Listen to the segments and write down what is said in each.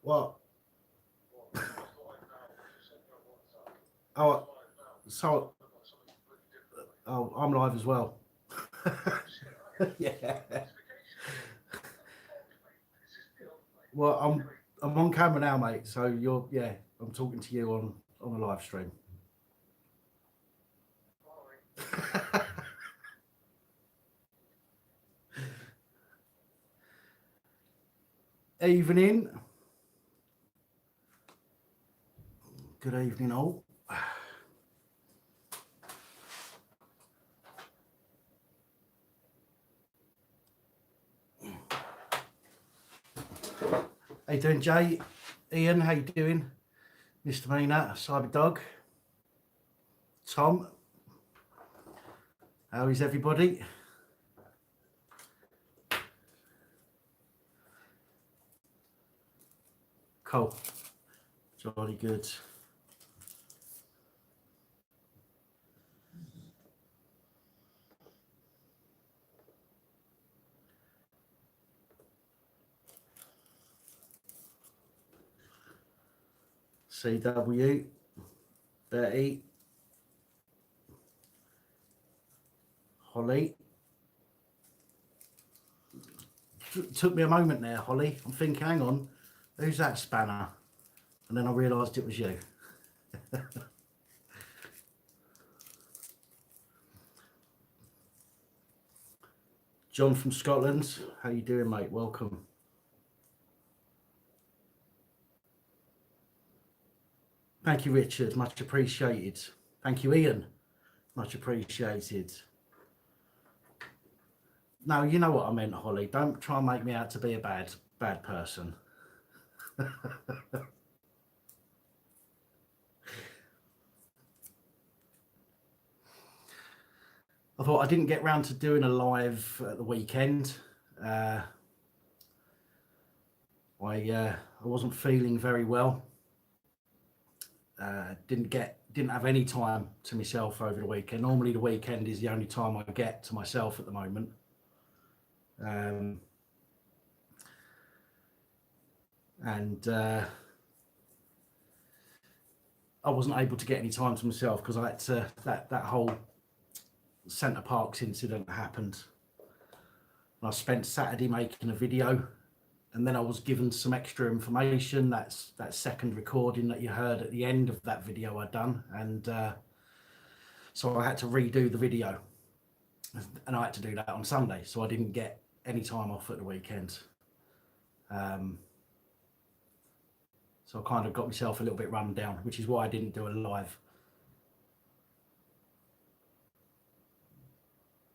What? Oh, so I'm live as well. Yeah. Well, I'm on camera now, mate. So I'm talking to you on a live stream. Evening. Good evening, all. How you doing, Jay? Ian, how you doing? Mr. Mina, Cyber Dog, Tom. How is everybody? Cool. Jolly good. CW, Betty, Holly. Took me a moment there, Holly. I'm thinking, hang on, who's that spanner? And then I realised it was you. John from Scotland, how you doing, mate? Welcome. Thank you, Richard. Much appreciated. Thank you, Ian. Much appreciated. No, you know what I meant, Holly. Don't try and make me out to be a bad person. I thought I didn't get round to doing a live at the weekend. I wasn't feeling very well. Didn't have any time to myself over the weekend. Normally the weekend is the only time I get to myself at the moment. I wasn't able to get any time to myself because I had to, that whole Centre Parks incident happened. And I spent Saturday making a video, and then I was given some extra information. That's that second recording that you heard at the end of that video I'd done, and so I had to redo the video, and I had to do that on Sunday, so I didn't get any time off at the weekend. So I kind of got myself a little bit run down, which is why I didn't do a live.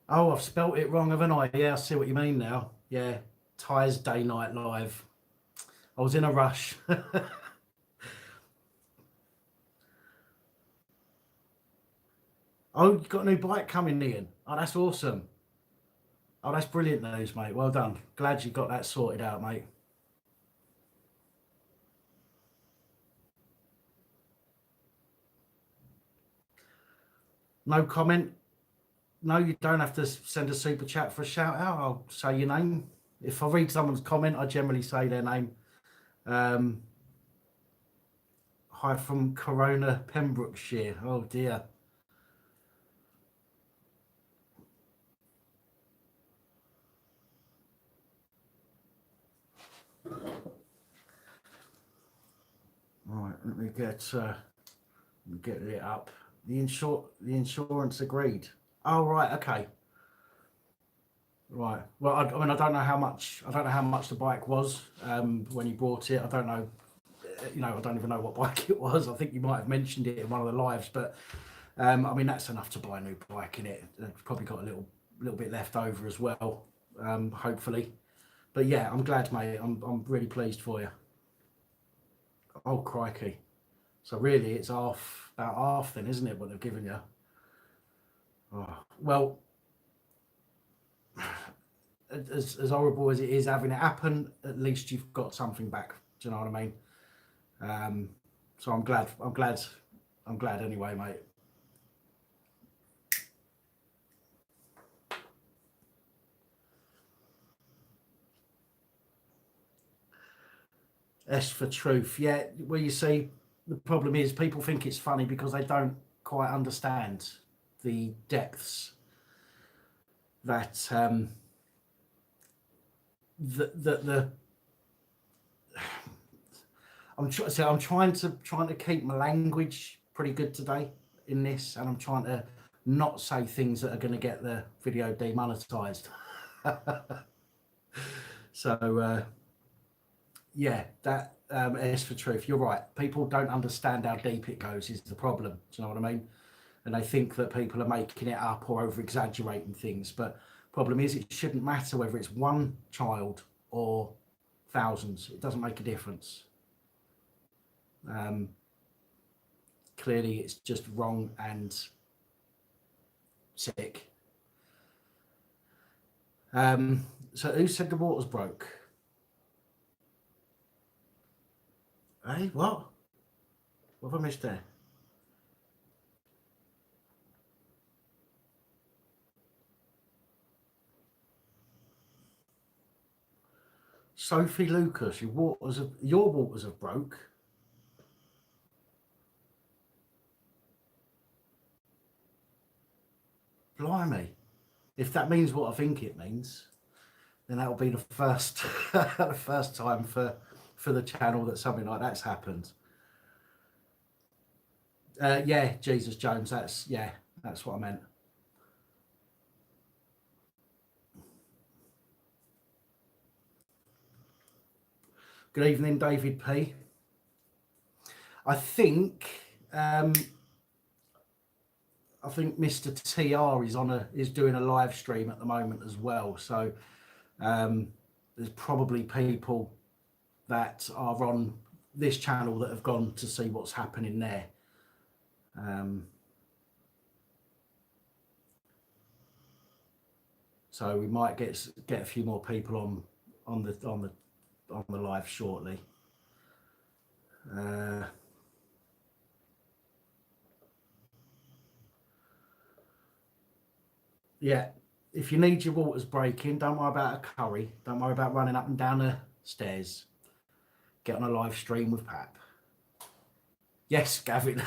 Oh, I've spelt it wrong, haven't I? Yeah, I see what you mean now. Yeah, Ty's Day Night Live. I was in a rush. Oh, you've got a new bike coming, Ian. Oh, that's awesome. Oh, that's brilliant news, mate. Well done. Glad you got that sorted out, mate. No comment? No, you don't have to send a super chat for a shout out. I'll say your name. If I read someone's comment, I generally say their name. Hi from Corona, Pembrokeshire. Oh dear. Right, let me get it up. The insurance agreed. Oh right, okay. Right. Well, I mean, I don't know how much the bike was when you bought it. I don't know. You know, I don't even know what bike it was. I think you might have mentioned it in one of the lives, but I mean, that's enough to buy a new bike in it. It's probably got a little bit left over as well, hopefully. But yeah, I'm glad, mate. I'm really pleased for you. Oh crikey! So really, it's about half then, isn't it? What they've given you? Oh, well, as horrible as it is having it happen, at least you've got something back. Do you know what I mean? So I'm glad anyway, mate. S for truth. Yeah, well, you see, the problem is people think it's funny because they don't quite understand the depths that the I'm trying to keep my language pretty good today in this, and I'm trying to not say things that are going to get the video demonetized. So yeah, that S for truth. You're right. People don't understand how deep it goes is the problem. Do you know what I mean? And they think that people are making it up or over exaggerating things. But problem is, it shouldn't matter whether it's one child or thousands. It doesn't make a difference. Clearly, it's just wrong and sick. So who said the waters broke? Hey, what? What have I missed there? Sophie Lucas, your waters have broke. Blimey. If that means what I think it means, then that'll be the first the first time for the channel that something like that's happened. Yeah, Jesus Jones, that's what I meant. Good evening, David P. I think Mr. TR is doing a live stream at the moment as well. So there's probably people that are on this channel that have gone to see what's happening there. So we might get a few more people on the live shortly. Yeah, if you need your waters breaking, don't worry about a curry. Don't worry about running up and down the stairs. Get on a live stream with Pap. Yes, Gavin.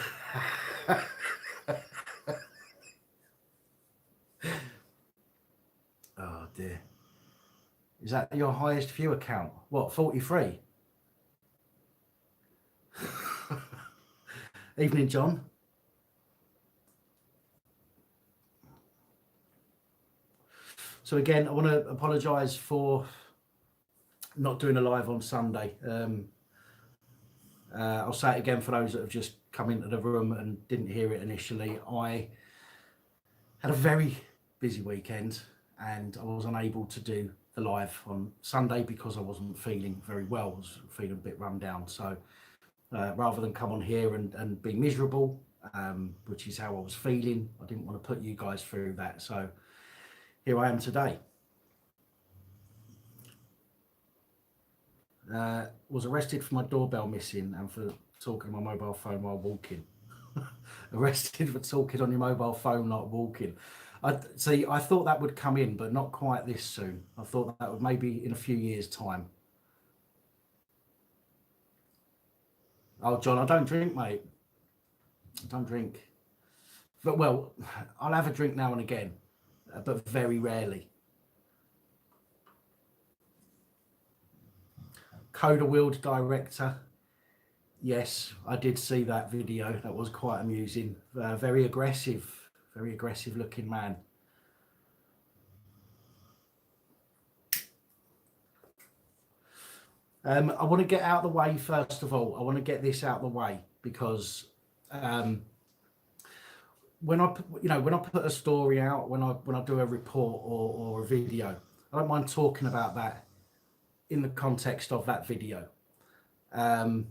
Oh dear. Is that your highest viewer count? What, 43? Evening, John. So again, I want to apologise for not doing a live on Sunday. I'll say it again for those that have just come into the room and didn't hear it initially. I had a very busy weekend and I was unable to do the live on Sunday because I wasn't feeling very well. I was feeling a bit run down. So rather than come on here and be miserable, which is how I was feeling, I didn't want to put you guys through that. So here I am today. Was arrested for my doorbell missing and for talking on my mobile phone while walking. Arrested for talking on your mobile phone like walking. I thought that would come in, but not quite this soon. I thought that would maybe in a few years' time. Oh, John, I don't drink, mate. I don't drink. But well, I'll have a drink now and again, but very rarely. Coda Wheeled director. Yes, I did see that video. That was quite amusing. Very aggressive looking man. I want to get out of the way first of all. I want to get this out of the way because when I put a story out, when I do a report or a video, I don't mind talking about that in the context of that video. I'm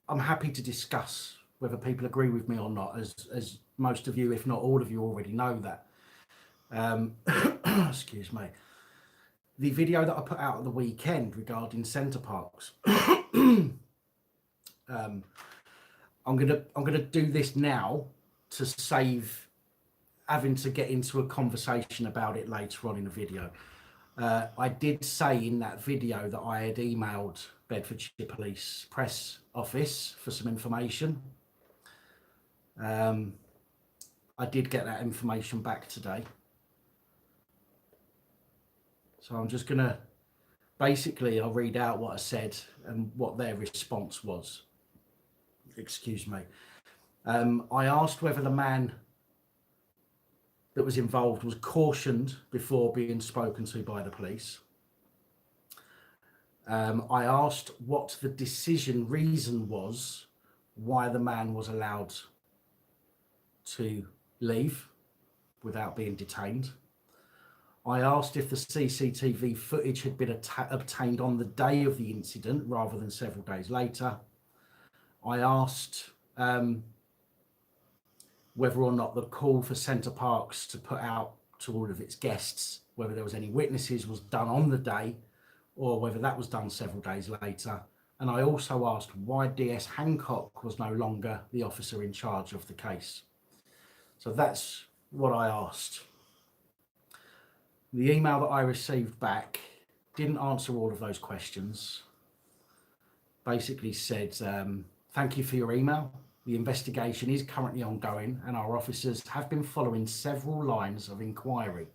happy to discuss whether people agree with me or not, as most of you, if not all of you, already know that. Excuse me. The video that I put out at the weekend regarding Centre Parks, I'm gonna do this now to save having to get into a conversation about it later on in the video. I did say in that video that I had emailed Bedfordshire Police Press Office for some information. I did get that information back today. So I'm just going to, basically, I'll read out what I said and what their response was. Excuse me. I asked whether the man that was involved was cautioned before being spoken to by the police. I asked what the reason was why the man was allowed to leave without being detained. I asked if the CCTV footage had been obtained on the day of the incident rather than several days later. I asked whether or not the call for Center Parcs to put out to all of its guests, whether there was any witnesses, was done on the day or whether that was done several days later. And I also asked why DS Hancock was no longer the officer in charge of the case. So that's what I asked. The email that I received back didn't answer all of those questions. Basically said, thank you for your email. The investigation is currently ongoing and our officers have been following several lines of inquiry,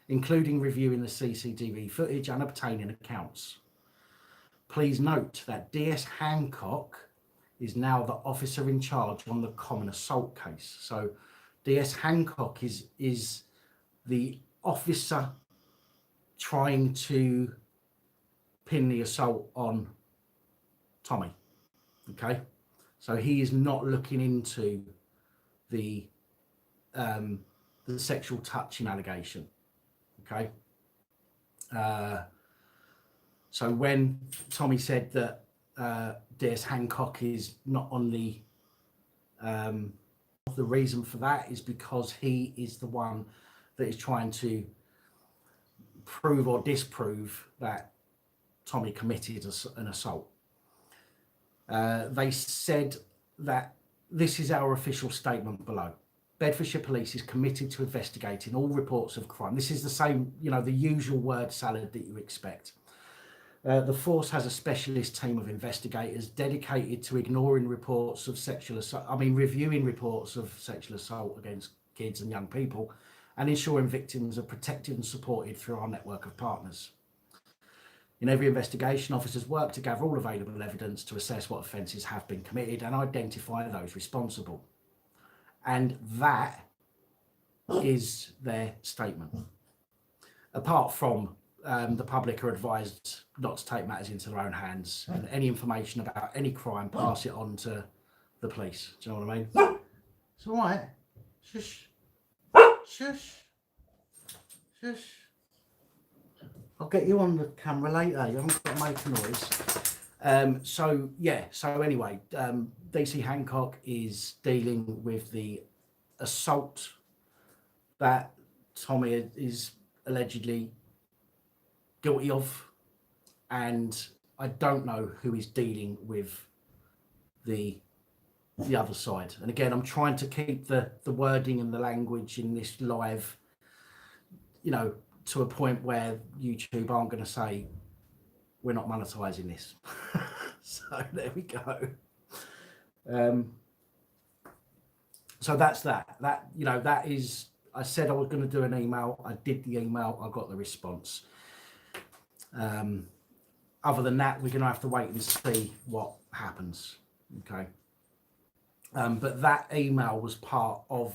including reviewing the CCTV footage and obtaining accounts. Please note that DS Hancock is now the officer in charge on the common assault case. So DS Hancock is the officer trying to pin the assault on Tommy. Okay, so he is not looking into the sexual touching allegation. Okay, so when Tommy said that DS Hancock is not on the reason for that is because he is the one that is trying to prove or disprove that Tommy committed an assault. They said that this is our official statement below. Bedfordshire Police is committed to investigating all reports of crime. This is the same, the usual word salad that you expect. The force has a specialist team of investigators dedicated to ignoring reports of sexual assault, reviewing reports of sexual assault against kids and young people, and ensuring victims are protected and supported through our network of partners. In every investigation, officers work to gather all available evidence to assess what offences have been committed and identify those responsible. And that is their statement. Apart from the public are advised not to take matters into their own hands, and any information about any crime, pass it on to the police. Do you know what I mean? It's all right. Shush. Shush. Shush. I'll get you on the camera later. You haven't got to make a noise. So anyway, DC Hancock is dealing with the assault that Tommy is allegedly guilty of, and I don't know who is dealing with the other side. And again, I'm trying to keep the wording and the language in this live, to a point where YouTube aren't going to say we're not monetizing this. So there we go. So that's that. That is, I said I was going to do an email. I did the email. I got the response. Other than that, we're going to have to wait and see what happens. Okay. But that email was part of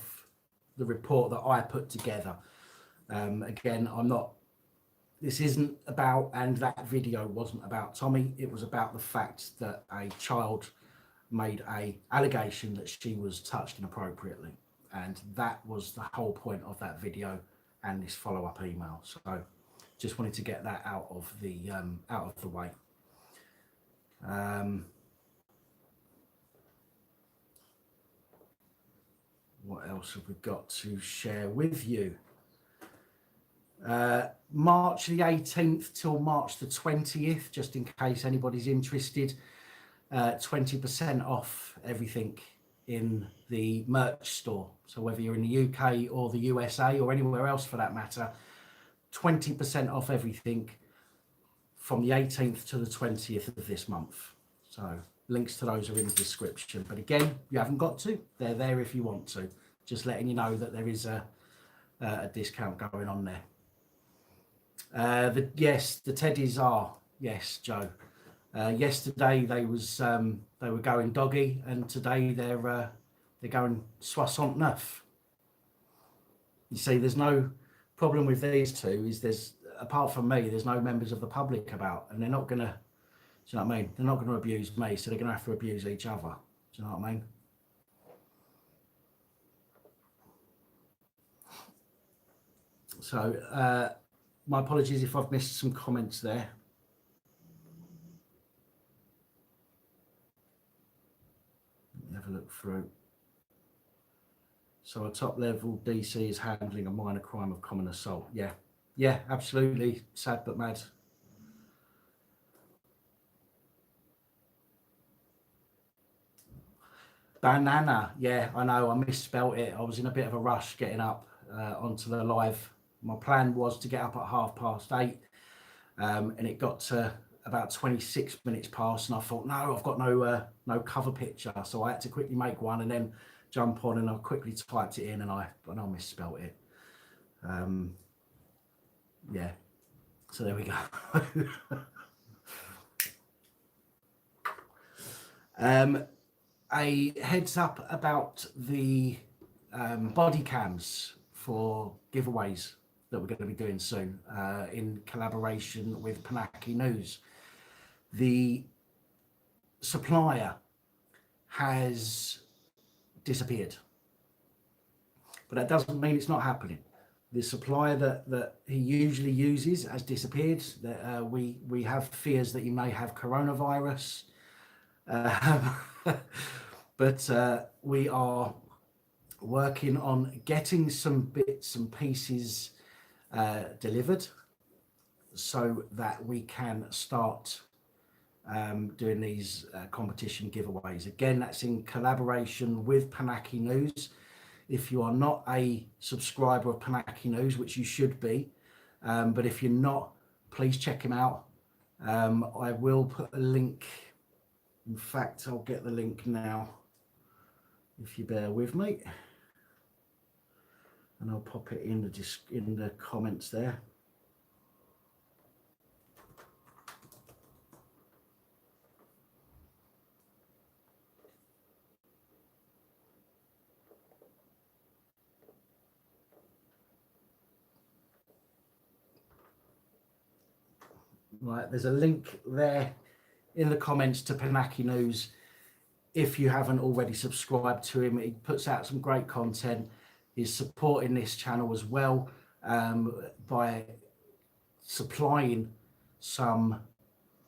the report that I put together. Again, this isn't about, and that video wasn't about Tommy. It was about the fact that a child made an allegation that she was touched inappropriately. And that was the whole point of that video and this follow-up email. So just wanted to get that out of the way. What else have we got to share with you? March the 18th till March the 20th, just in case anybody's interested, 20% off everything in the merch store. So whether you're in the UK or the USA or anywhere else for that matter, 20% off everything from the 18th to the 20th of this month. So links to those are in the description. But again, you haven't got to. They're there if you want to. Just letting you know that there is a discount going on there. Yes, the teddies are. Yes, Joe. Yesterday they were going doggy, and today they're going 69. You see, there's no problem with these two. There's apart from me, there's no members of the public about, and they're not gonna. Do you know what I mean? They're not going to abuse me, so they're going to have to abuse each other. Do you know what I mean? So, my apologies if I've missed some comments there. Let me have a look through. So a top level DC is handling a minor crime of common assault. Yeah, yeah, absolutely. Sad but mad. Banana, yeah, I know, I misspelt it. I was in a bit of a rush getting up onto the live. My plan was to get up at 8:30, and it got to about 26 minutes past, and I thought, no, I've got no cover picture, so I had to quickly make one and then jump on, and I quickly typed it in, and I misspelt it. Yeah, so there we go. A heads up about the body cams for giveaways that we're going to be doing soon in collaboration with Panaki News. The supplier has disappeared, but that doesn't mean it's not happening. The supplier that he usually uses has disappeared. We have fears that he may have coronavirus. But we are working on getting some bits and pieces delivered so that we can start doing these competition giveaways. Again, that's in collaboration with Panaki News. If you are not a subscriber of Panaki News, which you should be, but if you're not, please check him out. I will put a link. In fact, I'll get the link now, if you bear with me, and I'll pop it in the comments there. Right, there's a link there in the comments to Panaki News. If you haven't already subscribed to him, he puts out some great content. He's supporting this channel as well by supplying some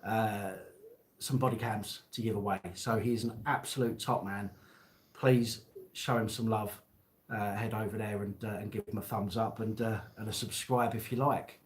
body cams to give away. So he's an absolute top man. Please show him some love. Head over there and give him a thumbs up and a subscribe if you like.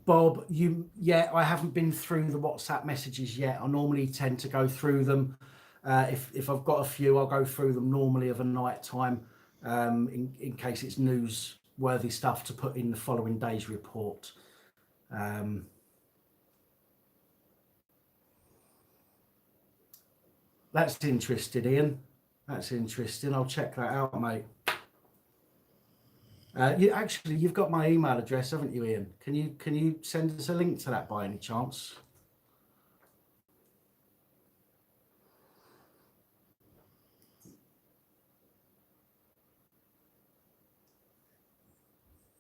Bob, I haven't been through the WhatsApp messages yet. I normally tend to go through them. If I've got a few, I'll go through them normally of a night time in case it's newsworthy stuff to put in the following day's report. That's interesting, Ian. That's interesting. I'll check that out, mate. You've got my email address, haven't you, Ian? Can you send us a link to that by any chance?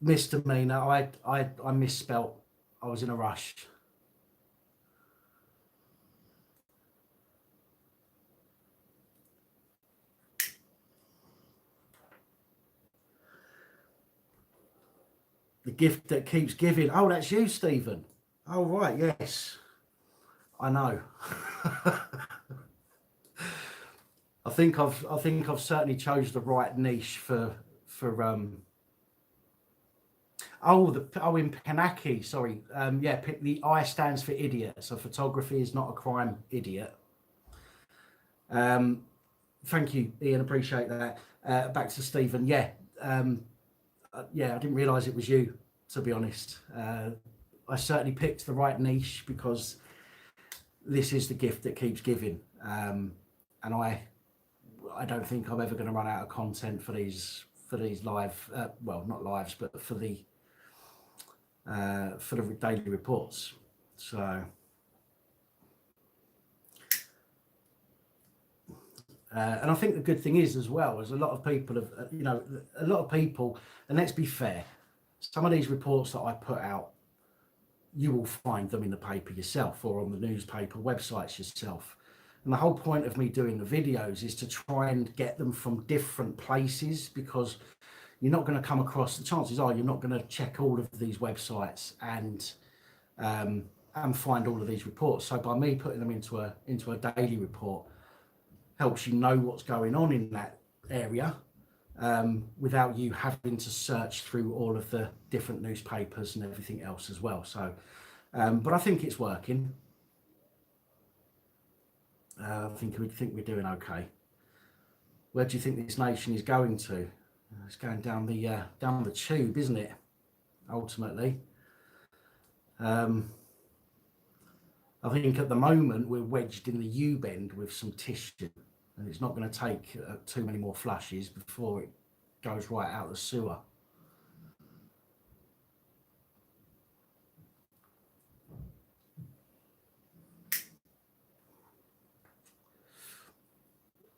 Misdemeanor. I misspelt. I was in a rush. The gift that keeps giving. Oh, that's you, Stephen. Oh, right. Yes, I know. I think I've certainly chose the right niche for. In Kanaki, sorry. Yeah, the I stands for idiot. So photography is not a crime, idiot. Thank you, Ian. Appreciate that. Back to Stephen. Yeah, yeah. I didn't realise it was you, to be honest. I certainly picked the right niche because this is the gift that keeps giving, and I don't think I'm ever going to run out of content for these live. Well, not lives, but for the daily reports. So. And I think the good thing is as well, as a lot of people have, a lot of people, and let's be fair, some of these reports that I put out, you will find them in the paper yourself or on the newspaper websites yourself. And the whole point of me doing the videos is to try and get them from different places, because you're not going to come across, the chances are you're not going to check all of these websites and find all of these reports. So by me putting them into a daily report, helps you know what's going on in that area without you having to search through all of the different newspapers and everything else as well. So, but I think it's working. I think we're doing okay. Where do you think this nation is going to? It's going down the tube, isn't it? Ultimately. I think at the moment we're wedged in the U-bend with some tissue, and it's not going to take too many more flushes before it goes right out the sewer.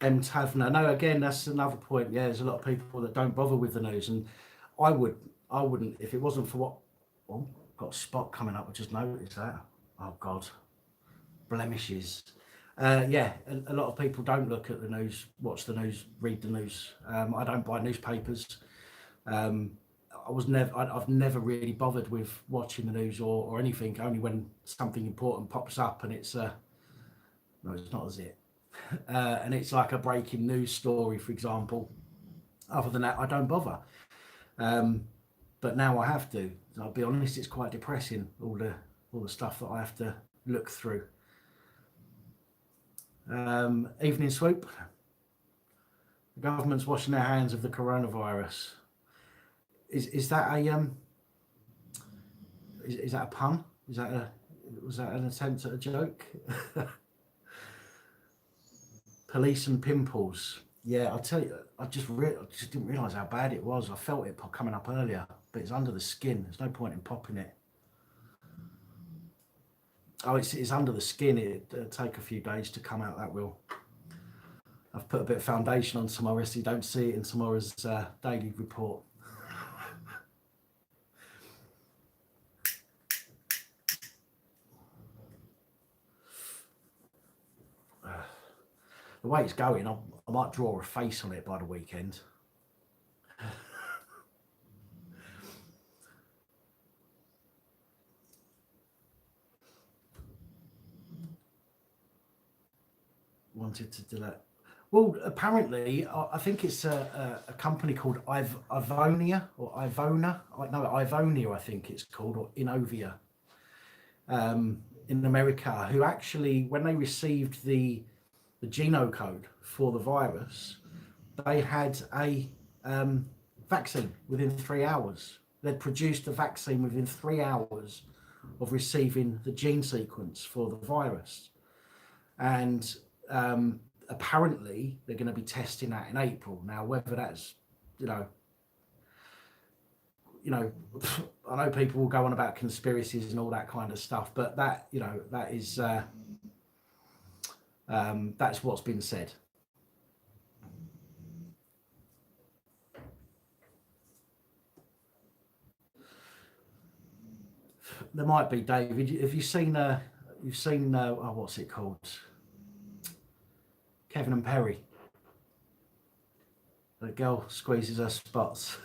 Tavner, no, again, that's another point. Yeah, there's a lot of people that don't bother with the news, and I wouldn't if it wasn't for what. Oh, got a spot coming up. I just noticed that. Oh God. Blemishes. Yeah, a lot of people don't look at the news, watch the news, read the news. I don't buy newspapers. I've never really bothered with watching the news or anything, only when something important pops up and it's no, it's not, is it? And it's like a breaking news story, for example. Other than that, I don't bother. But now I have to. I'll be honest, it's quite depressing, all the stuff that I have to look through. Evening Swoop. The government's washing their hands of the coronavirus. Is that a is that a pun? Was that an attempt at a joke? Police and pimples. Yeah, I'll tell you. I just didn't realise how bad it was. I felt it coming up earlier, but it's under the skin. There's no point in popping it. Oh, it's under the skin. It'll take a few days to come out, that will. I've put a bit of foundation on tomorrow so you don't see it in tomorrow's daily report. The way it's going, I might draw a face on it by the weekend. Wanted to do that. Well, apparently, I think it's a company called Ivonia or Ivona. No, Ivonia, I think it's called, or Innovia, in America, who actually, when they received the genome code for the virus, they had a vaccine within 3 hours. They'd produced a vaccine within 3 hours of receiving the gene sequence for the virus. And apparently they're going to be testing that in April. Now, whether that's, I know people will go on about conspiracies and all that kind of stuff, but that, that is, that's what's been said. There might be, David. Have you seen? You've seen? Oh, what's it called? Kevin and Perry. The girl squeezes her spots.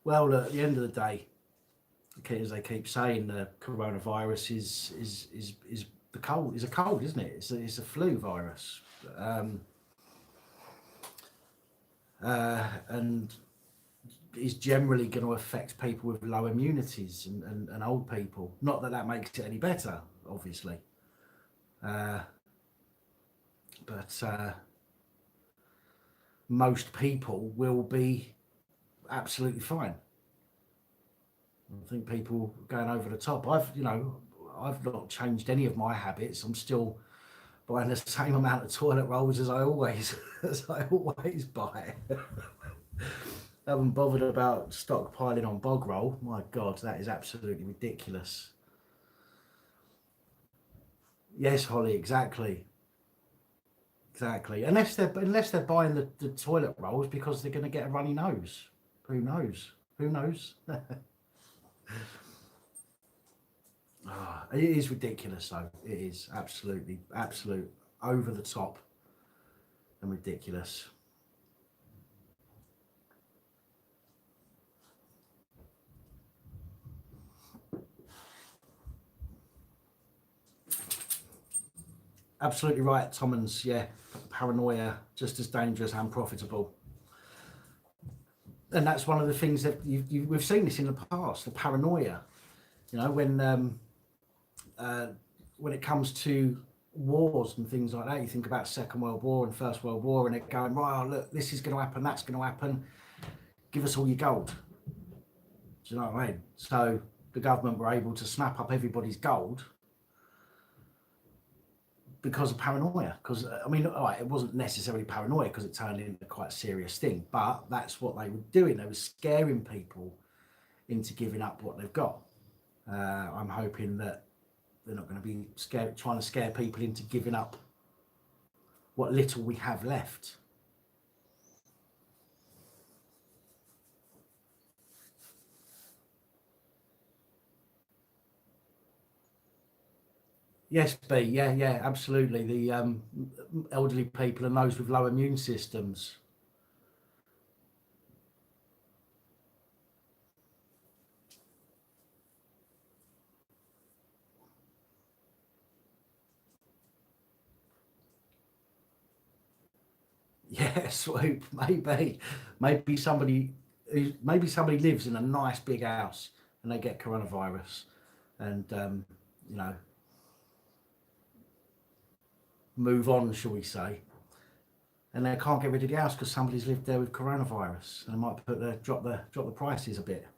Well, at the end of the day, okay, as they keep saying, the coronavirus is the cold. Is a cold, isn't it? It's a flu virus, and is generally going to affect people with low immunities and old people. Not that that makes it any better, obviously, but most people will be absolutely fine. I think people going over the top. I've not changed any of my habits. I'm still buying the same amount of toilet rolls as I always buy. I haven't bothered about stockpiling on bog roll. My God, that is absolutely ridiculous. Yes, Holly, exactly. Unless they're buying the toilet rolls because they're going to get a runny nose. Who knows? It is ridiculous, though. It is absolute over the top and ridiculous. Absolutely right, Tommins. Yeah, paranoia, just as dangerous and profitable. And that's one of the things that we've seen this in the past. The paranoia, when it comes to wars and things like that, you think about Second World War and First World War, and it going, right, oh, look, this is going to happen, that's going to happen. Give us all your gold. Do you know what I mean? So the government were able to snap up everybody's gold because of paranoia. Because I mean, all right, it wasn't necessarily paranoia because it turned into quite a serious thing, but that's what they were doing. They were scaring people into giving up what they've got. I'm hoping that they're not going to be trying to scare people into giving up what little we have left. Yes, B. Yeah, absolutely. The elderly people and those with low immune systems. Yeah, swoop. Maybe somebody lives in a nice big house and they get coronavirus, and move on, shall we say? And they can't get rid of the house because somebody's lived there with coronavirus, and they might drop the prices a bit.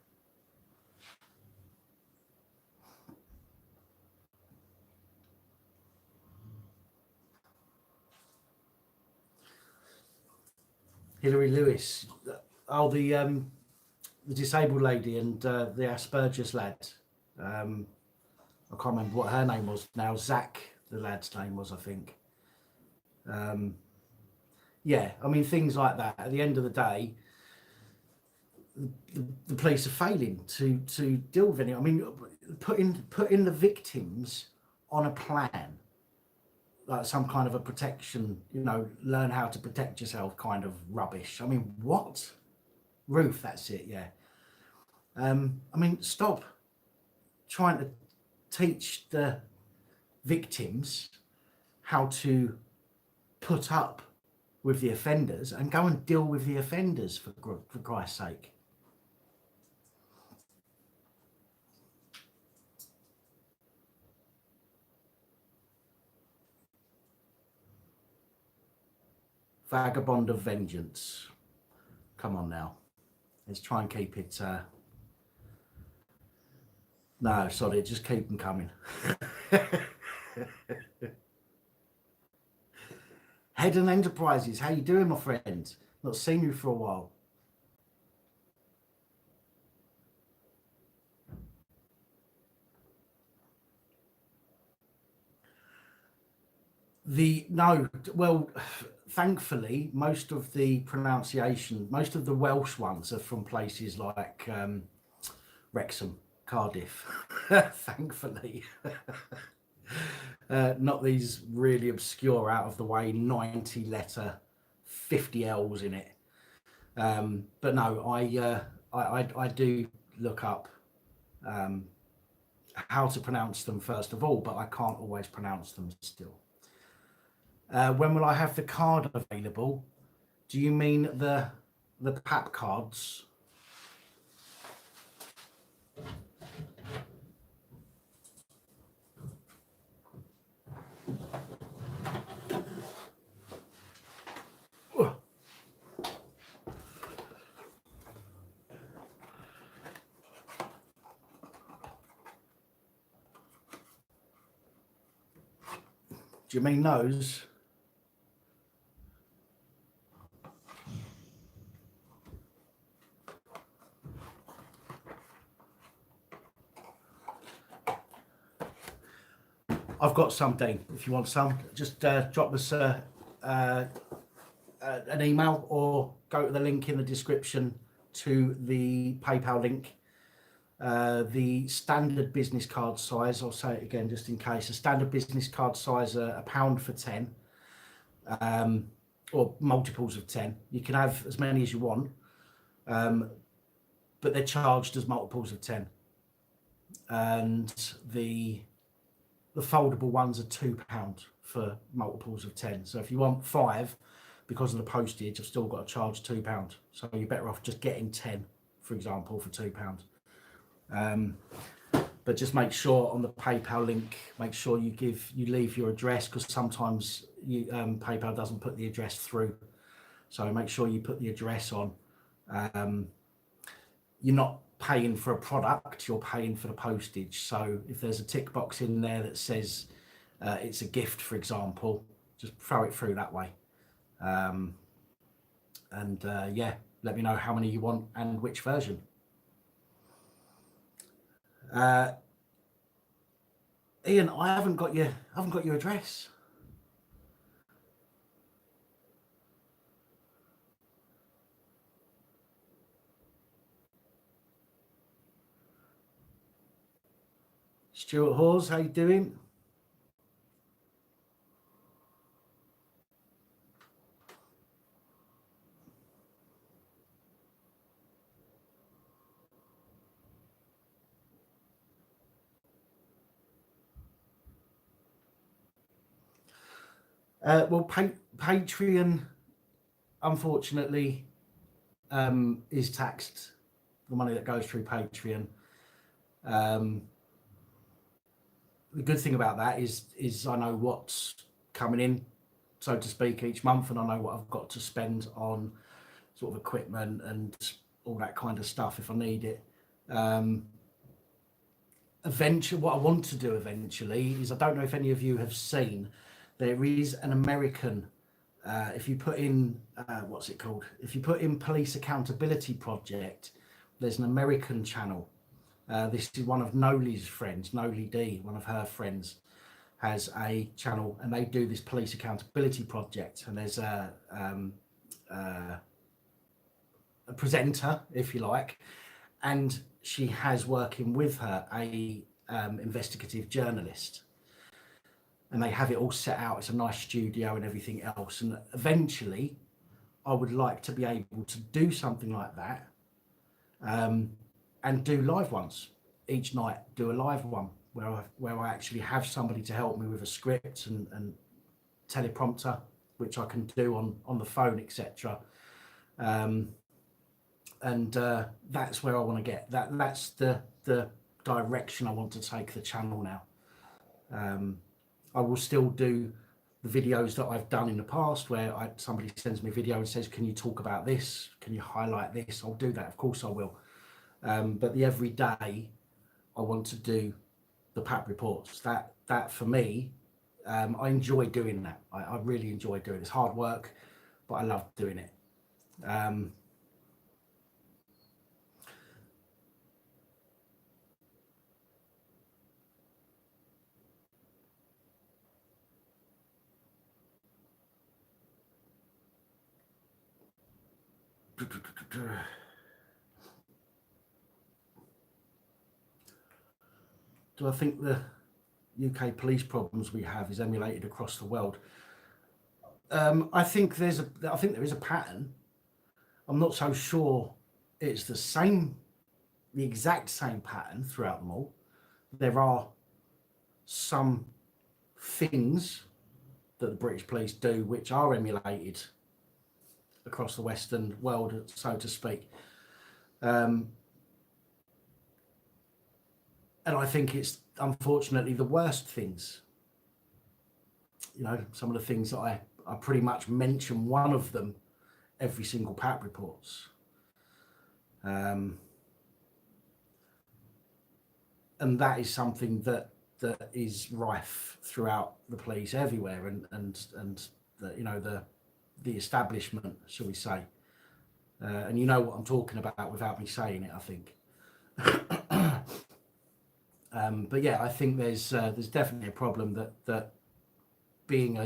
Hilary Lewis, the disabled lady and the Asperger's lad. I can't remember what her name was now. Zach, the lad's name was, I think. Yeah, I mean, things like that. At the end of the day, the police are failing to deal with any. I mean, putting the victims on a plan, like some kind of a protection, learn how to protect yourself kind of rubbish. I mean, what? Ruth, that's it, yeah. I mean, stop trying to teach the victims how to put up with the offenders and go and deal with the offenders, for Christ's sake. Vagabond of vengeance. Come on now. Let's try and keep it. No, sorry, just keep them coming. Hedden Enterprises, how you doing, my friend? Not seen you for a while. Thankfully, most of the pronunciation, most of the Welsh ones are from places like Wrexham, Cardiff. Thankfully. Not these really obscure, out of the way 90 letter 50 L's in it. But no, I do look up how to pronounce them first of all, but I can't always pronounce them still. When will I have the card available? Do you mean the PAP cards? Do you mean those? I've got some, Dean. If you want some, just drop us an email or go to the link in the description to the PayPal link. The standard business card size, I'll say it again just in case, a standard business card size are £1 for 10, or multiples of 10. You can have as many as you want, but they're charged as multiples of 10. And the foldable ones are £2 for multiples of 10. So if you want 5, because of the postage, I've still got to charge £2. So you're better off just getting 10, for example, for £2. But just make sure on the PayPal link, make sure you leave your address, because sometimes PayPal doesn't put the address through. So make sure you put the address on. You're not paying for a product, you're paying for the postage. So if there's a tick box in there that says it's a gift, for example, just throw it through that way. Yeah, let me know how many you want and which version. Ian, I haven't got your address. Stuart Hawes, how you doing? Well, Patreon, unfortunately, is taxed. The money that goes through Patreon. The good thing about that is I know what's coming in, so to speak, each month, and I know what I've got to spend on sort of equipment and all that kind of stuff if I need it. Eventually, what I want to do eventually is, I don't know if any of you have seen, there is an American, if you put in, what's it called? If you put in Police Accountability Project, there's an American channel. This is one of Noli's friends, Noli D, one of her friends, has a channel, and they do this Police Accountability Project. And there's a presenter, if you like, and she has working with her a investigative journalist, and they have it all set out. It's a nice studio and everything else. And eventually, I would like to be able to do something like that, and do live ones each night. Do a live one where I actually have somebody to help me with a script and teleprompter, which I can do on the phone, etc. That's where I want to get. That's the direction I want to take the channel now. I will still do the videos that I've done in the past, where somebody sends me a video and says, can you talk about this? Can you highlight this? I'll do that, of course I will. But the everyday, I want to do the PAP reports. That for me, I enjoy doing that. I really enjoy doing it. It's hard work, but I love doing it. Do I think UK police problems we have is emulated across the world. I think there is a pattern. I'm not so sure it's the exact same pattern throughout them all. There are some things that the British police do which are emulated across the Western world, so to speak. And I think it's unfortunately the worst things. You know, some of the things that I pretty much mention one of them every single PAT reports. And that is something that is rife throughout the police everywhere, and the, you know, the establishment, shall we say. And you know what I'm talking about without me saying it, I think. But yeah, I think there's definitely a problem that being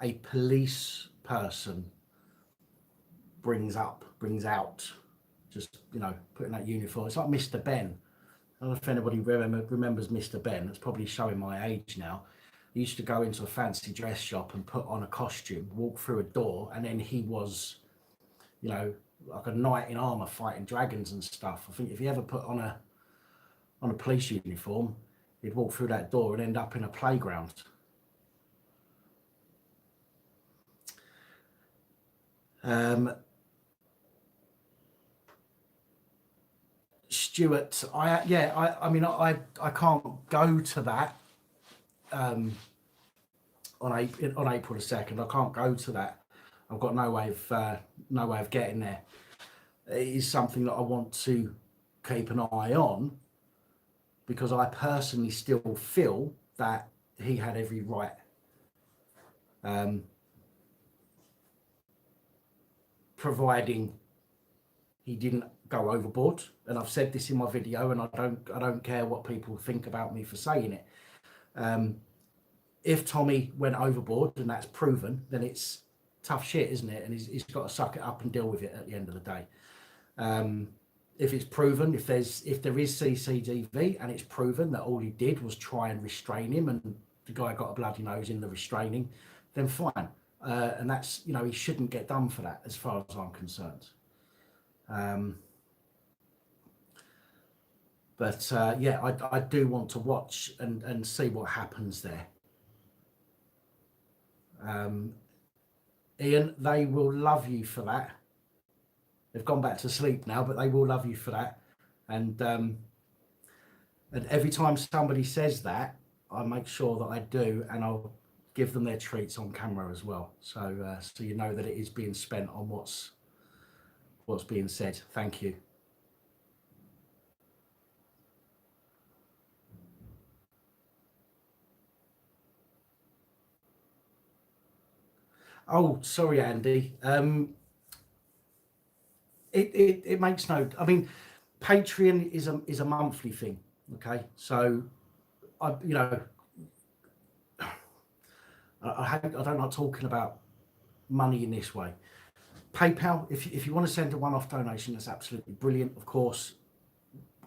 a police person brings out, just, you know, putting that uniform. It's like Mr. Ben. I don't know if anybody remembers Mr. Ben. That's probably showing my age now. He used to go into a fancy dress shop and put on a costume, walk through a door, and then he was, you know, like a knight in armor fighting dragons and stuff. I think if he ever put on a police uniform, he'd walk through that door and end up in a playground. Stuart, I mean, I can't go to that on April the 2nd. I can't go to that. I've got no way of getting there. It is something that I want to keep an eye on, because I personally still feel that he had every right. Providing he didn't go overboard, and I've said this in my video, and I don't care what people think about me for saying it. If Tommy went overboard and that's proven, then it's tough shit, isn't it? And he's got to suck it up and deal with it at the end of the day. If it's proven, if there is CCTV and it's proven that all he did was try and restrain him, and the guy got a bloody nose in the restraining, then fine. And that's, you know, he shouldn't get done for that, as far as I'm concerned. But yeah, I do want to watch and see what happens there. Ian, they will love you for that. They've gone back to sleep now, but they will love you for that. And every time somebody says that, I make sure that I do, and I'll give them their treats on camera as well. So so you know that it is being spent on what's being said. Thank you. Oh, sorry, Andy. It makes no. I mean, Patreon is a monthly thing. Okay, so I don't like talking about money in this way. PayPal, if you want to send a one-off donation, that's absolutely brilliant. Of course,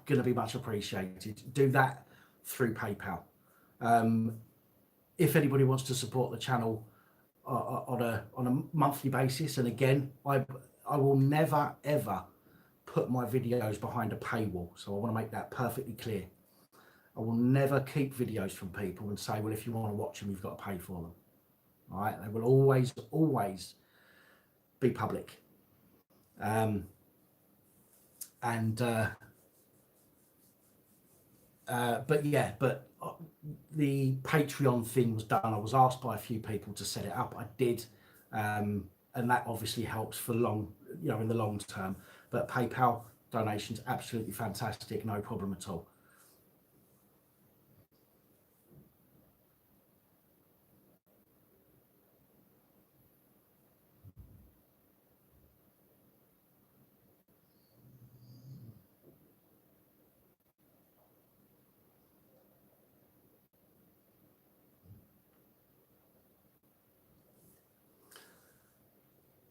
going to be much appreciated. Do that through PayPal. If anybody wants to support the channel on a monthly basis, and again, I will never ever put my videos behind a paywall, so I want to make that perfectly clear. I will never keep videos from people and say, well, if you want to watch them, you've got to pay for them. All right, they will always be public. But yeah, the Patreon thing was done. I was asked by a few people to set it up. I did, and that obviously helps for in the long term. But PayPal donations, absolutely fantastic, no problem at all.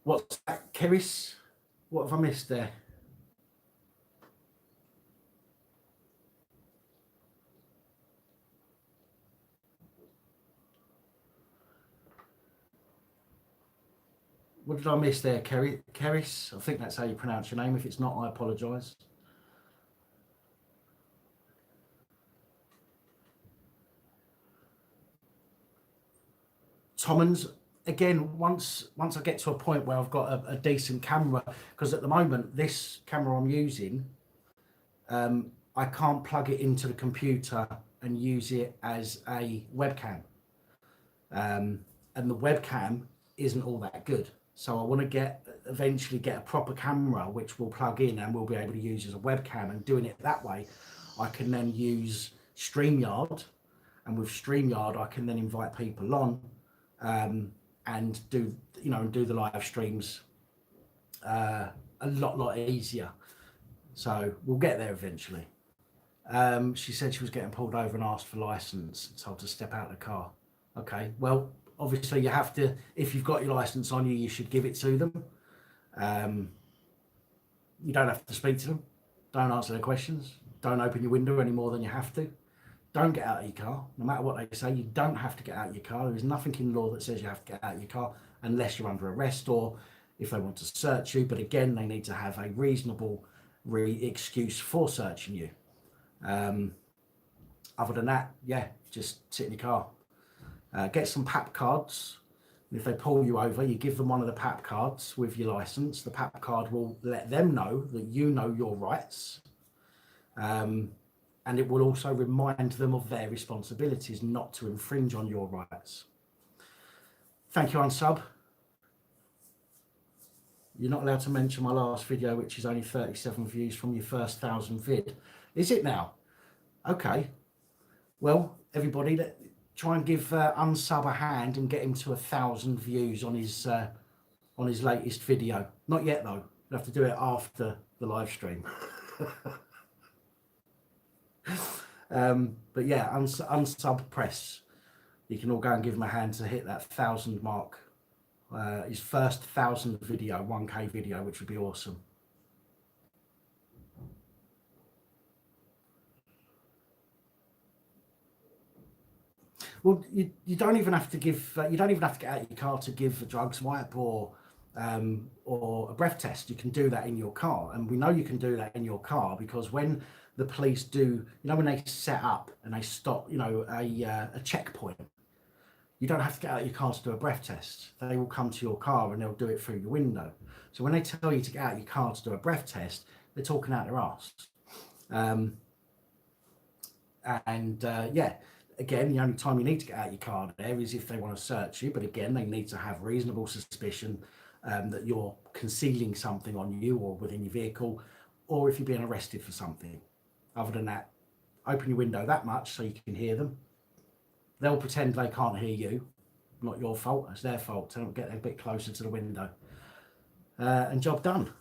What's that, Keris? What have I missed there? What did I miss there, Keris? I think that's how you pronounce your name. If it's not, I apologise. Tommins, again, once I get to a point where I've got a decent camera, because at the moment this camera I'm using, I can't plug it into the computer and use it as a webcam, and the webcam isn't all that good. So I want to eventually get a proper camera which will plug in and we'll be able to use as a webcam, and doing it that way I can then use StreamYard, and with StreamYard I can then invite people on and do the live streams a lot easier. So we'll get there eventually. She said she was getting pulled over and asked for license, told to step out of the car. Okay, well, obviously you have to, if you've got your license on you, you should give it to them. You don't have to speak to them. Don't answer their questions. Don't open your window any more than you have to. Don't get out of your car. No matter what they say, you don't have to get out of your car. There is nothing in law that says you have to get out of your car unless you're under arrest or if they want to search you. But again, they need to have a reasonable excuse for searching you. Other than that, yeah, just sit in your car. Get some PAP cards. If they pull you over, you give them one of the PAP cards with your license. The PAP card will let them know that you know your rights. And it will also remind them of their responsibilities not to infringe on your rights. Thank you, Unsub. You're not allowed to mention my last video, which is only 37 views from your first 1,000 vid. Is it now? Okay. Well, everybody, try and give Unsub a hand and get him to 1,000 views on his latest video. Not yet, though. You'll have to do it after the live stream. But yeah, Unsub Press. You can all go and give him a hand to hit that 1,000 mark. His first 1,000 video, 1K video, which would be awesome. Well, you don't even have to give. You don't even have to get out of your car to give a drug swipe or a breath test. You can do that in your car, and we know you can do that in your car because when the police do, when they set up and they stop, a checkpoint, you don't have to get out of your car to do a breath test. They will come to your car and they'll do it through your window. So when they tell you to get out of your car to do a breath test, they're talking out their arse. Yeah, again, the only time you need to get out of your car there is if they want to search you. But again, they need to have reasonable suspicion that you're concealing something on you or within your vehicle, or if you're being arrested for something. Other than that, open your window that much so you can hear them. They'll pretend they can't hear you. Not your fault, it's their fault. Tell them to get a bit closer to the window. And job done.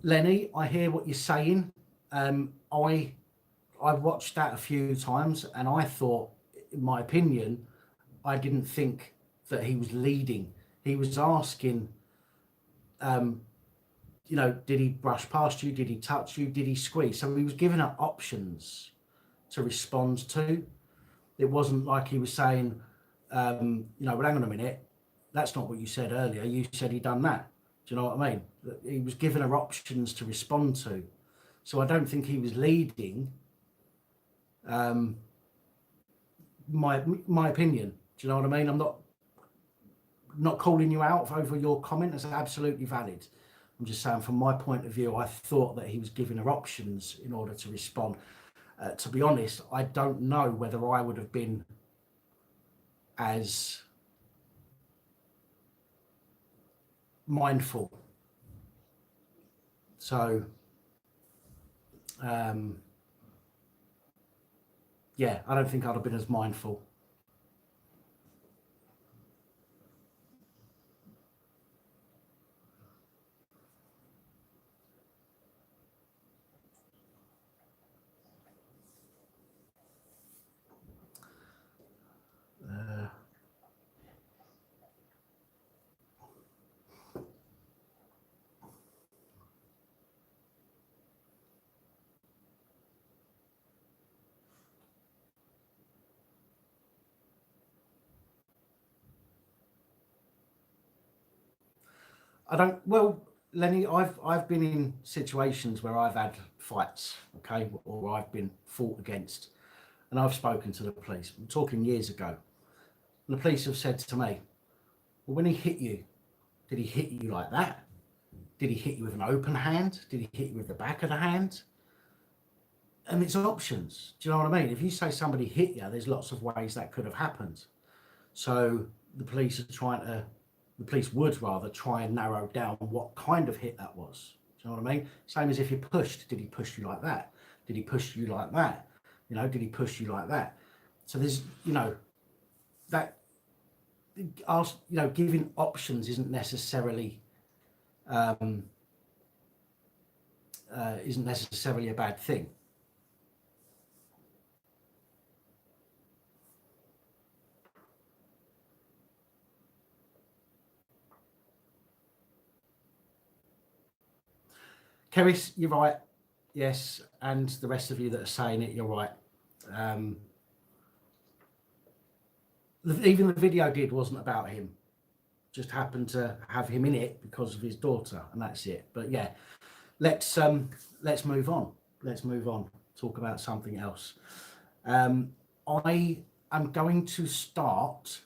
Lenny, I hear what you're saying. I watched that a few times and I thought, in my opinion, I didn't think that he was leading. He was asking, did he brush past you? Did he touch you? Did he squeeze? So he was giving her options to respond to. It wasn't like he was saying, well, hang on a minute. That's not what you said earlier. You said he done that. Do you know what I mean? He was giving her options to respond to. So I don't think he was leading. My opinion. Do you know what I mean? I'm not calling you out over your comment. That's absolutely valid. I'm just saying from my point of view, I thought that he was giving her options in order to respond. To be honest, I don't know whether I would have been as mindful. So, yeah, I don't think I'd have been as mindful. I don't. Well, Lenny, I've been in situations where I've had fights, okay, or I've been fought against, and I've spoken to the police. I'm talking years ago, and the police have said to me, "Well, when he hit you, did he hit you like that? Did he hit you with an open hand? Did he hit you with the back of the hand?" And it's options. Do you know what I mean? If you say somebody hit you, there's lots of ways that could have happened. So the police are trying to, the police would rather try and narrow down what kind of hit that was. Do you know what I mean? Same as if you pushed. Did he push you like that? Did he push you like that? You know, did he push you like that? So there's, you know, that, ask, you know, giving options isn't necessarily a bad thing. Keris, you're right. Yes, and the rest of you that are saying it, you're right. Even the video did wasn't about him. Just happened to have him in it because of his daughter, and that's it. But yeah, let's move on. Let's move on. Talk about something else. I am going to start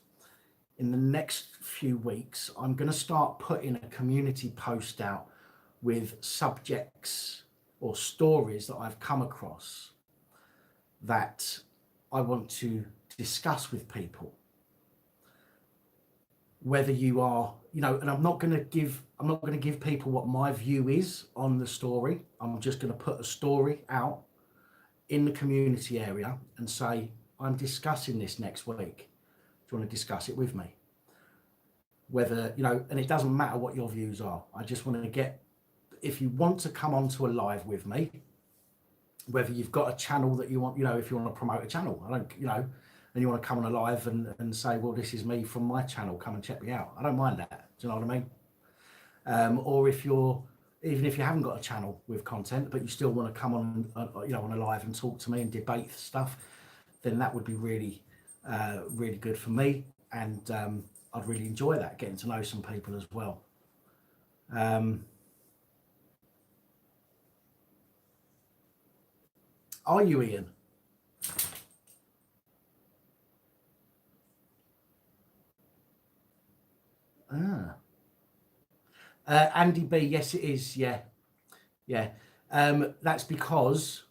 in the next few weeks. I'm going to start putting a community post out with subjects or stories that I've come across that I want to discuss with people. Whether you are, you know, and I'm not going to give people what my view is on the story. I'm just going to put a story out in the community area and say, I'm discussing this next week. Do you want to discuss it with me? Whether, you know, and it doesn't matter what your views are. I just want to get, if you want to come onto a live with me, whether you've got a channel that you want, you know, if you want to promote a channel, I don't, you know, and you want to come on a live and say, well, this is me from my channel, come and check me out. I don't mind that. Do you know what I mean? Or if you're, even if you haven't got a channel with content, but you still want to come on, you know, on a live and talk to me and debate stuff, then that would be really, really good for me. And I'd really enjoy that, getting to know some people as well. Are you, Ian? Andy B, yes it is, yeah. That's because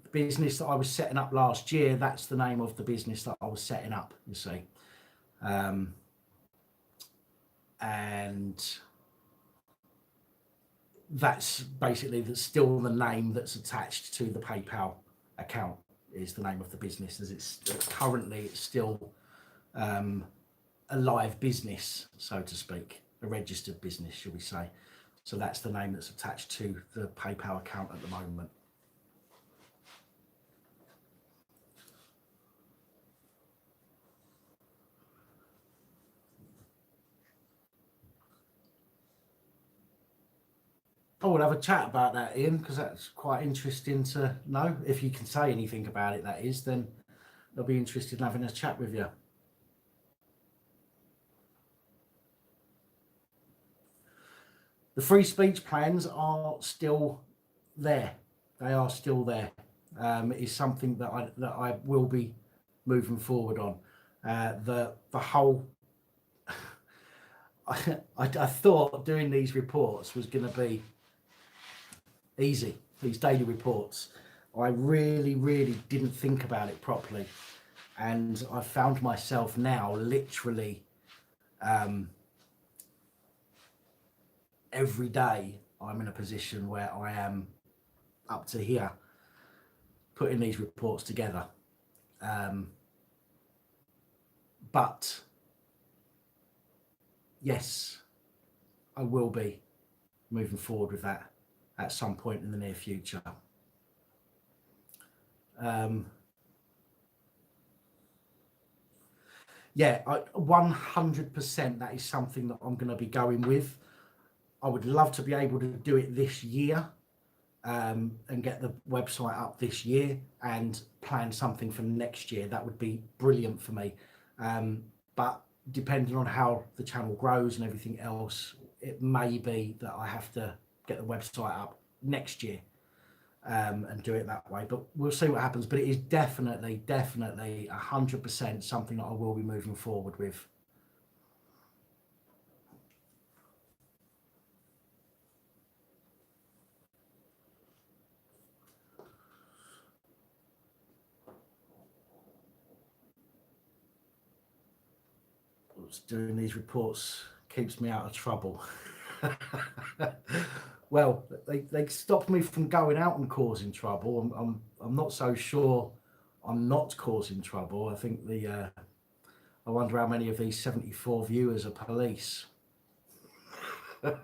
the business that I was setting up last year, that's the name of the business that I was setting up, you see. And that's basically still the name that's attached to the PayPal account, is the name of the business, as it's currently it's still a live business, so to speak, a registered business, shall we say. So that's the name that's attached to the PayPal account at the moment. I will have a chat about that, Ian, because that's quite interesting to know. If you can say anything about it, that is, then I'll be interested in having a chat with you. The free speech plans are still there. They are still there. It is something that I will be moving forward on. The whole. I thought doing these reports was going to be easy. These daily reports. I really didn't think about it properly, and I found myself now literally. Every day I'm in a position where I am up to here putting these reports together. But yes, I will be moving forward with that at some point in the near future. Yeah, 100% that is something that I'm going to be going with. I would love to be able to do it this year, and get the website up this year and plan something for next year. That would be brilliant for me. But depending on how the channel grows and everything else, it may be that I have to get the website up next year and do it that way. But we'll see what happens. But it is definitely 100% something that I will be moving forward with. Doing these reports keeps me out of trouble. Well, they stopped me from going out and causing trouble. I'm not so sure I'm not causing trouble. I think I wonder how many of these 74 viewers are police. Oh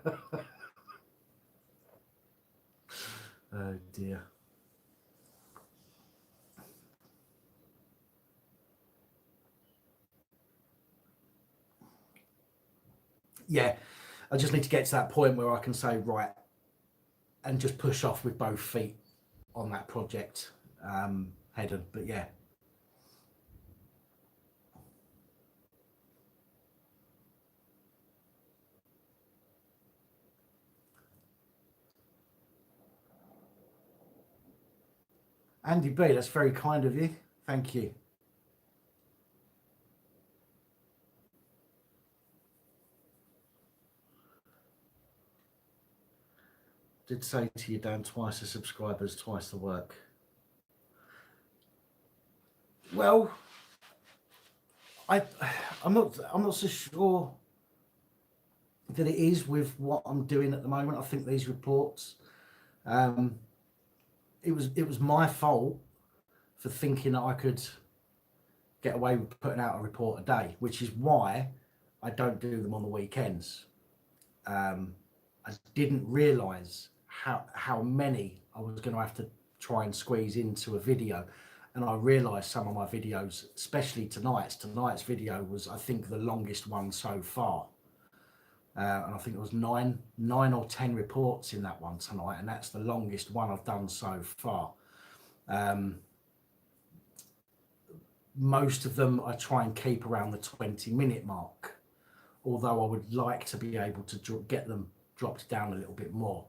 dear. Yeah, I just need to get to that point where I can say, right, and just push off with both feet on that project, Hedden. But yeah. Andy B, that's very kind of you. Thank you. Did say to you, Dan, twice the subscribers, twice the work. Well, I'm not so sure that it is with what I'm doing at the moment. I think these reports, it was my fault for thinking that I could get away with putting out a report a day, which is why I don't do them on the weekends. I didn't realise how many I was going to have to try and squeeze into a video, and I realised some of my videos, especially tonight's video, was I think the longest one so far, and I think it was nine or 10 reports in that one tonight, and that's the longest one I've done so far. Most of them I try and keep around the 20-minute mark, although I would like to be able to get them dropped down a little bit more.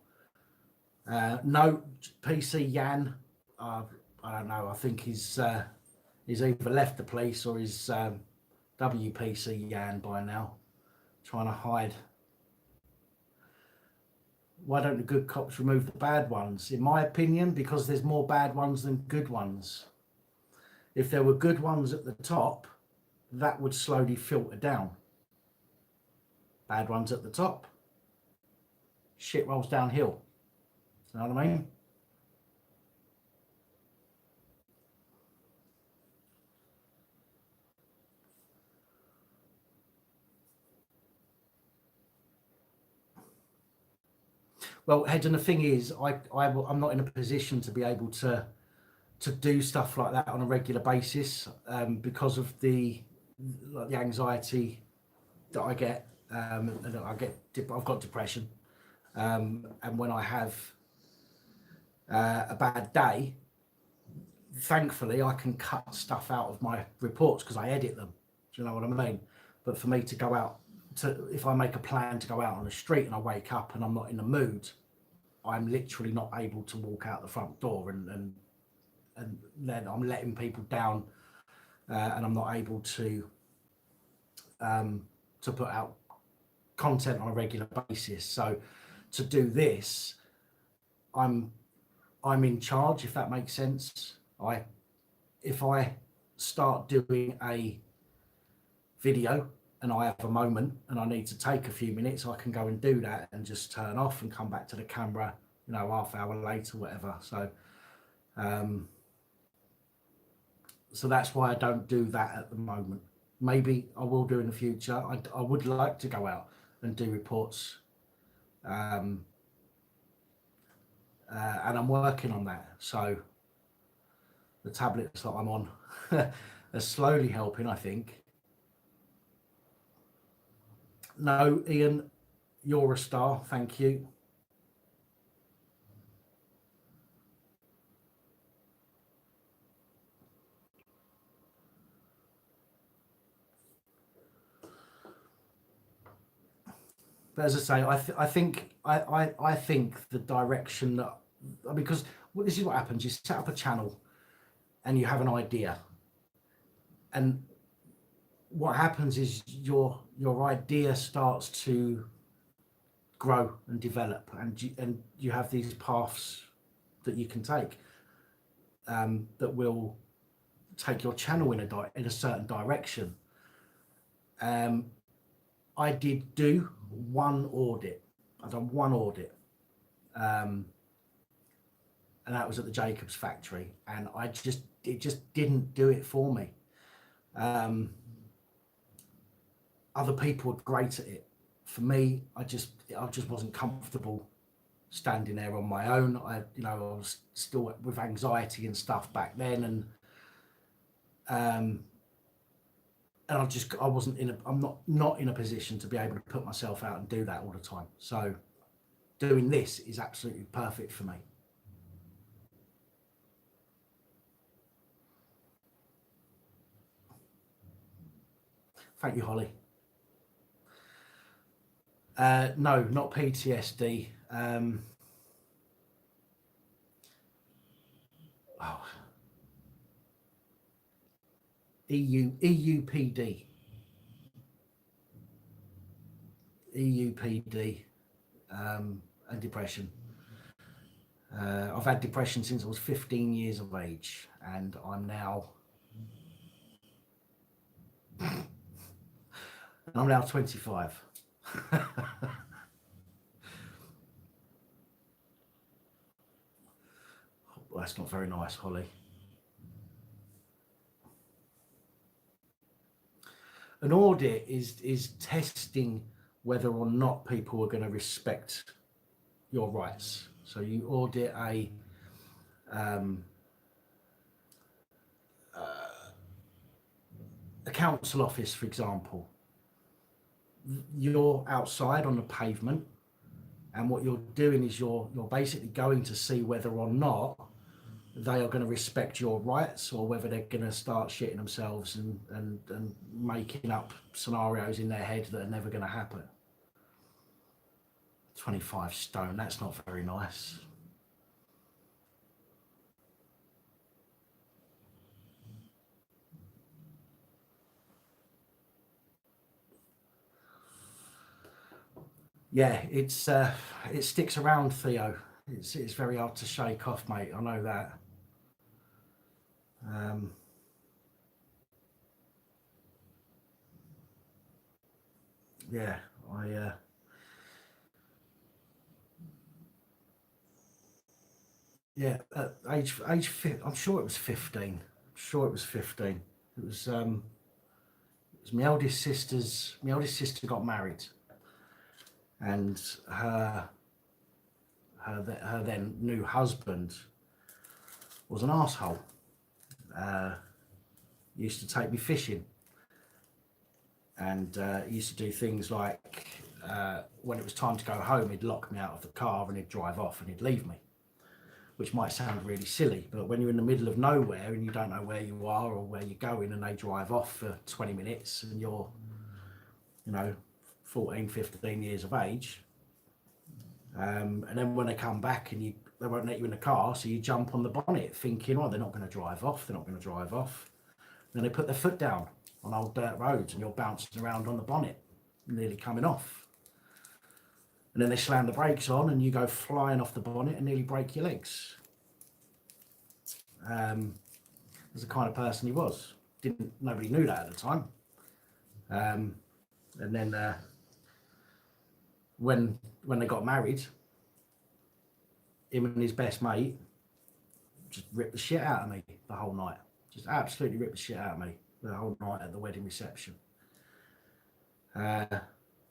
No, PC Jan, I don't know, I think he's either left the police or he's WPC Jan by now, trying to hide. Why don't the good cops remove the bad ones? In my opinion, because there's more bad ones than good ones. If there were good ones at the top, that would slowly filter down. Bad ones at the top, shit rolls downhill. You know what I mean? Well, Hedge, and the thing is, I'm not in a position to be able to do stuff like that on a regular basis because of the anxiety that I get. And I've got depression, and when I have a bad day, thankfully I can cut stuff out of my reports because I edit them. Do you know what I mean? But for me to go out, if I make a plan to go out on the street and I wake up and I'm not in the mood, I'm literally not able to walk out the front door, and then I'm letting people down, and I'm not able to put out content on a regular basis. So to do this, I'm in charge, if that makes sense. If I start doing a video and I have a moment and I need to take a few minutes, I can go and do that and just turn off and come back to the camera, you know, half hour later, whatever. So so that's why I don't do that at the moment. Maybe I will do in the future. I would like to go out and do reports, and I'm working on that. So the tablets that I'm on are slowly helping, I think. No, Ian, you're a star. Thank you. But as I say, I think the direction that, because well, this is what happens: you set up a channel and you have an idea, and what happens is your idea starts to grow and develop, and you have these paths that you can take, that will take your channel in a certain direction. I did do one audit. I've done one audit, and that was at the Jacobs factory, and it just didn't do it for me. Other people were great at it. For me, I just wasn't comfortable standing there on my own. I was still with anxiety and stuff back then, and I'm not in a position to be able to put myself out and do that all the time. So doing this is absolutely perfect for me. Thank you, Holly. No, not PTSD. EUPD. EUPD, and depression. I've had depression since I was 15 years of age, and I'm now 25. Well, that's not very nice, Holly. An audit is testing whether or not people are going to respect your rights. So you audit a council office, for example. You're outside on the pavement, and what you're doing is you're basically going to see whether or not they are going to respect your rights, or whether they're going to start shitting themselves and making up scenarios in their head that are never going to happen. 25 stone, that's not very nice. Yeah, it sticks around, Theo. It's very hard to shake off, mate. I know that. Yeah, yeah, at age I'm sure it was 15. I'm sure it was 15. It was my eldest sister got married, and her then new husband was an arsehole. Used to take me fishing, and used to do things like, when it was time to go home, he'd lock me out of the car and he'd drive off and he'd leave me, which might sound really silly, but when you're in the middle of nowhere and you don't know where you are or where you're going, and they drive off for 20 minutes and you're 14, 15 years of age, and then when they come back and they won't let you in the car, so you jump on the bonnet thinking, oh, they're not going to drive off, then they put their foot down on old dirt roads and you're bouncing around on the bonnet, nearly coming off, and then they slam the brakes on and you go flying off the bonnet and nearly break your legs. That's the kind of person he was. Nobody knew that at the time. And then when they got married, him and his best mate just ripped the shit out of me the whole night. Just absolutely ripped the shit out of me the whole night at the wedding reception.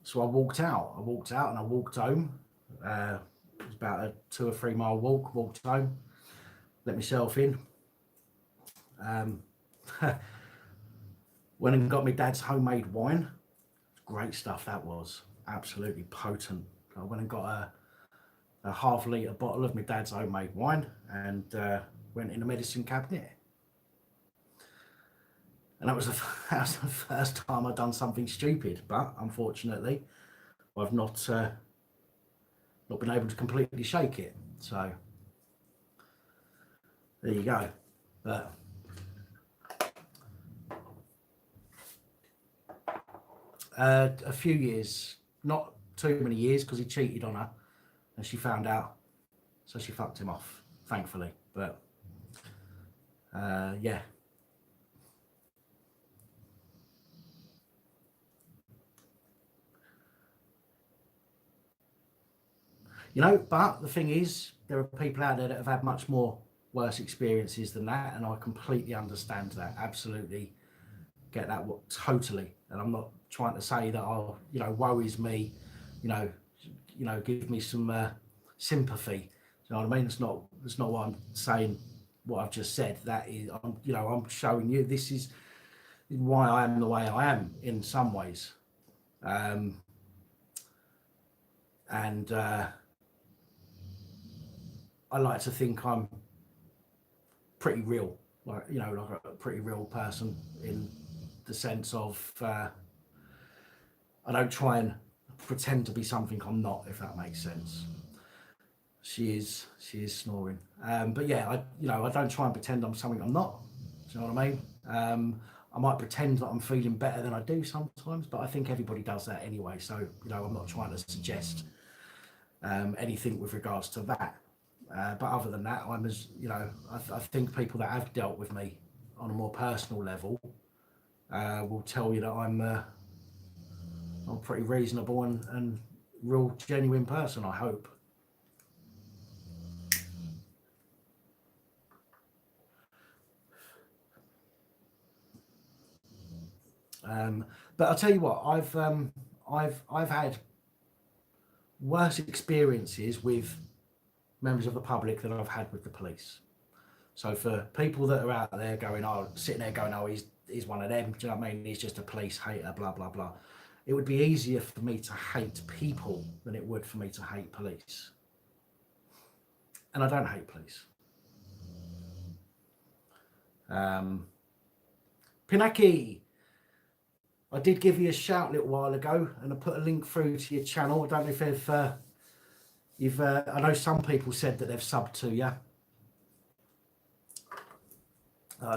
So I walked out and I walked home. It was about a 2 or 3 mile walk. Walked home, let myself in. Went and got my dad's homemade wine. Great stuff that was, absolutely potent. I went and got a half-litre bottle of my dad's homemade wine, and went in the medicine cabinet. And that was the first time I'd done something stupid, but unfortunately I've not been able to completely shake it. So there you go. But a few years, not too many years, because he cheated on her and she found out, so she fucked him off, thankfully. But yeah. You know, but the thing is, there are people out there that have had much more worse experiences than that, and I completely understand that. Absolutely get that, totally. And I'm not trying to say that, oh, you know, woe is me, you know, give me some sympathy. You know what I mean? It's not what I'm saying. What I've just said. That is, I'm showing you this is why I am the way I am in some ways, and I like to think I'm pretty real, like a pretty real person, in the sense of I don't try and pretend to be something I'm not, if that makes sense. She is snoring, but yeah, I don't try and pretend I'm something I'm not. Do you know what I mean? I might pretend that I'm feeling better than I do sometimes, but I think everybody does that anyway. So I'm not trying to suggest anything with regards to that. But other than that, I'm as I think people that have dealt with me on a more personal level will tell you that I'm pretty reasonable and real genuine person, I hope. But I'll tell you what, I've had worse experiences with members of the public than I've had with the police. So for people that are out there going, sitting there going, oh, he's one of them, do you know what I mean? He's just a police hater, blah, blah, blah. It would be easier for me to hate people than it would for me to hate police. And I don't hate police. Pinaki, I did give you a shout a little while ago, and I put a link through to your channel. I don't know if you've I know some people said that they've subbed to you.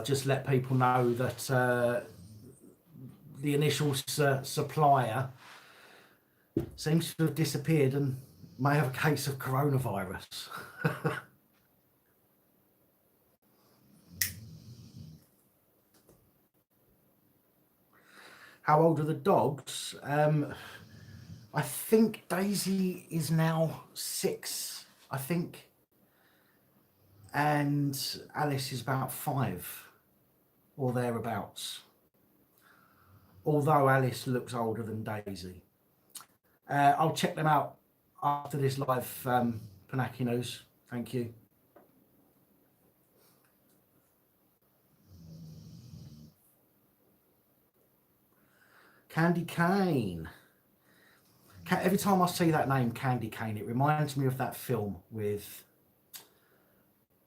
Just let people know that the initial supplier seems to have disappeared and may have a case of coronavirus. How old are the dogs? I think Daisy is now 6, I think. And Alice is about 5 or thereabouts. Although Alice looks older than Daisy. I'll check them out after this live, Pinaki News. Thank you. Candy Cane. Every time I see that name, Candy Cane, it reminds me of that film with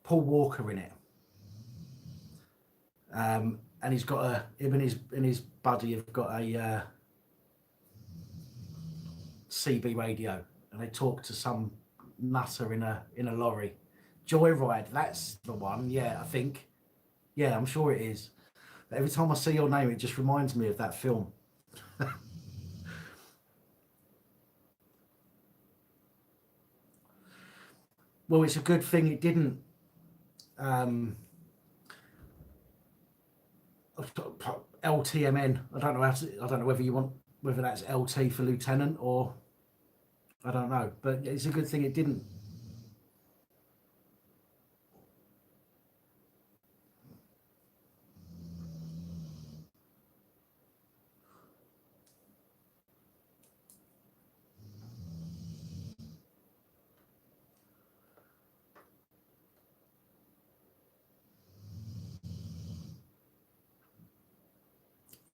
Paul Walker in it. And he's got him and his buddy have got a CB radio, and they talk to some nutter in a lorry. Joyride, that's the one. Yeah, I think. Yeah, I'm sure it is. But every time I see your name, it just reminds me of that film. Well, it's a good thing it didn't. LTMN. I don't know whether that's LT for lieutenant or I don't know, but it's a good thing it didn't.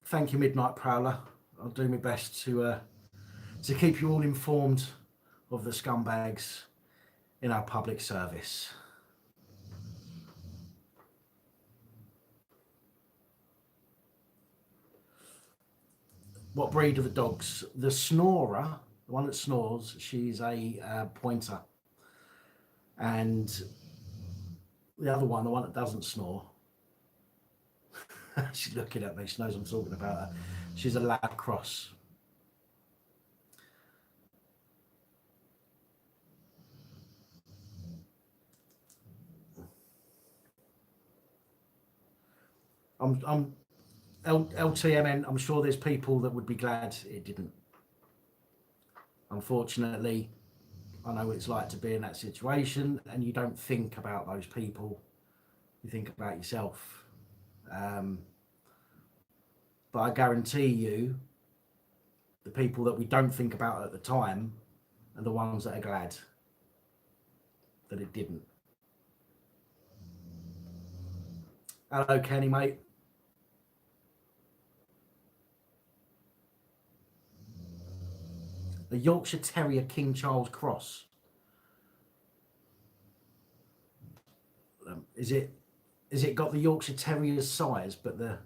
Thank you, Midnight Prowler. I'll do my best to keep you all informed of the scumbags in our public service. What breed are the dogs? The Snorer The one that snores, she's a pointer. And the other one, the one that doesn't snore, she's looking at me, she knows I'm talking about her. She's a lab cross. I'm LTMN, I'm sure there's people that would be glad it didn't. Unfortunately, I know what it's like to be in that situation, and you don't think about those people, you think about yourself. But I guarantee you, the people that we don't think about at the time are the ones that are glad that it didn't. Hello, Kenny, mate. The Yorkshire Terrier King Charles Cross. Is it got the Yorkshire Terrier's size, but the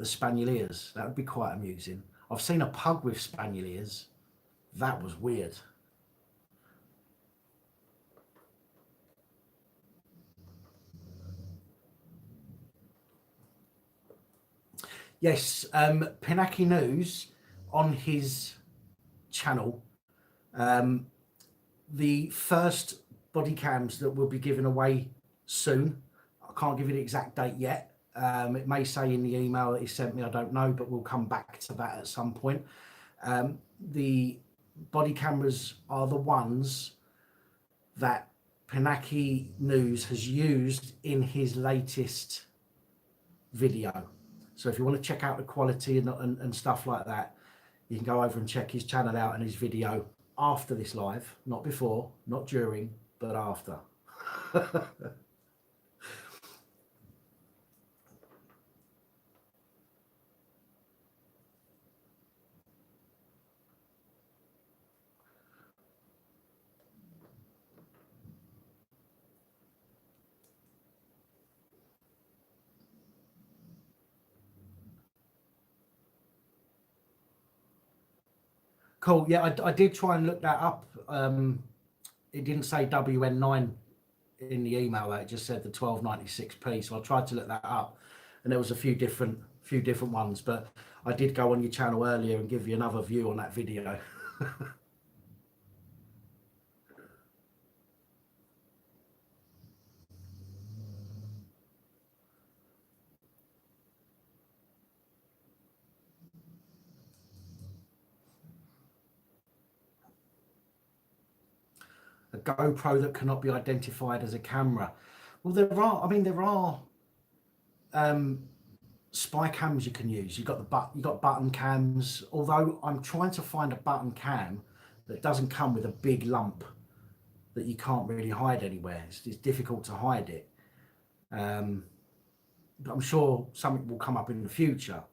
spaniel ears? That would be quite amusing. I've seen a pug with spaniel ears. That was weird. Yes, Pinaki News on his channel, the first body cams that will be given away soon. I can't give you the exact date yet. It may say in the email that he sent me, I don't know, but we'll come back to that at some point. The body cameras are the ones that Pinaki News has used in his latest video. So if you want to check out the quality and stuff like that, you can go over and check his channel out and his video after this live, not before, not during, but after. Cool. Yeah, I did try and look that up. It didn't say WN9 in the email. It just said the 1296p. So I tried to look that up, and there was a few different ones. But I did go on your channel earlier and give you another view on that video. A GoPro that cannot be identified as a camera. Well, there are spy cams you can use. You've got button cams. Although I'm trying to find a button cam that doesn't come with a big lump that you can't really hide anywhere. It's difficult to hide it. But I'm sure something will come up in the future.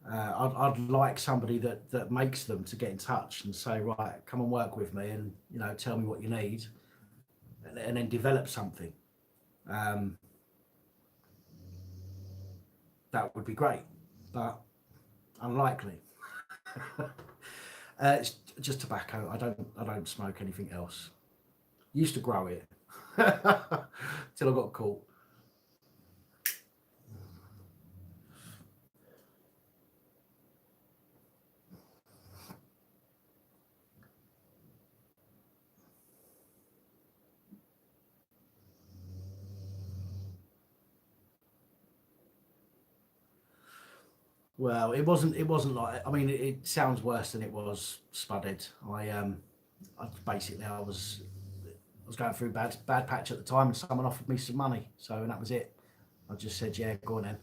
I'd like somebody that makes them to get in touch and say, right, come and work with me, and tell me what you need, and then develop something. That would be great, but unlikely. It's just tobacco. I don't smoke anything else. Used to grow it till I got caught. Well, it wasn't like, I mean, it sounds worse than it was, Spudded. I was going through a bad patch at the time, and someone offered me some money, and that was it. I just said, yeah, go on then.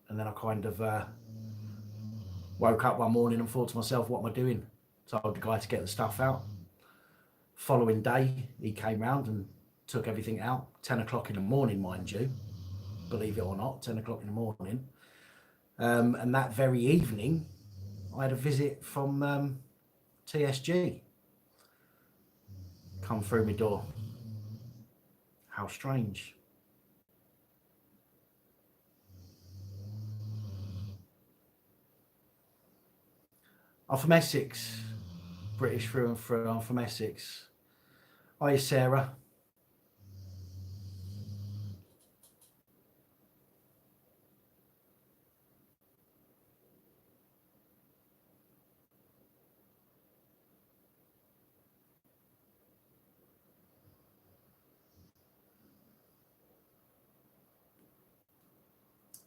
And then I kind of woke up one morning and thought to myself, what am I doing? Told the guy to get the stuff out. Following day, he came round and took everything out. 10 o'clock in the morning, mind you. Believe it or not, 10 o'clock in the morning. And that very evening, I had a visit from TSG come through my door. How strange. I'm from Essex, British through and through. I'm from Essex. Hiya, Sarah.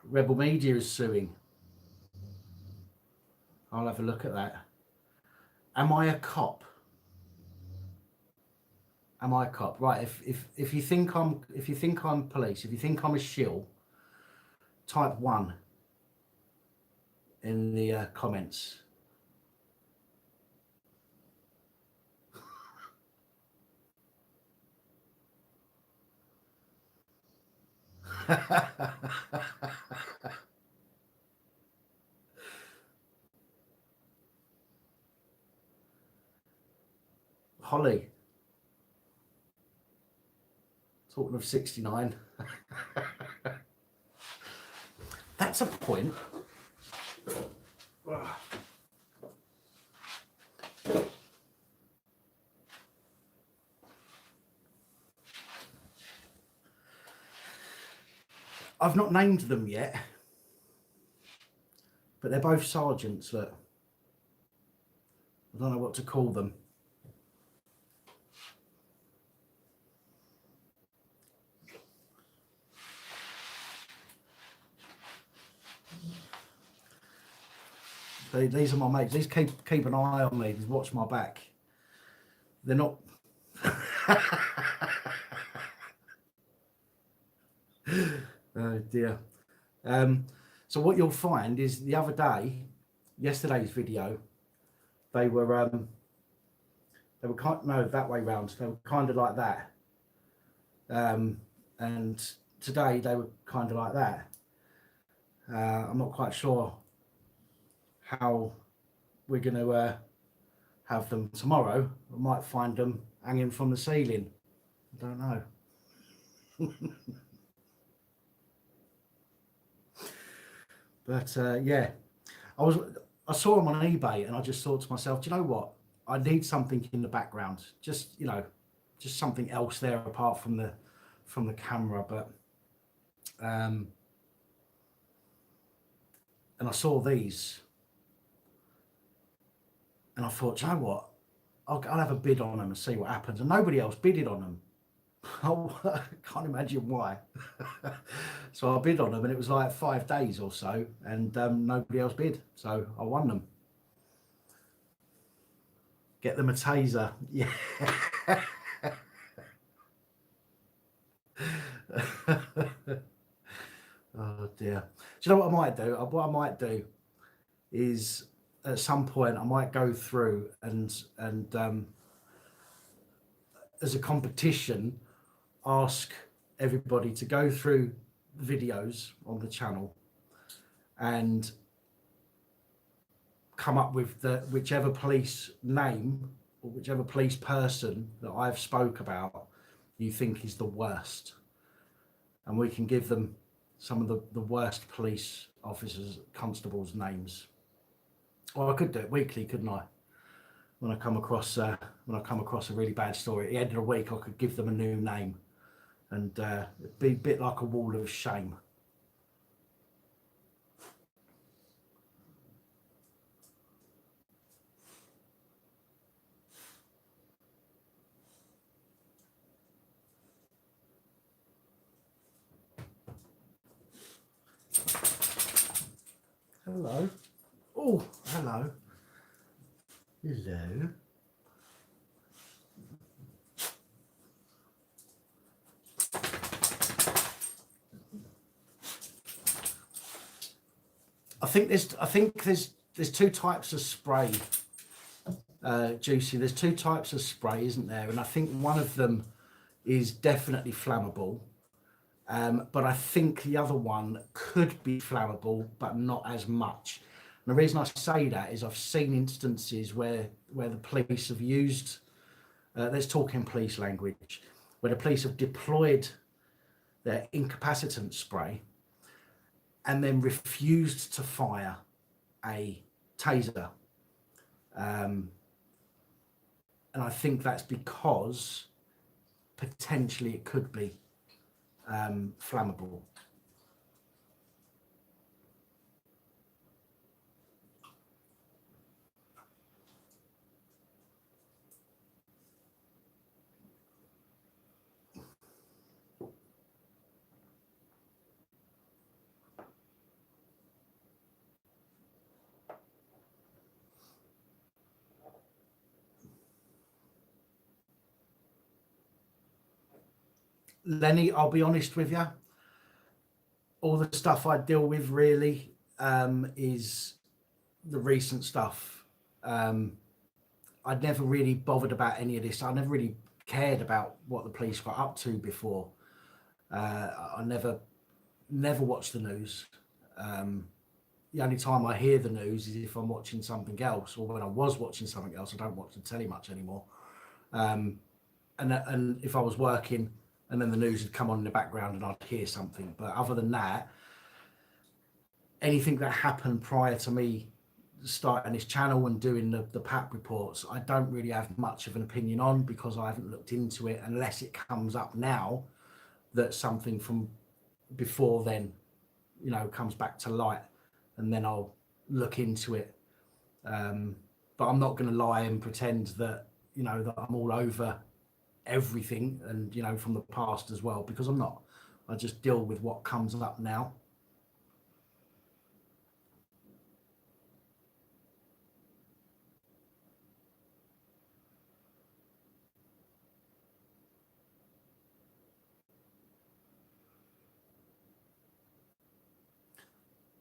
Rebel Media is suing. I'll have a look at that. Am I a cop? Am I a cop? Right. If you think I'm police, if you think I'm a shill, type 1 in the comments. Holly. Talking of 69. That's a point. I've not named them yet, but they're both sergeants. Look, I don't know what to call them. These are my mates. These keep an eye on me. These watch my back. They're not. Oh dear. So what you'll find is the other day, yesterday's video, they were no, that way round. They were kind of like that. And today they were kind of like that. I'm not quite sure how we're going to have them tomorrow. I might find them hanging from the ceiling. I don't know. But yeah, I saw them on eBay and I just thought to myself, do you know what? I need something in the background, just just something else there apart from the camera. But and I saw these and I thought, do you know what? I'll have a bid on them and see what happens. And nobody else bidded on them. I can't imagine why. So I bid on them and it was like 5 days or so, and nobody else bid, so I won them. Get them a taser. Yeah. Oh dear. Do you know what I might do? What I might do is at some point I might go through and as a competition ask everybody to go through videos on the channel and come up with whichever police name or whichever police person that I've spoke about you think is the worst, and we can give them some of the worst police officers, constables names. Or I could do it weekly, couldn't I? When I come across a really bad story at the end of the week, I could give them a new name, and it'd be a bit like a wall of shame. Hello. Oh, hello. Hello. I think there's two types of spray, Juicy. There's two types of spray, isn't there? And I think one of them is definitely flammable, but I think the other one could be flammable, but not as much. And the reason I say that is I've seen instances where the police have used, let's talk in police language, where the police have deployed their incapacitant spray and then refused to fire a taser. And I think that's because potentially it could be flammable. Lenny, I'll be honest with you, all the stuff I deal with really is the recent stuff. I'd never really bothered about any of this. I never really cared about what the police got up to before. I never watched the news. The only time I hear the news is if I'm watching something else, or when I was watching something else. I don't watch the telly much anymore. And if I was working and then the news would come on in the background and I'd hear something. But other than that, anything that happened prior to me starting this channel and doing the PAP reports, I don't really have much of an opinion on, because I haven't looked into it unless it comes up now that something from before then, you know, comes back to light, and then I'll look into it. But I'm not going to lie and pretend that, you know, that I'm all over everything, and, you know, from the past as well, because I'm not. I just deal with what comes up now.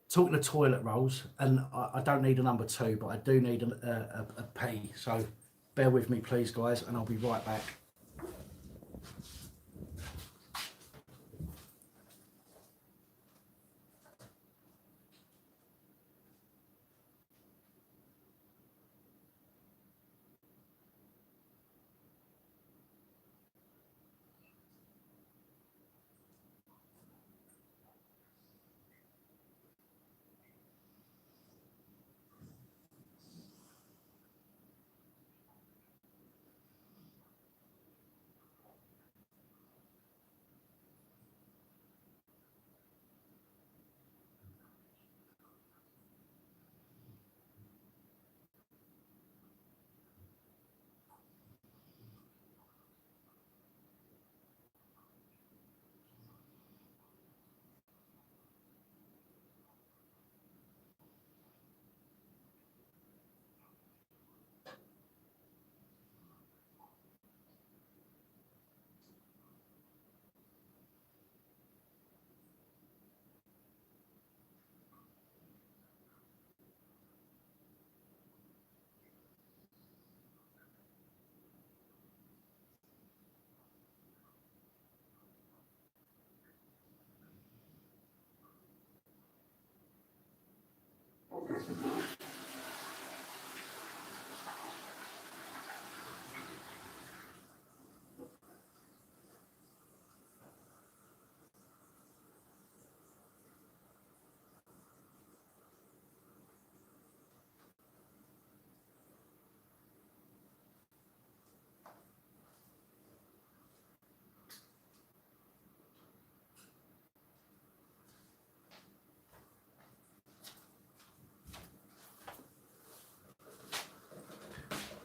Talking of toilet rolls, and I don't need a number 2, but I do need a pee. So bear with me, please, guys, and I'll be right back.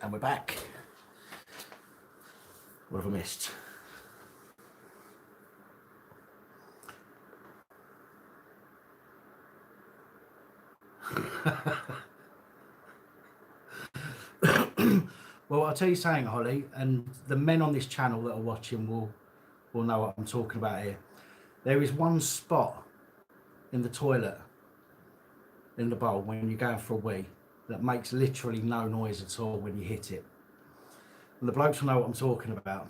And we're back. What have I missed? Well, I'll tell you something, Holly, and the men on this channel that are watching will know what I'm talking about here. There is one spot in the toilet, in the bowl, when you're going for a wee, that makes literally no noise at all when you hit it. And the blokes will know what I'm talking about.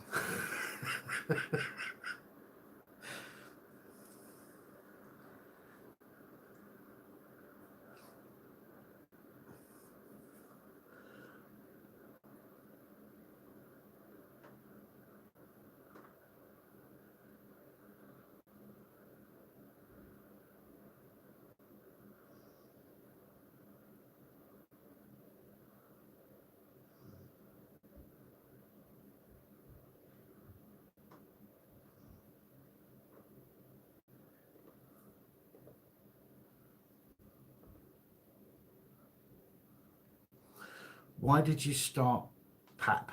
Why did you start PAP?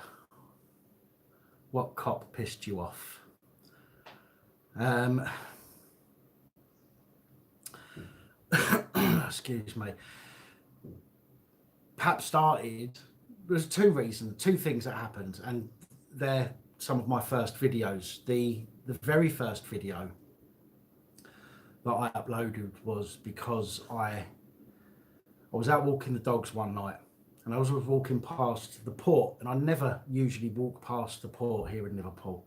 What cop pissed you off? Excuse me. PAP started, there's two things that happened, and they're some of my first videos. The very first video that I uploaded was because I was out walking the dogs one night, and I was walking past the port, and I never usually walk past the port here in Liverpool.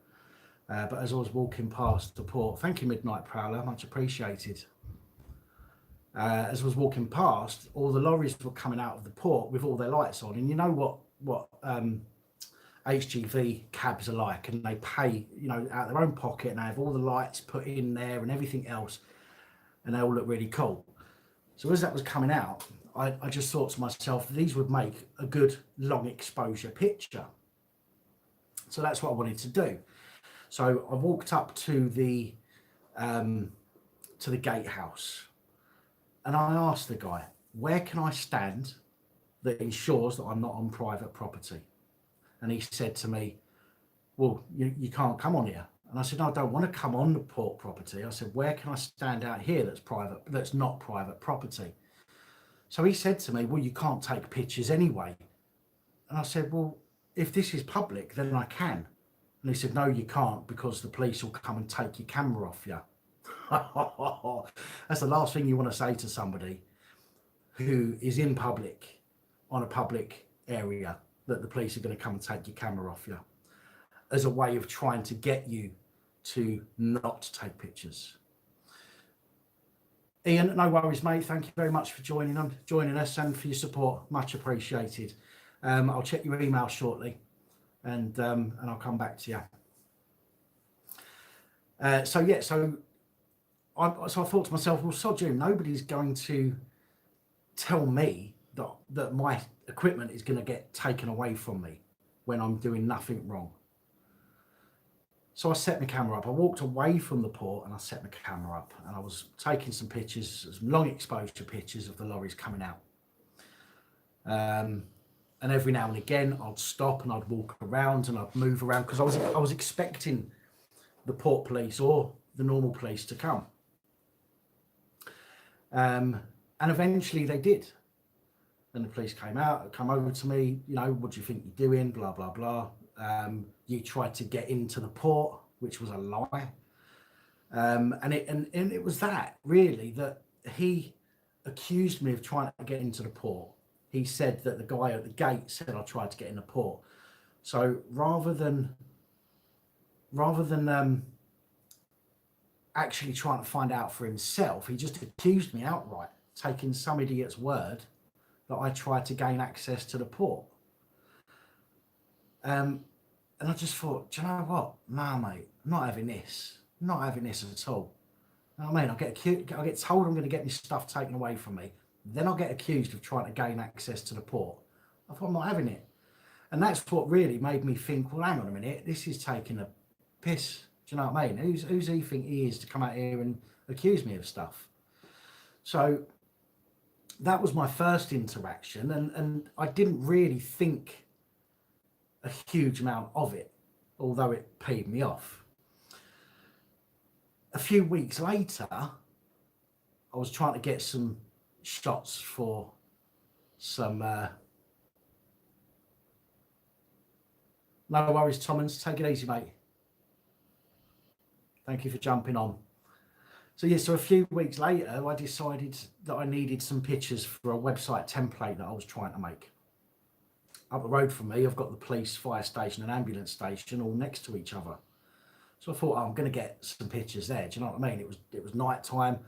But as I was walking past the port, thank you, Midnight Prowler, much appreciated. As I was walking past, all the lorries were coming out of the port with all their lights on, and you know what HGV cabs are like, and they pay, out their own pocket, and they have all the lights put in there and everything else, and they all look really cool. So as that was coming out, I just thought to myself, these would make a good long exposure picture. So that's what I wanted to do. So I walked up to the gatehouse, and I asked the guy, where can I stand that ensures that I'm not on private property? And he said to me, well, you can't come on here. And I said, no, I don't want to come on the port property. I said, where can I stand out here that's not private property? So he said to me, well, you can't take pictures anyway. And I said, well, if this is public, then I can. And he said, no, you can't, because the police will come and take your camera off you. That's the last thing you want to say to somebody who is in public, on a public area, that the police are going to come and take your camera off you, as a way of trying to get you to not take pictures. Ian, no worries, mate. Thank you very much for joining us and for your support. Much appreciated. I'll check your email shortly, and I'll come back to you. So I thought to myself, well, sod you, nobody's going to tell me that my equipment is going to get taken away from me when I'm doing nothing wrong. So I set my camera up. I walked away from the port and I set my camera up, and I was taking some pictures, some long exposure pictures of the lorries coming out. And every now and again I'd stop and I'd walk around and I'd move around, because I was expecting the port police or the normal police to come. And eventually they did. And the police come over to me, what do you think you're doing? Blah, blah, blah. You tried to get into the port, which was a lie. And it was that, really, that he accused me of trying to get into the port. He said that the guy at the gate said I tried to get in the port. So rather than actually trying to find out for himself, he just accused me outright, taking some idiot's word that I tried to gain access to the port. And I just thought, do you know what? Nah, mate, I'm not having this. I'm not having this at all. You know what I mean? I get told I'm going to get this stuff taken away from me. Then I'll get accused of trying to gain access to the port. I thought, I'm not having it. And that's what really made me think, well, hang on a minute, this is taking a piss. Do you know what I mean? Who's he think he is to come out here and accuse me of stuff? So that was my first interaction, and I didn't really think a huge amount of it, although it peed me off. A few weeks later, I was trying to get some shots for some no worries, Thomas, take it easy, mate. Thank you for jumping on. So a few weeks later, I decided that I needed some pictures for a website template that I was trying to make. Up the road from me, I've got the police, fire station and ambulance station all next to each other. So I thought, I'm going to get some pictures there. Do you know what I mean? It was night time.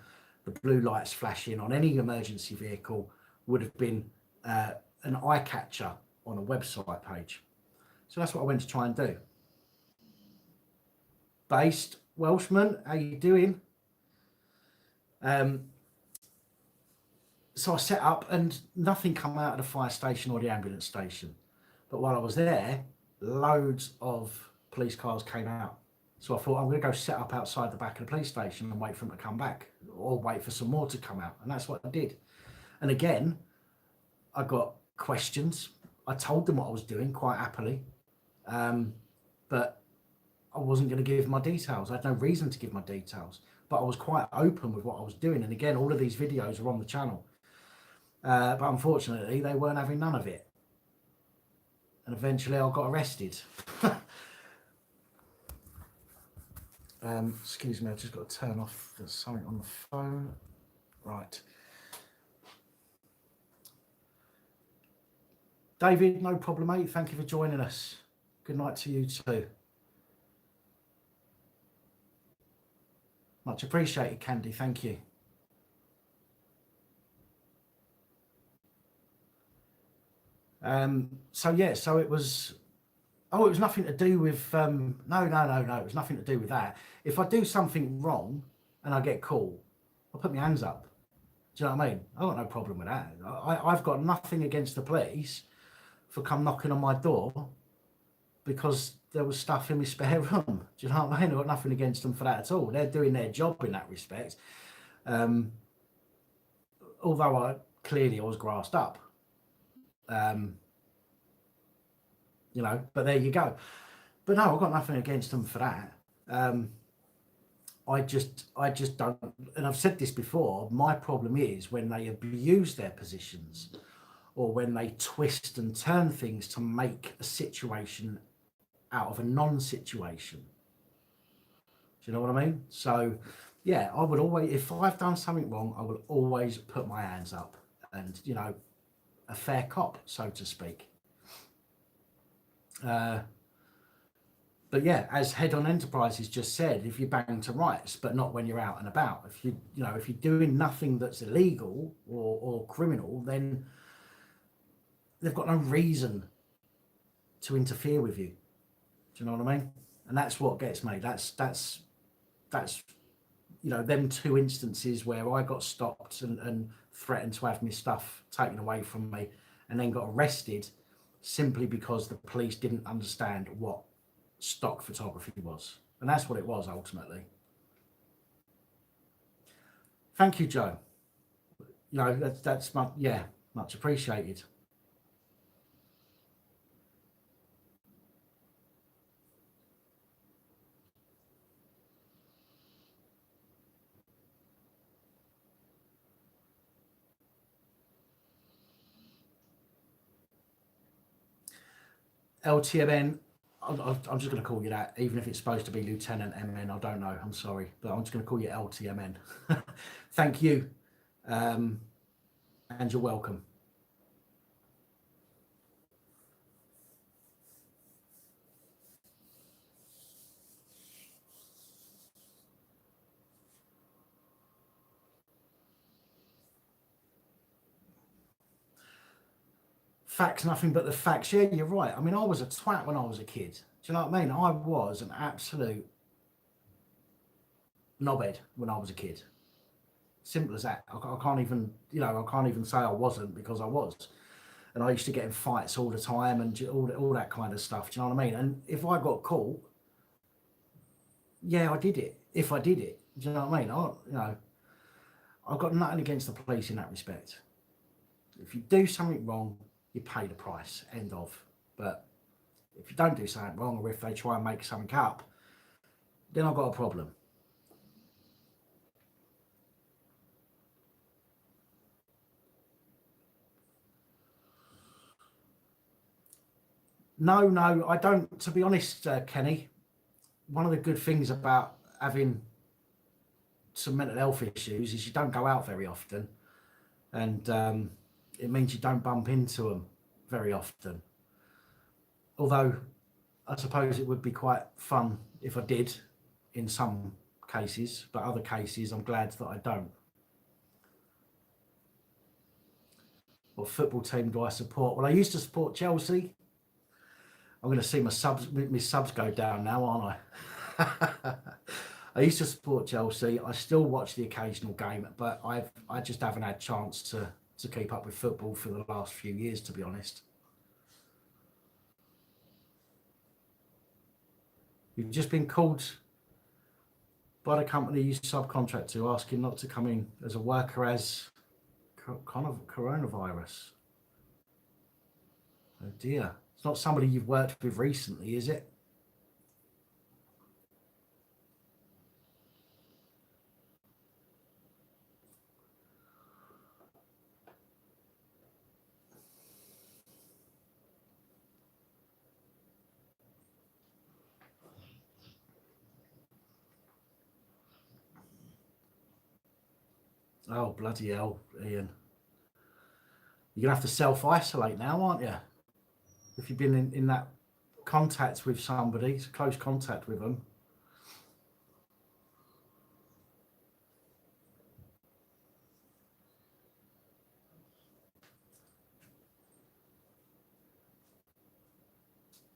The blue lights flashing on any emergency vehicle would have been an eye catcher on a website page. So that's what I went to try and do. Based Welshman, how you doing? So I set up and nothing come out of the fire station or the ambulance station. But while I was there, loads of police cars came out. So I thought, I'm going to go set up outside the back of the police station and wait for them to come back, or wait for some more to come out. And that's what I did. And again, I got questions. I told them what I was doing quite happily, but I wasn't going to give my details. I had no reason to give my details, but I was quite open with what I was doing. And again, all of these videos are on the channel, but unfortunately they weren't having none of it. And eventually I got arrested. Excuse me, I've just got to turn off, there's something on the phone. Right. David, no problem, mate. Thank you for joining us. Good night to you too. Much appreciated, Candy. Thank you. So yeah, so it was, oh, it was nothing to do with, no, it was nothing to do with that. If I do something wrong and I get caught, I'll put my hands up. Do you know what I mean? I've got no problem with that. I've got nothing against the police for come knocking on my door because there was stuff in my spare room. Do you know what I mean? I've got nothing against them for that at all. They're doing their job in that respect. Although I was grassed up. You know, but there you go. But no, I've got nothing against them for that. I just don't, and I've said this before, my problem is when they abuse their positions or when they twist and turn things to make a situation out of a non-situation. Do you know what I mean? So yeah, I would always, if I've done something wrong, I will always put my hands up and, you know, a fair cop, so to speak. But yeah, as Head On Enterprises just said, if you bang to rights, but not when you're out and about, if you know, if you're doing nothing that's illegal or criminal, then they've got no reason to interfere with you. Do you know what I mean? And that's what gets me. That's you know, them two instances where I got stopped and threatened to have my stuff taken away from me and then got arrested simply because the police didn't understand what stock photography was. And that's what it was ultimately. Thank you, Joe. You know, that's much, yeah, much appreciated. LTMN, I'm just going to call you that, even if it's supposed to be Lieutenant MN. I don't know. I'm sorry, but I'm just going to call you LTMN. Thank you, and you're welcome. Facts, nothing but the facts. Yeah, you're right. I mean, I was a twat when I was a kid. Do you know what I mean? I was an absolute knobhead when I was a kid. Simple as that. I can't even, you know, I can't even say I wasn't because I was. And I used to get in fights all the time and all that kind of stuff. Do you know what I mean? And if I got caught, yeah, I did it. If I did it, do you know what I mean? You know, I've got nothing against the police in that respect. If you do something wrong, you pay the price. End of. But if you don't do something wrong, or if they try and make something up, then I've got a problem. No, I don't. To be honest, Kenny, one of the good things about having some mental health issues is you don't go out very often, and it means you don't bump into them very often. Although I suppose it would be quite fun if I did in some cases, but other cases I'm glad that I don't. What football team do I support? Well, I used to support Chelsea. I'm going to see my subs go down now, aren't I? I used to support Chelsea. I still watch the occasional game, but I just haven't had a chance to keep up with football for the last few years, to be honest. You've just been called by the company you subcontract to, asking not to come in as a worker as kind of coronavirus. dear. It's not somebody you've worked with recently, is it? Oh, bloody hell, Ian. You're going to have to self-isolate now, aren't you? If you've been in that contact with somebody, close contact with them.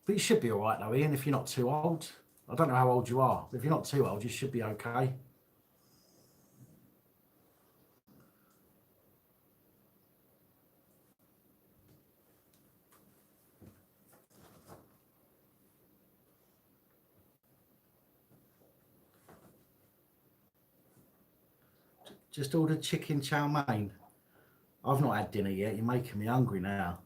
But you should be all right though, Ian, if you're not too old. I don't know how old you are, but if you're not too old, you should be okay. Just ordered chicken chow mein. I've not had dinner yet. You're making me hungry now.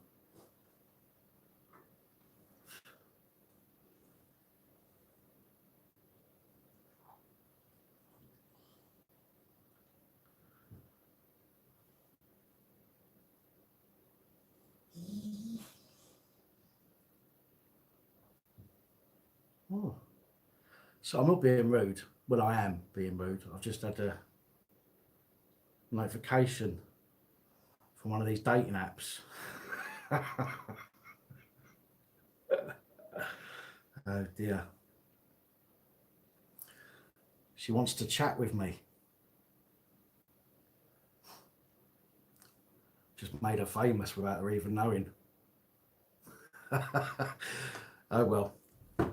Oh. So I'm not being rude. Well, I am being rude. I've just had a notification from one of these dating apps. Oh dear. She wants to chat with me. Just made her famous without her even knowing. Oh well,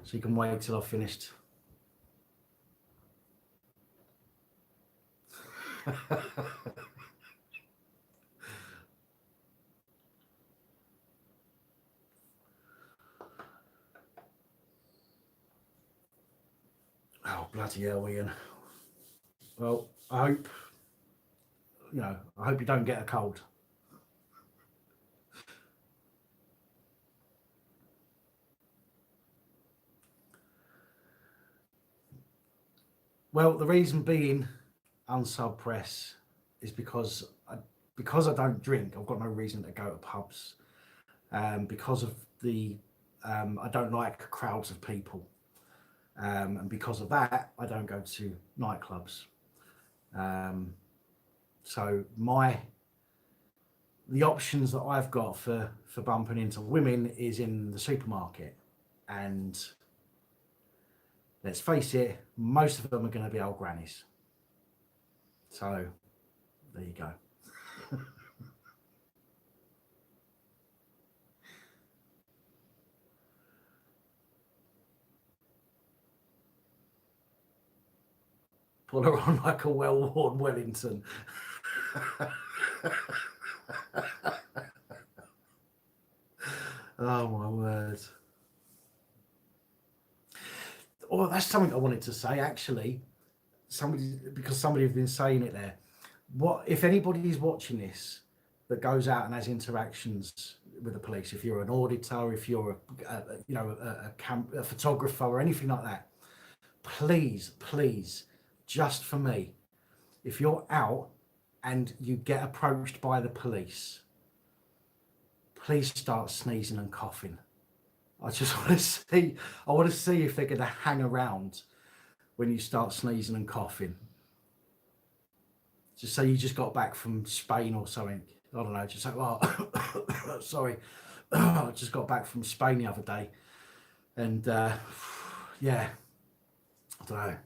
she can wait till I've finished. Oh, bloody hell, Ian. Well, I hope you don't get a cold. Well, the reason being unsub press is because I don't drink. I've got no reason to go to pubs. Because of the I don't like crowds of people, and because of that, I don't go to nightclubs. So the options that I've got for bumping into women is in the supermarket, and let's face it, most of them are going to be old grannies. So there you go. Pull her on like a well-worn Wellington. Oh my word. Oh, that's something I wanted to say actually. Because somebody has been saying it there. What if anybody is watching this that goes out and has interactions with the police? If you're an auditor, if you're a photographer or anything like that, please, just for me, if you're out and you get approached by the police, please start sneezing and coughing. I just want to see. I want to see if they're going to hang around when you start sneezing and coughing. Just say you just got back from Spain or something. I don't know. Just say, "Oh, sorry, I just got back from Spain the other day," and yeah, I don't know.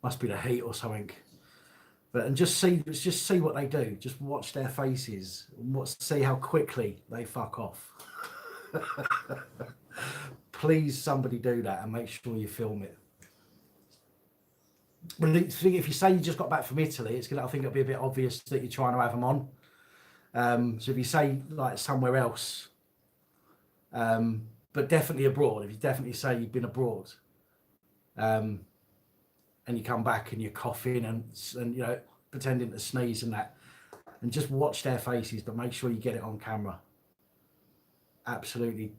Must be the heat or something. But and just see what they do. Just watch their faces. See how quickly they fuck off. Please, somebody do that and make sure you film it. Well, if you say you just got back from Italy, I think it'll be a bit obvious that you're trying to have them on. So if you say like somewhere else, but definitely abroad, if you definitely say you've been abroad, and you come back and you're coughing and pretending to sneeze and that, and just watch their faces, but make sure you get it on camera. absolutely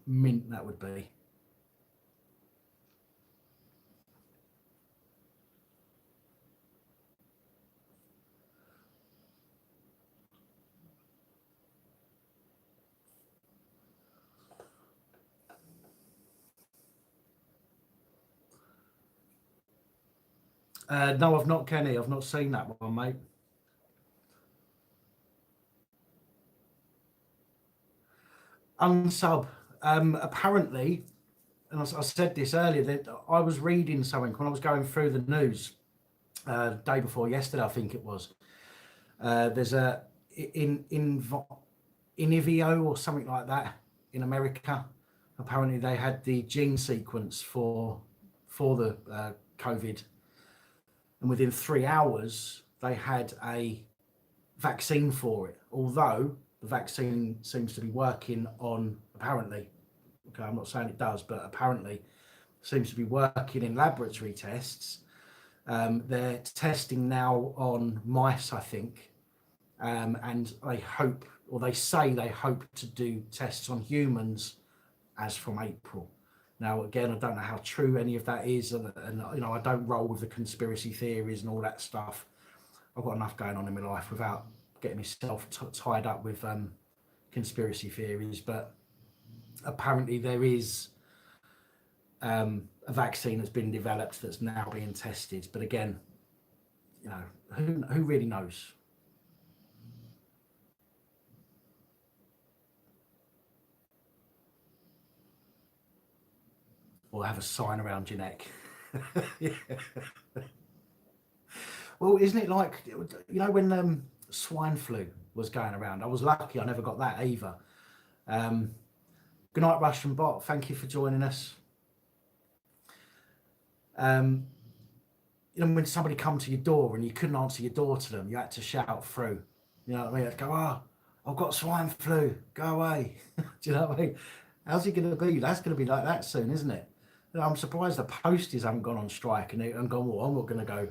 mint that would be. No, I've not, Kenny. I've not seen that one, mate. Unsub. Apparently, and I said this earlier, that I was reading something when I was going through the news day before yesterday, I think it was. There's a in Inivio or something like that in America. Apparently, they had the gene sequence for the COVID, and within 3 hours, they had a vaccine for it. Although the vaccine seems to be working on, apparently, okay, I'm not saying it does, but apparently seems to be working in laboratory tests. They're testing now on mice, I think, and I hope, or they say they hope to do tests on humans as from April. Now, again, I don't know how true any of that is, and you know, I don't roll with the conspiracy theories and all that stuff. I've got enough going on in my life without getting myself tied up with conspiracy theories. But apparently, there is a vaccine that's been developed that's now being tested. But again, you know, who really knows? Or have a sign around your neck. Yeah. Well, isn't it like, you know, when swine flu was going around? I was lucky I never got that either. Good night, Russian bot. Thank you for joining us. You know, when somebody come to your door and you couldn't answer your door to them, you had to shout through. You know what I mean? I'd go, oh, I've got swine flu. Go away. Do you know what I mean? How's it going to be? That's going to be like that soon, isn't it? You know, I'm surprised the posties haven't gone on strike and gone, well, I'm not going to go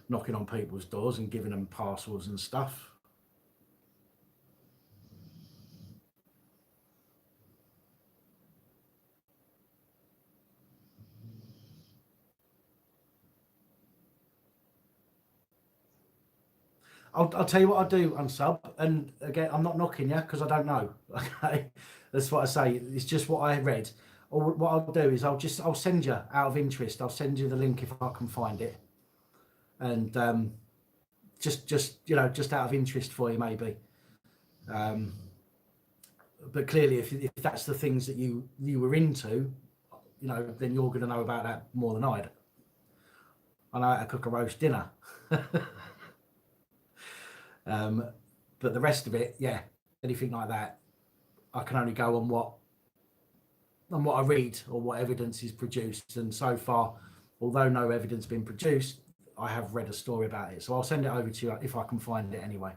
knocking on people's doors and giving them parcels and stuff. I'll tell you what I'll do, unsub. And again, I'm not knocking you because I don't know. Okay, that's what I say. It's just what I read. Or what I'll do is I'll send you out of interest. I'll send you the link if I can find it, and just you know, just out of interest for you maybe. Um, but clearly, if that's the things that you were into, you know, then you're going to know about that more than I do. I know how to cook a roast dinner. But the rest of it, yeah, anything like that, I can only go on what I read or what evidence is produced. And so far, although no evidence has been produced, I have read a story about it. So I'll send it over to you if I can find it anyway.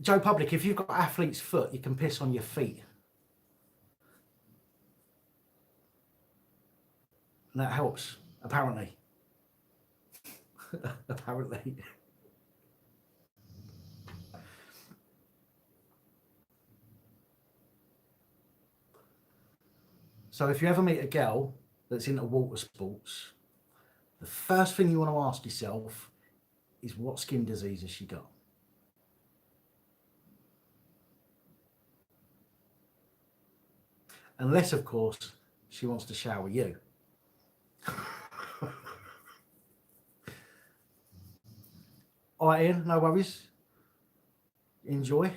Joe Public, if you've got athlete's foot, you can piss on your feet. And that helps, apparently. Apparently. So if you ever meet a girl that's into water sports, the first thing you want to ask yourself is what skin disease has she got? Unless, of course, she wants to shower you. All right, Ian, no worries. Enjoy.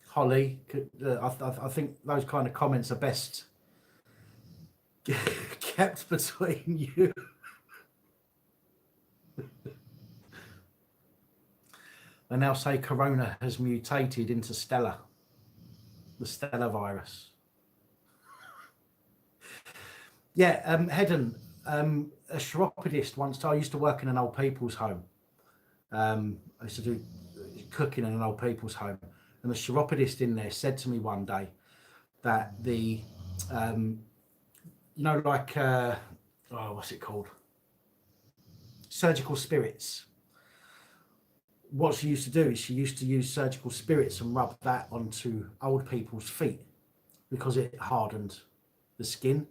Holly, I think those kind of comments are best kept between you. They now say Corona has mutated into Stella, the Stella virus. Yeah, Hedden, a chiropodist once. I used to work in an old people's home. I used to do cooking in an old people's home, and the chiropodist in there said to me one day that the, like, what's it called? Surgical spirits. What she used to do is she used to use surgical spirits and rub that onto old people's feet because it hardened the skin.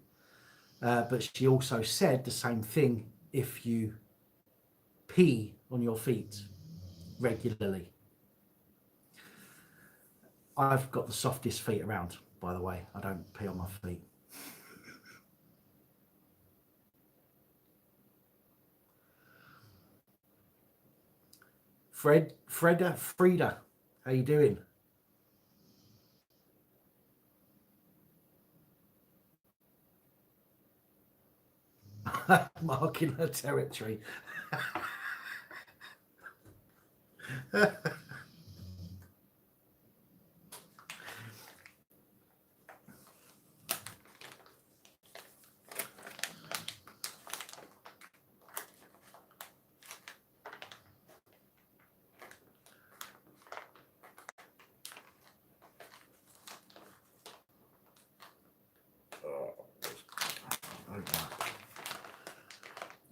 But she also said the same thing if you pee on your feet regularly. I've got the softest feet around, by the way. I don't pee on my feet. Frida, how you doing? Marking her territory.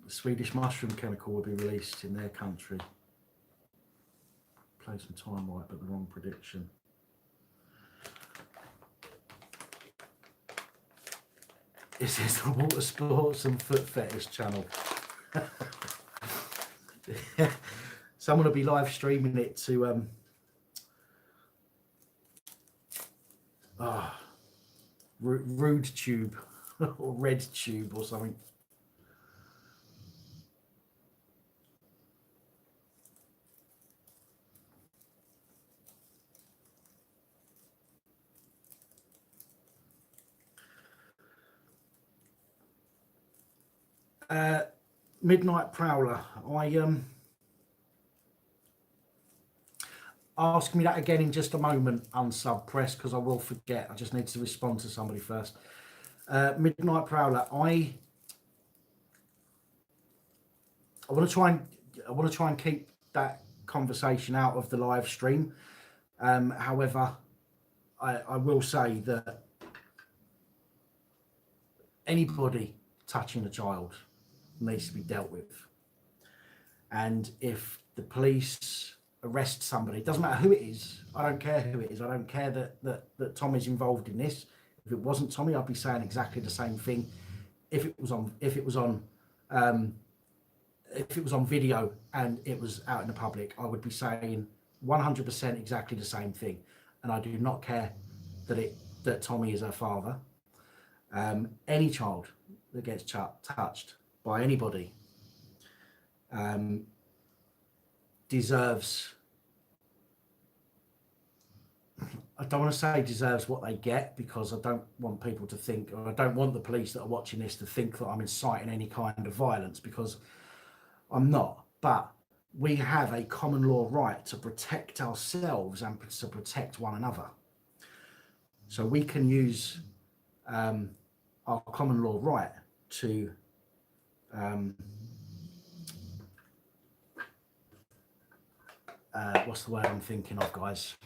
The Swedish mushroom chemical will be released in their country. Play some time right, but the wrong prediction. This is the water sports and foot fetish channel. Someone will be live streaming it to Rude Tube or Red Tube or something. Midnight Prowler. Ask me that again in just a moment, unsub press, because I will forget. I just need to respond to somebody first. Midnight Prowler. I want to try and keep that conversation out of the live stream. However, I will say that anybody touching a child needs to be dealt with. And if the police arrest somebody, it doesn't matter who it is. I don't care who it is. I don't care that Tommy's involved in this. If it wasn't Tommy, I'd be saying exactly the same thing. If it was on video and it was out in the public, I would be saying 100% exactly the same thing. And I do not care that Tommy is her father. Any child that gets touched by anybody deserves, I don't want to say deserves what they get, because I don't want people to think, or I don't want the police that are watching this to think that I'm inciting any kind of violence, because I'm not. But we have a common law right to protect ourselves and to protect one another. So we can use our common law right to what's the word I'm thinking of, guys?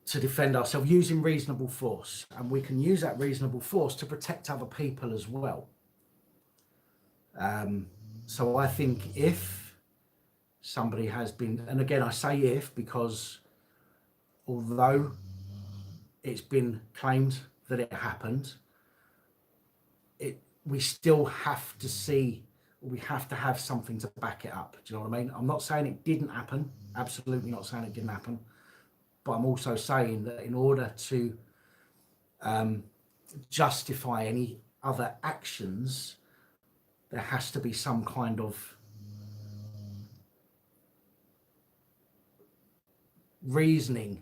To defend ourselves using reasonable force, and we can use that reasonable force to protect other people as well. So I think if somebody has been, and again I say if, because although it's been claimed that it happened, we still have to see, we have to have something to back it up. Do you know what I mean? I'm not saying it didn't happen, absolutely not saying it didn't happen, but I'm also saying that in order to justify any other actions, there has to be some kind of reasoning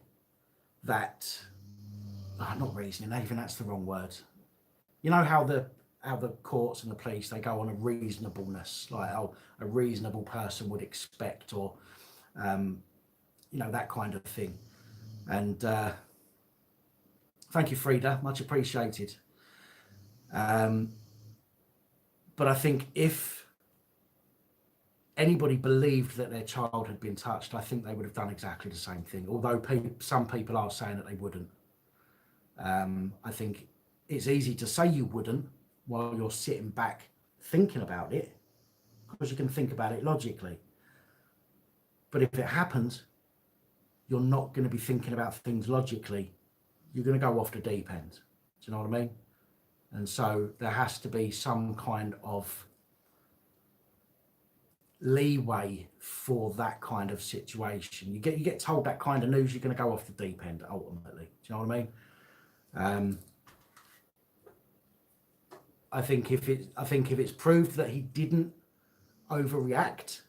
that, not reasoning, even that's the wrong word. You know how the courts and the police, they go on a reasonableness, like, oh, a reasonable person would expect, or that kind of thing. And Thank you, Frida. Much appreciated. But I think if anybody believed that their child had been touched, I think they would have done exactly the same thing. Although some people are saying that they wouldn't. I think it's easy to say you wouldn't while you're sitting back thinking about it, because you can think about it logically. But if it happens, you're not going to be thinking about things logically. You're going to go off the deep end. Do you know what I mean? And so there has to be some kind of leeway for that kind of situation. You get told that kind of news, you're going to go off the deep end ultimately. Do you know what I mean? I think if it's proved that he didn't overreact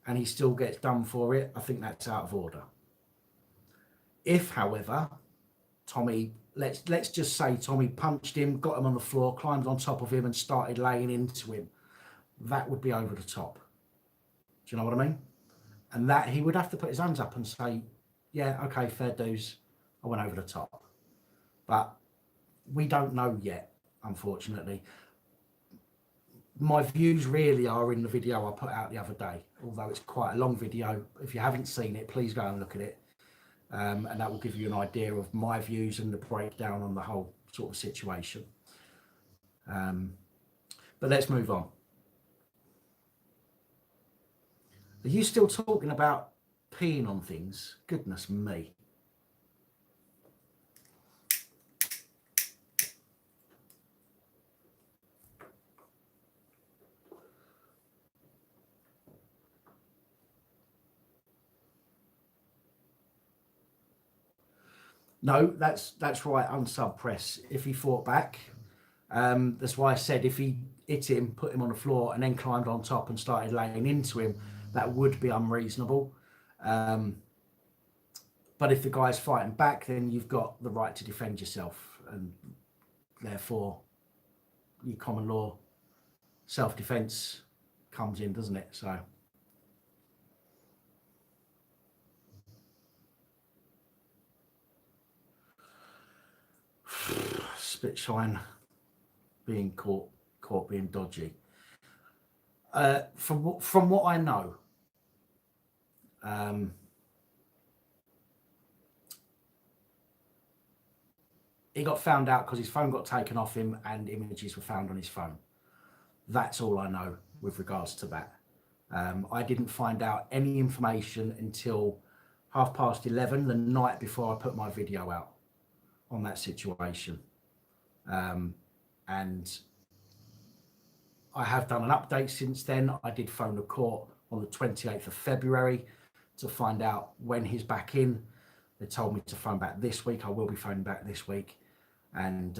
and he still gets done for it, I think that's out of order. If, however, Tommy, let's just say Tommy punched him, got him on the floor, climbed on top of him and started laying into him, that would be over the top. Do you know what I mean? And that he would have to put his hands up and say, yeah, okay, fair dues, I went over the top. But we don't know yet, unfortunately. My views really are in the video I put out the other day, although it's quite a long video. If you haven't seen it, please go and look at it. And that will give you an idea of my views and the breakdown on the whole sort of situation. But let's move on. Are you still talking about peeing on things? Goodness me. No, that's right, unsub press. If he fought back, that's why I said if he hit him, put him on the floor and then climbed on top and started laying into him, that would be unreasonable. But if the guy's fighting back, then you've got the right to defend yourself, and therefore your common law self-defense comes in, doesn't it? So spit shine being caught being dodgy. From what I know, he got found out because his phone got taken off him and images were found on his phone. That's all I know with regards to that. I didn't find out any information until 11:30 the night before I put my video out on that situation. And I have done an update since then. I did phone the court on the 28th of February to find out when he's back in. They told me to phone back this week. I will be phoning back this week. And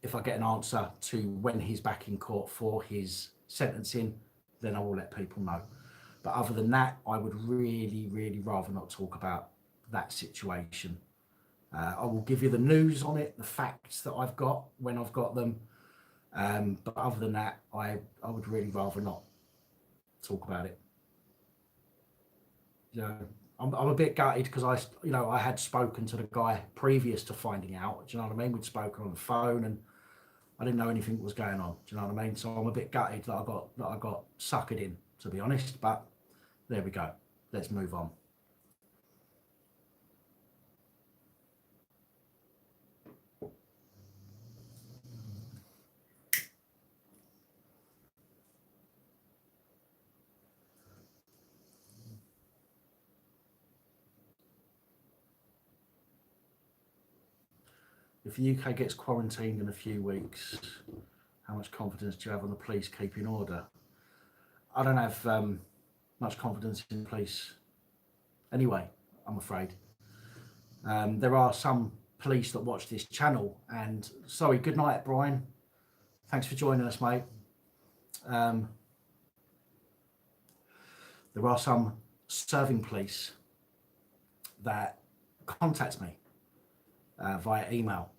if I get an answer to when he's back in court for his sentencing, then I will let people know. But other than that, I would really, really rather not talk about that situation. I will give you the news on it, the facts that I've got when I've got them. But other than that, I would really rather not talk about it. You know, I'm a bit gutted because I had spoken to the guy previous to finding out. Do you know what I mean? We'd spoken on the phone and I didn't know anything was going on. Do you know what I mean? So I'm a bit gutted that I got suckered in, to be honest. But there we go. Let's move on. If the UK gets quarantined in a few weeks, how much confidence do you have on the police keeping order? I don't have much confidence in the police anyway, I'm afraid. There are some police that watch this channel, and sorry, good night, Brian. Thanks for joining us, mate. There are some serving police that contact me via email.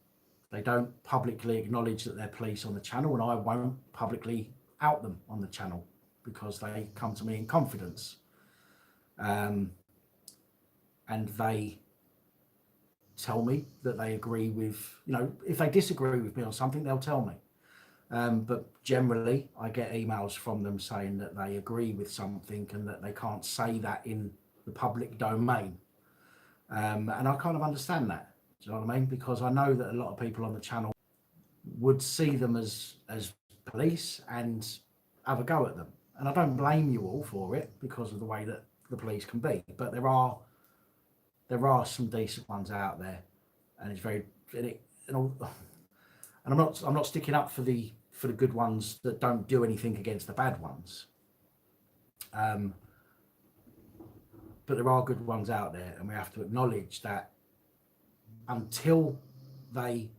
They don't publicly acknowledge that they're police on the channel, and I won't publicly out them on the channel because they come to me in confidence. And they tell me that they agree with, if they disagree with me on something, they'll tell me. But generally, I get emails from them saying that they agree with something and that they can't say that in the public domain. And I kind of understand that. Do you know what I mean? Because I know that a lot of people on the channel would see them as police and have a go at them. And I don't blame you all for it because of the way that the police can be. But there are some decent ones out there, and it's very and I'm not sticking up for the good ones that don't do anything against the bad ones. But there are good ones out there, and we have to acknowledge that until they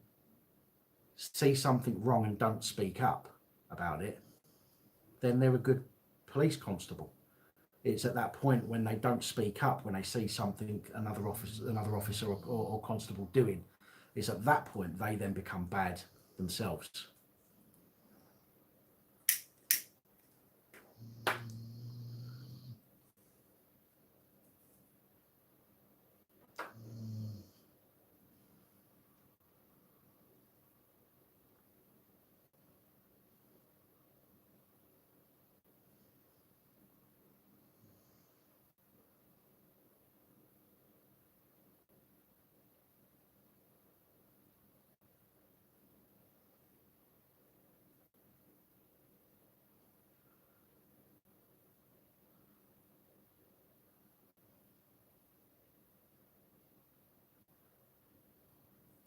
see something wrong and don't speak up about it, then they're a good police constable. It's at that point when they don't speak up, when they see something another officer or constable doing, it's at that point they then become bad themselves.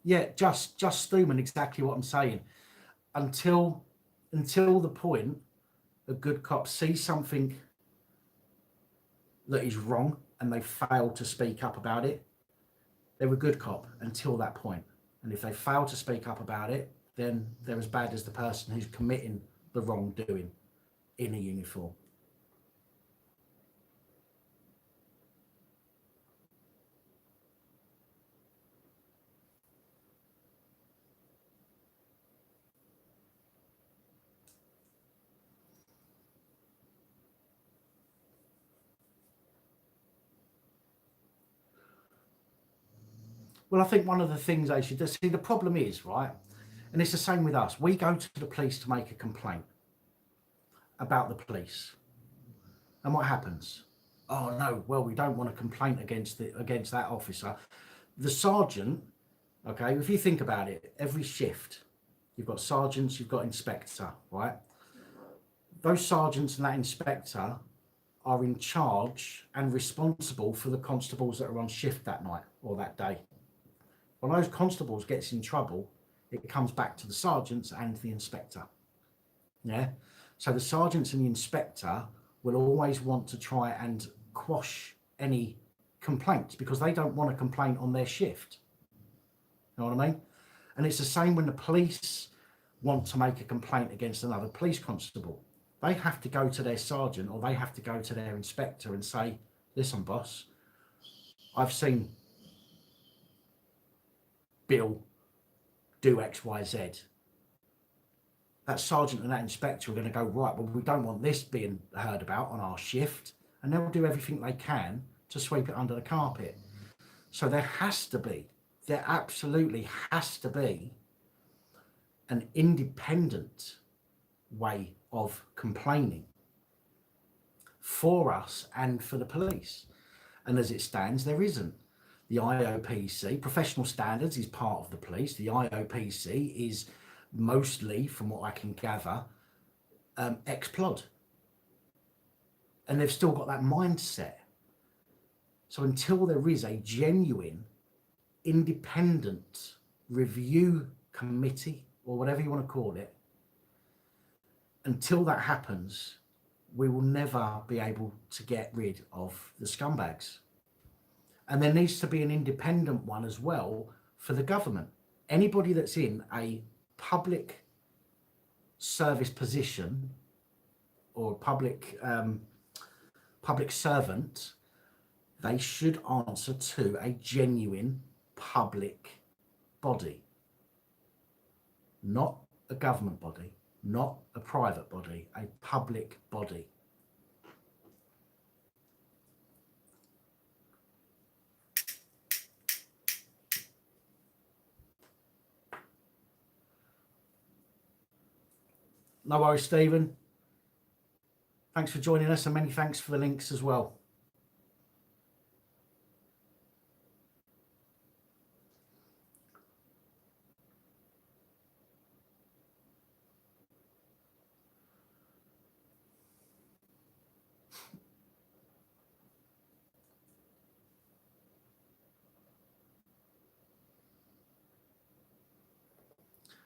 Yeah, just Stuman, exactly what I'm saying. Until the point a good cop sees something that is wrong and they fail to speak up about it, they're a good cop until that point. And if they fail to speak up about it, then they're as bad as the person who's committing the wrongdoing in a uniform. Well, I think one of the things they should do, see, the problem is, right, and it's the same with us, we go to the police to make a complaint about the police. And what happens? Oh no, well, we don't want a complaint against that officer. The sergeant, okay, if you think about it, every shift, you've got sergeants, you've got inspector, right? Those sergeants and that inspector are in charge and responsible for the constables that are on shift that night or that day. When those constables gets in trouble, it comes back to the sergeants and the inspector. Yeah. So the sergeants and the inspector will always want to try and quash any complaints because they don't want a complaint on their shift. You know what I mean? And it's the same when the police want to make a complaint against another police constable. They have to go to their sergeant or they have to go to their inspector and say, listen, boss, I've seen Bill do X, Y, Z. That sergeant and that inspector are going to go, right, well, we don't want this being heard about on our shift. And they'll do everything they can to sweep it under the carpet. So there absolutely has to be an independent way of complaining for us and for the police. And as it stands, there isn't. The IOPC, professional standards, is part of the police. The IOPC is mostly, from what I can gather, ex-plod. And they've still got that mindset. So until there is a genuine independent review committee, or whatever you want to call it, until that happens, we will never be able to get rid of the scumbags. And there needs to be an independent one as well for the government. Anybody that's in a public service position or public servant, they should answer to a genuine public body, not a government body, not a private body, a public body. No worries, Stephen. Thanks for joining us, and many thanks for the links as well.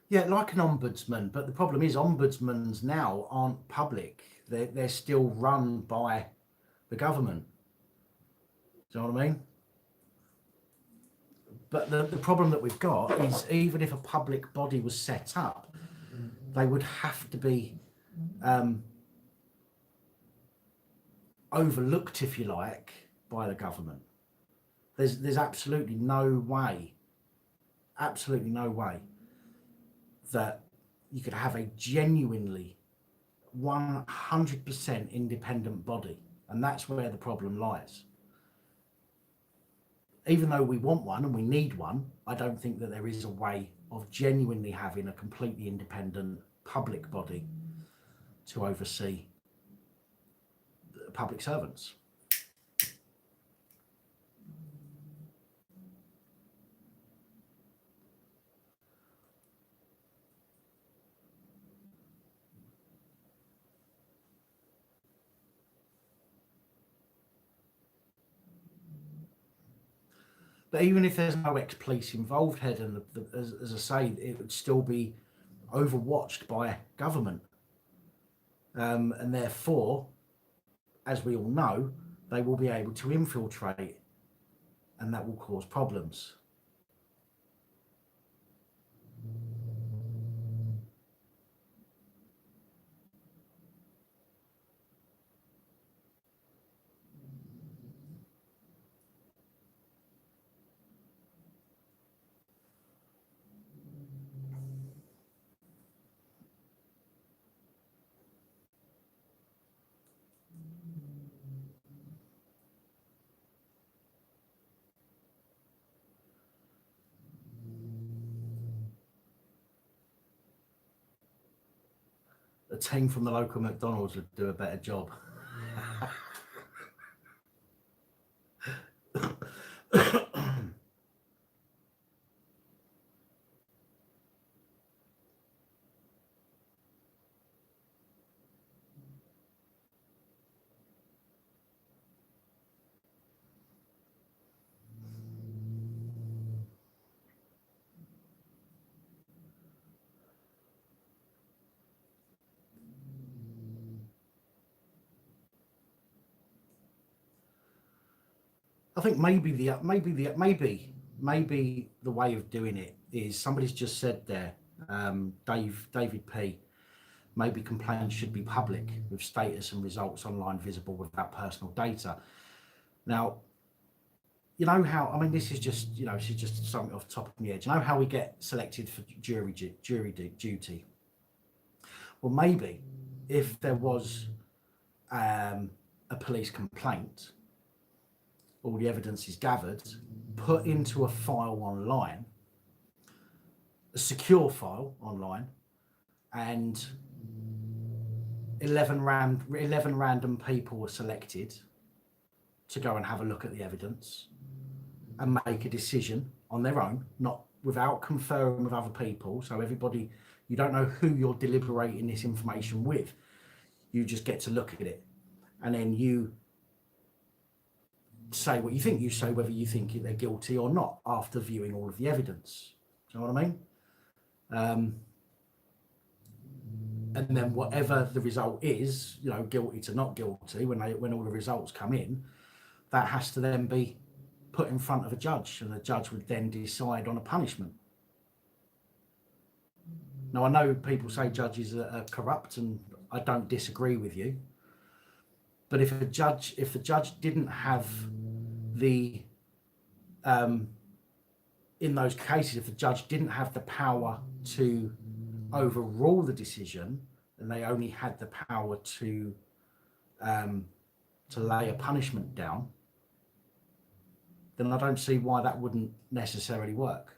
Yeah, like an ombudsman, but the problem is ombudsmans now aren't public. They're still run by the government. Do you know what I mean? But the problem that we've got is even if a public body was set up, they would have to be overlooked, if you like, by the government. There's absolutely no way that you could have a genuinely 100% independent body, and that's where the problem lies. Even though we want one and we need one, I don't think that there is a way of genuinely having a completely independent public body to oversee public servants. But even if there's no ex-police involved, Head, and as I say, it would still be overwatched by government. And therefore, as we all know, they will be able to infiltrate, and that will cause problems. A team from the local McDonald's would do a better job. I think maybe the way of doing it is somebody's just said there, David P. Maybe complaints should be public with status and results online visible without personal data. Now, you know how, I mean, this is just something off the top of my head. You know how we get selected for jury duty? Well, maybe if there was a police complaint, all the evidence is gathered, put into a file online, a secure file online, and 11 random people were selected to go and have a look at the evidence and make a decision on their own, not without conferring with other people. So everybody, you don't know who you're deliberating this information with. You just get to look at it, and then you say what you think. You say whether you think they're guilty or not after viewing all of the evidence. Do you know what I mean? And then whatever the result is, you know, guilty to not guilty, when all the results come in, that has to then be put in front of a judge, and the judge would then decide on a punishment. Now, I know people say judges are corrupt, and I don't disagree with you. But if the judge didn't have the, in those cases, if the judge didn't have the power to overrule the decision, and they only had the power to lay a punishment down, then I don't see why that wouldn't necessarily work.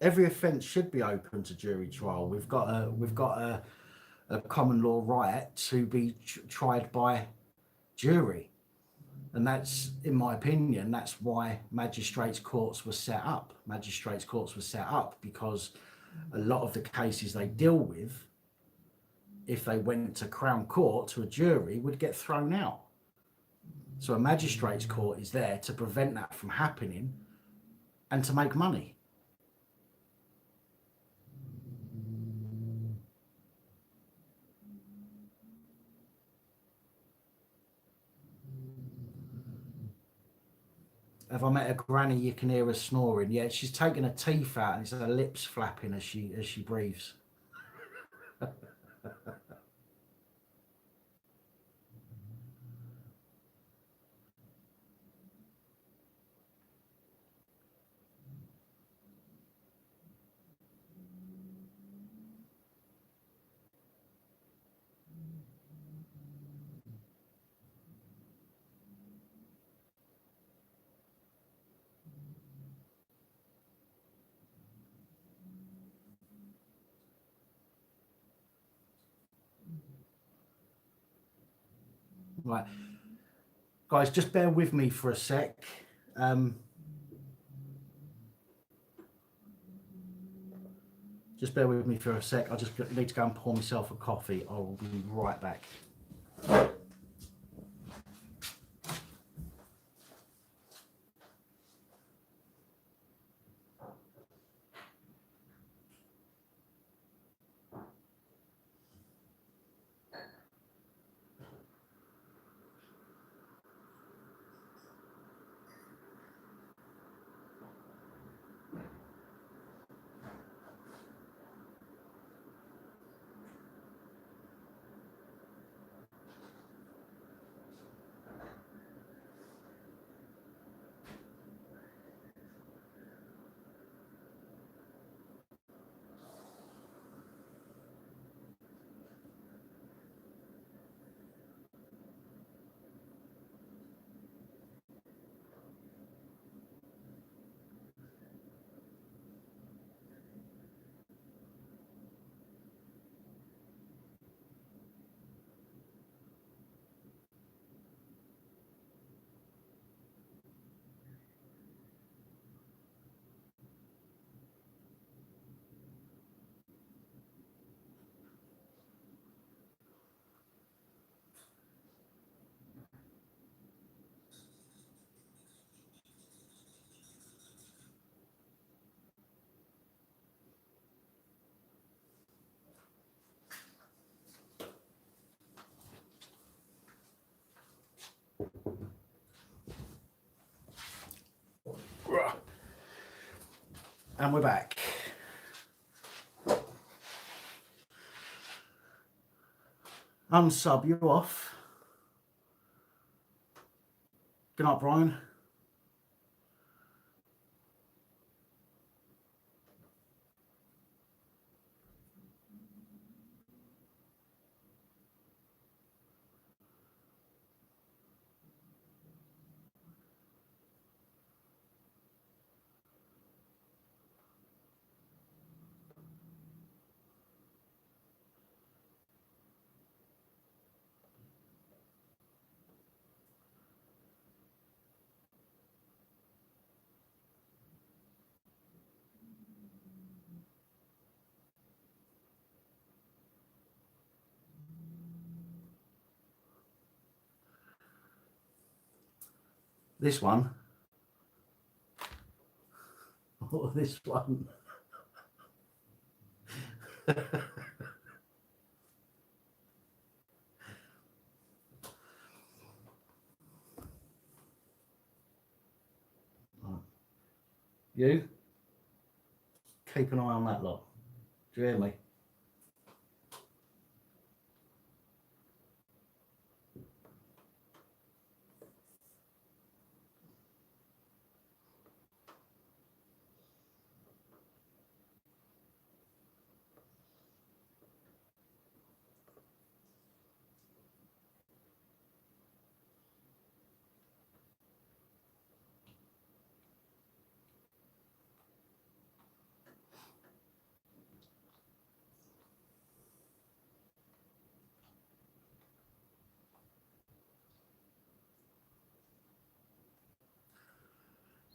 every offence should be open to jury trial. We've got a common law right to be tried by jury, and that's, in my opinion, that's why magistrates courts were set up. Magistrates courts were set up because a lot of the cases they deal with, if they went to Crown Court to a jury, would get thrown out. So a magistrates court is there to prevent that from happening and to make money. Have I met a granny you can hear her snoring? Yeah, she's taking her teeth out and it's her lips flapping as she breathes. Right, guys, just bear with me for a sec. Just bear with me for a sec. I just need to go and pour myself a coffee. I will be right back. And we're back. Unsub, you off. Good night, Brian. This one. Or this one. You keep an eye on that lot. Do you hear me?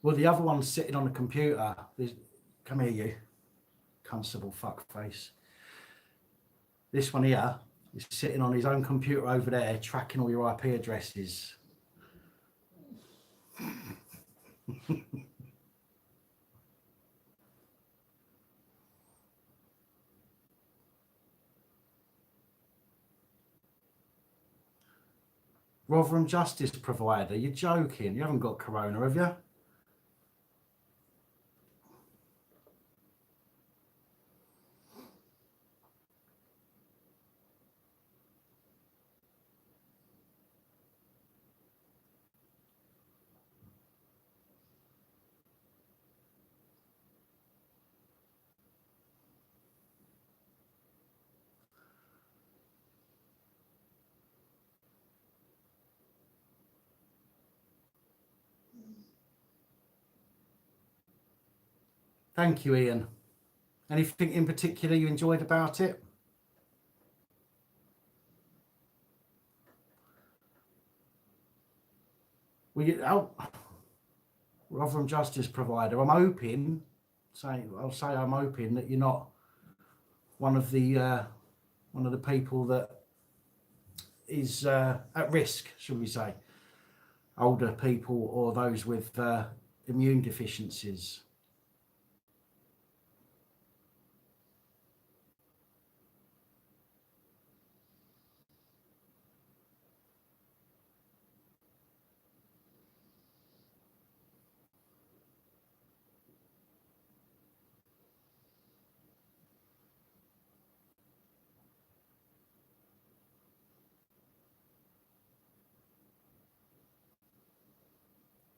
Well, the other one's sitting on a computer. Come here, you constable fuckface. This one here is sitting on his own computer over there, tracking all your IP addresses. Rotherham Justice Provider, you're joking. You haven't got corona, have you? Thank you, Ian. Anything in particular you enjoyed about it? Rotherham Justice Provider, I'm hoping, I'm hoping that you're not one of the people that is at risk, shall we say, older people or those with immune deficiencies.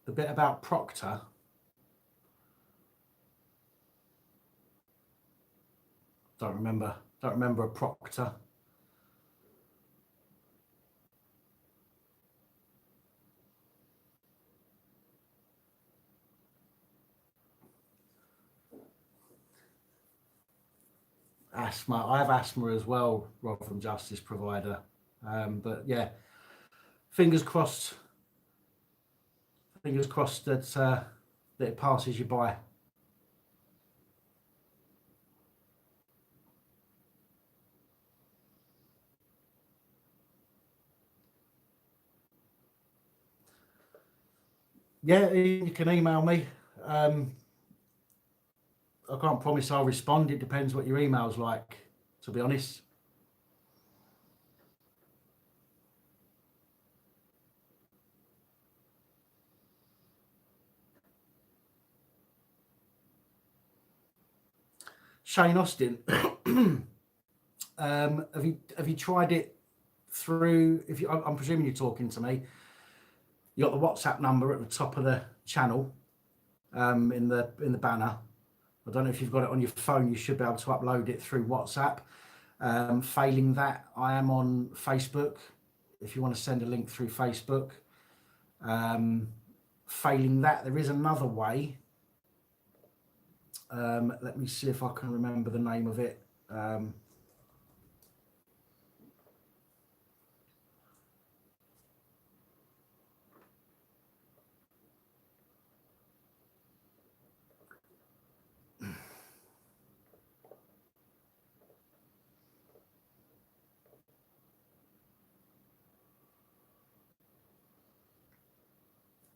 The bit about Proctor, don't remember a Proctor. Asthma, I have asthma as well, Rotherham Justice Provider. But yeah, fingers crossed that it passes you by. Yeah, you can email me. I can't promise I'll respond. It depends what your email's like, to be honest. Shane Austin, have you tried it through? I'm presuming you're talking to me. You got the WhatsApp number at the top of the channel, in the banner. I don't know if you've got it on your phone. You should be able to upload it through WhatsApp. Failing that, I am on Facebook. If you want to send a link through Facebook. Failing that, there is another way. Let me see if I can remember the name of it.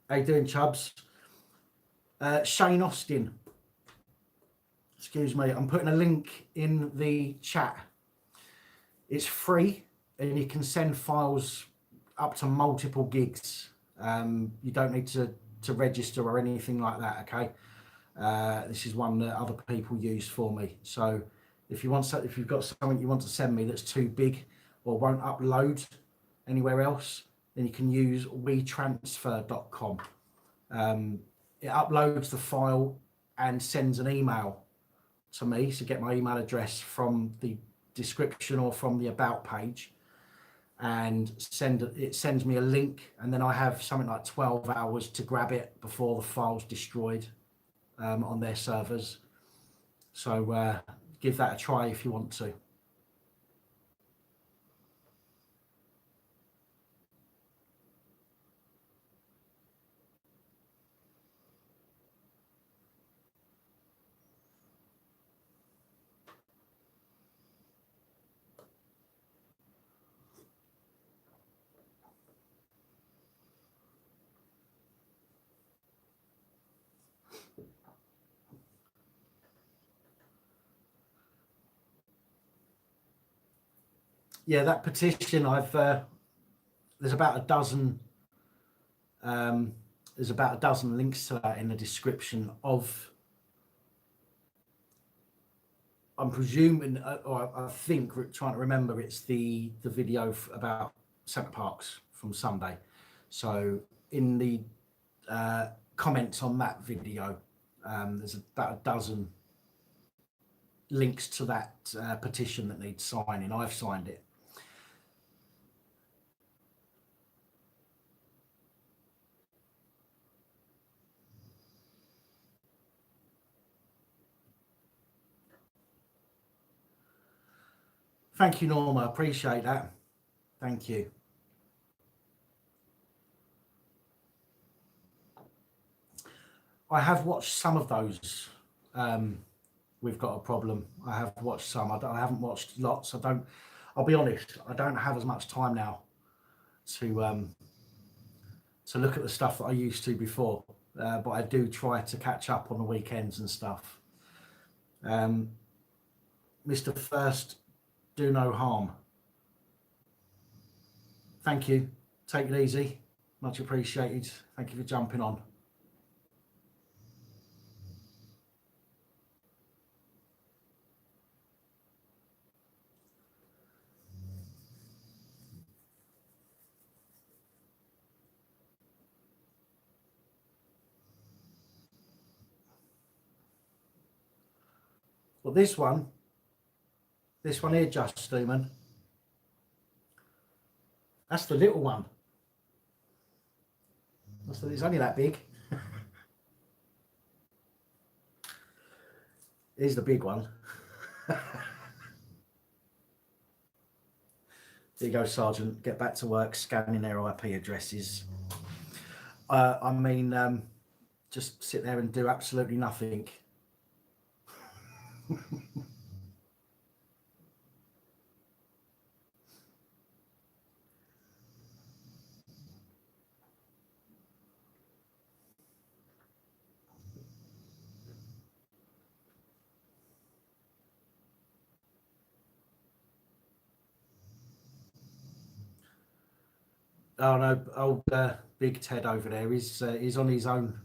How you doing, Chubbs? Shane Austin. Excuse me, I'm putting a link in the chat. It's free and you can send files up to multiple gigs. You don't need to register or anything like that, okay? This is one that other people use for me. So if you've got something you want to send me that's too big or won't upload anywhere else, then you can use wetransfer.com. It uploads the file and sends an email to me, so get my email address from the description or from the about page, and it sends me a link, and then I have something like 12 hours to grab it before the file's destroyed on their servers. So give that a try if you want to. yeah, that petition, there's about a dozen. There's about a dozen links to that in the description of. I'm presuming, or I think, trying to remember, it's the video about Centre Parks from Sunday. So in the comments on that video, there's about a dozen links to that petition that needs signing. I've signed it. Thank you, Norma. Appreciate that. Thank you. I have watched some of those. We've got a problem. I have watched some. I haven't watched lots. I'll be honest, I don't have as much time now to look at the stuff that I used to before. But I do try to catch up on the weekends and stuff. Mr. First, do no harm. Thank you. Take it easy. Much appreciated. Thank you for jumping on. Well, this one here, Just Stuman, that's the little one. It's only that big. Here's the big one. There you go, Sergeant. Get back to work scanning their IP addresses. I mean, just sit there and do absolutely nothing. Oh no, old Big Ted over there is on his own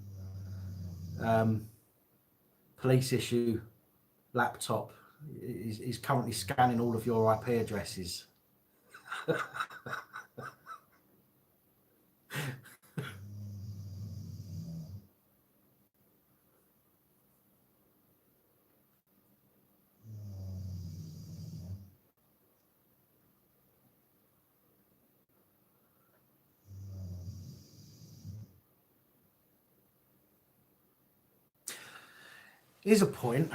police issue laptop. He's currently scanning all of your IP addresses. Here's a point.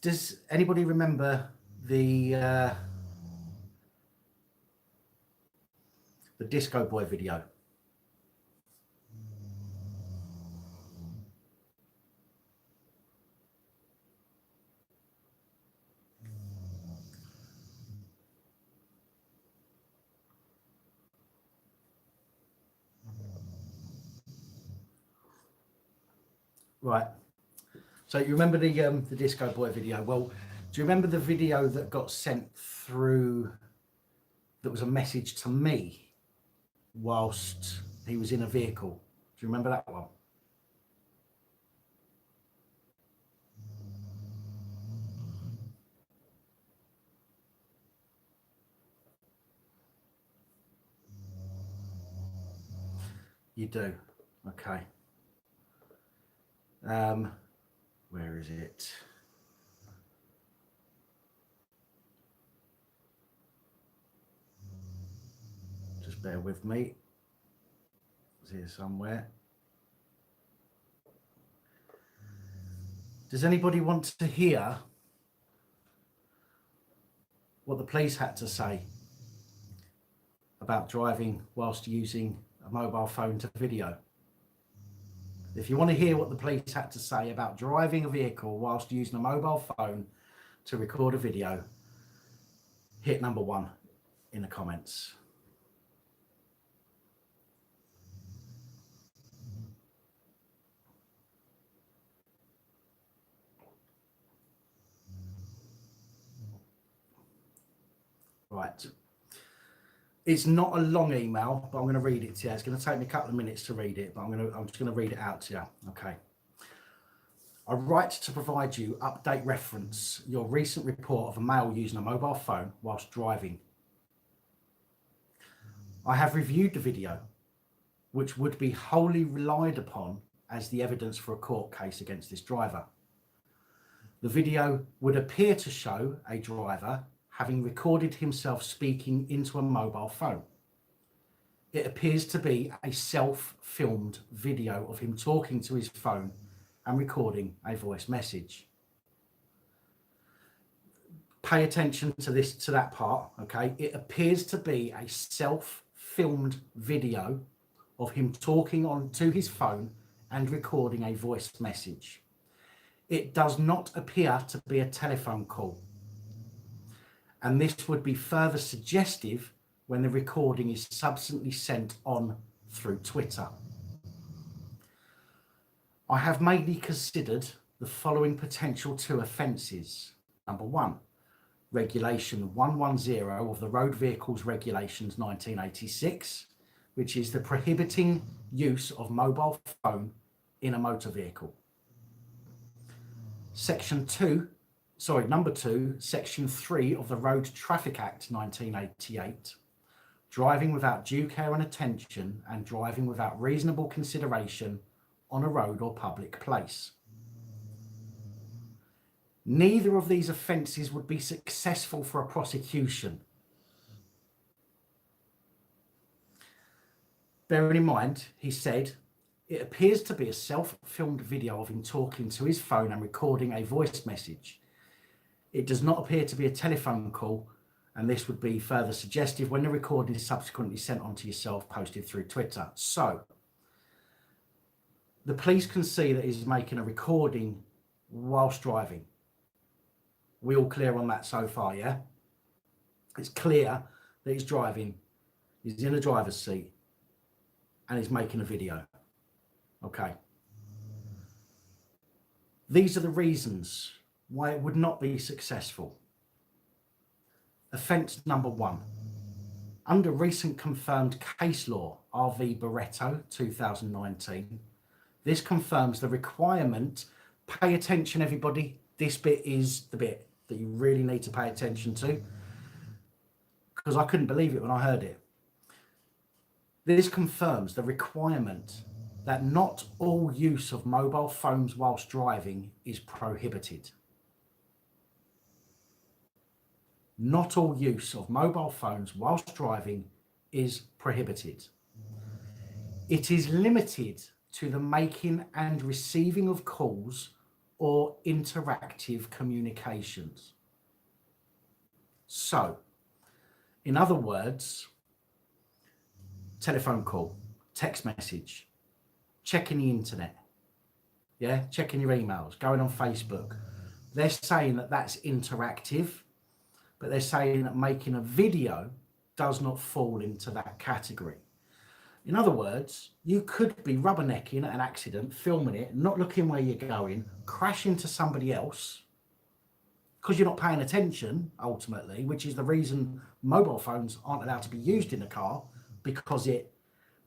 Does anybody remember the Disco Boy video? Right. So you remember the Disco Boy video? Well, do you remember the video that got sent through that was a message to me whilst he was in a vehicle? Do you remember that one? You do? Okay. Where is it? Just bear with me. It's here somewhere. Does anybody want to hear what the police had to say about driving whilst using a mobile phone to video? If you want to hear what the police had to say about driving a vehicle whilst using a mobile phone to record a video, hit number 1 in the comments. Right. It's not a long email, but I'm going to read it to you. It's going to take me a couple of minutes to read it, but I'm just going to read it out to you. Okay. I write to provide you update reference your recent report of a male using a mobile phone whilst driving. I have reviewed the video, which would be wholly relied upon as the evidence for a court case against this driver. The video would appear to show a driver having recorded himself speaking into a mobile phone. It appears to be a self-filmed video of him talking to his phone and recording a voice message. Pay attention to that part, okay? It appears to be a self-filmed video of him talking to his phone and recording a voice message. It does not appear to be a telephone call. And this would be further suggestive when the recording is subsequently sent on through Twitter. I have mainly considered the following potential 2 offences. Number 1, Regulation 110 of the Road Vehicles Regulations 1986, which is the prohibiting use of mobile phone in a motor vehicle. Number 2, Section 3 of the Road Traffic Act 1988, driving without due care and attention and driving without reasonable consideration on a road or public place. Neither of these offences would be successful for a prosecution. Bearing in mind, he said, it appears to be a self-filmed video of him talking to his phone and recording a voice message. It does not appear to be a telephone call, and this would be further suggestive when the recording is subsequently sent on to yourself, posted through Twitter. So, the police can see that he's making a recording whilst driving. We all clear on that so far, yeah? It's clear that he's driving, he's in the driver's seat, and he's making a video. Okay. These are the reasons why it would not be successful. Offence number 1. Under recent confirmed case law, RV Barretto 2019, this confirms the requirement. Pay attention, everybody. This bit is the bit that you really need to pay attention to, because I couldn't believe it when I heard it. This confirms the requirement that not all use of mobile phones whilst driving is prohibited. Not all use of mobile phones whilst driving is prohibited. It is limited to the making and receiving of calls or interactive communications. So, in other words, telephone call, text message, checking the internet, checking your emails, going on Facebook. They're saying that that's interactive, but they're saying that making a video does not fall into that category. In other words, you could be rubbernecking at an accident, filming it, not looking where you're going, crash into somebody else because you're not paying attention, ultimately, which is the reason mobile phones aren't allowed to be used in a car, because it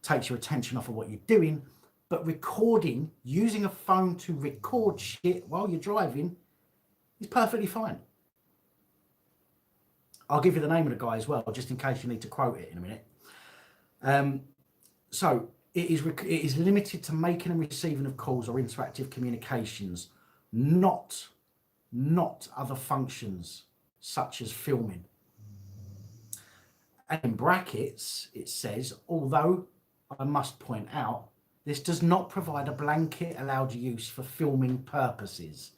takes your attention off of what you're doing. But recording, using a phone to record shit while you're driving is perfectly fine. I'll give you the name of the guy as well, just in case you need to quote it in a minute. So it is limited to making and receiving of calls or interactive communications, not other functions such as filming. And in brackets, it says, although I must point out, this does not provide a blanket allowed use for filming purposes.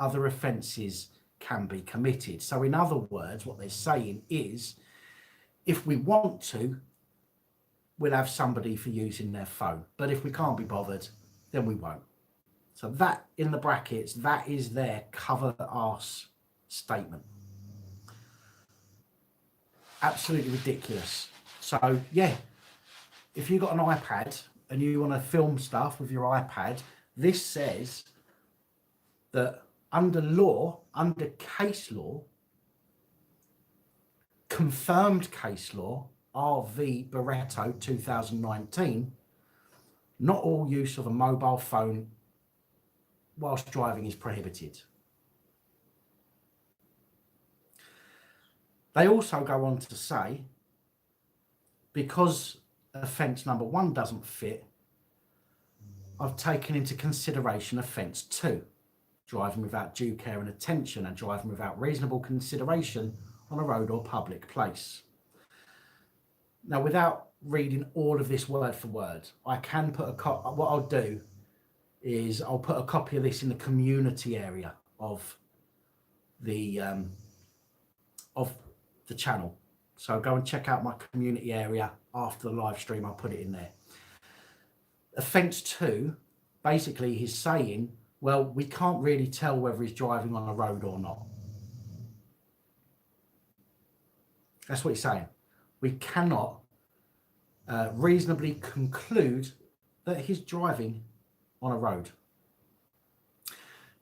Other offences can be committed. So in other words, what they're saying is, if we want to, we'll have somebody for using their phone. But if we can't be bothered, then we won't. So that, in the brackets, that is their cover arse statement. Absolutely ridiculous. So yeah, if you've got an iPad and you want to film stuff with your iPad, this says that under case law, confirmed case law, RV Barretto 2019, not all use of a mobile phone whilst driving is prohibited. They also go on to say, because offence number 1 doesn't fit, I've taken into consideration offence 2, driving without due care and attention and driving without reasonable consideration on a road or public place. Now, without reading all of this word for word, I can put what I'll do is I'll put a copy of this in the community area of the channel. So go and check out my community area after the live stream. I'll put it in there. Offence 2, basically he's saying, well, we can't really tell whether he's driving on a road or not. That's what he's saying. We cannot reasonably conclude that he's driving on a road.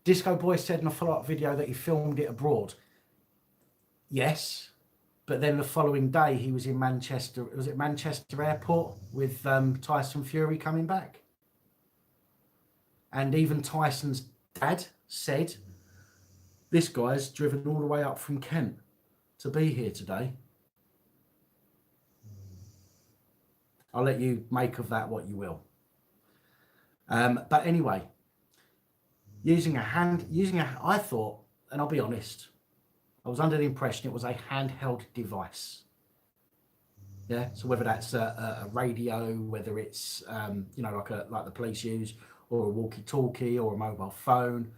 Disco Boy said in a follow-up video that he filmed it abroad. Yes, but then the following day he was in Manchester. Was it Manchester Airport with Tyson Fury coming back? And even Tyson's dad said, this guy's driven all the way up from Kent to be here today. I'll let you make of that what you will. But anyway, I thought, and I'll be honest, I was under the impression it was a handheld device. Yeah, so whether that's a radio, whether it's like the police use, or a walkie-talkie, or a mobile phone,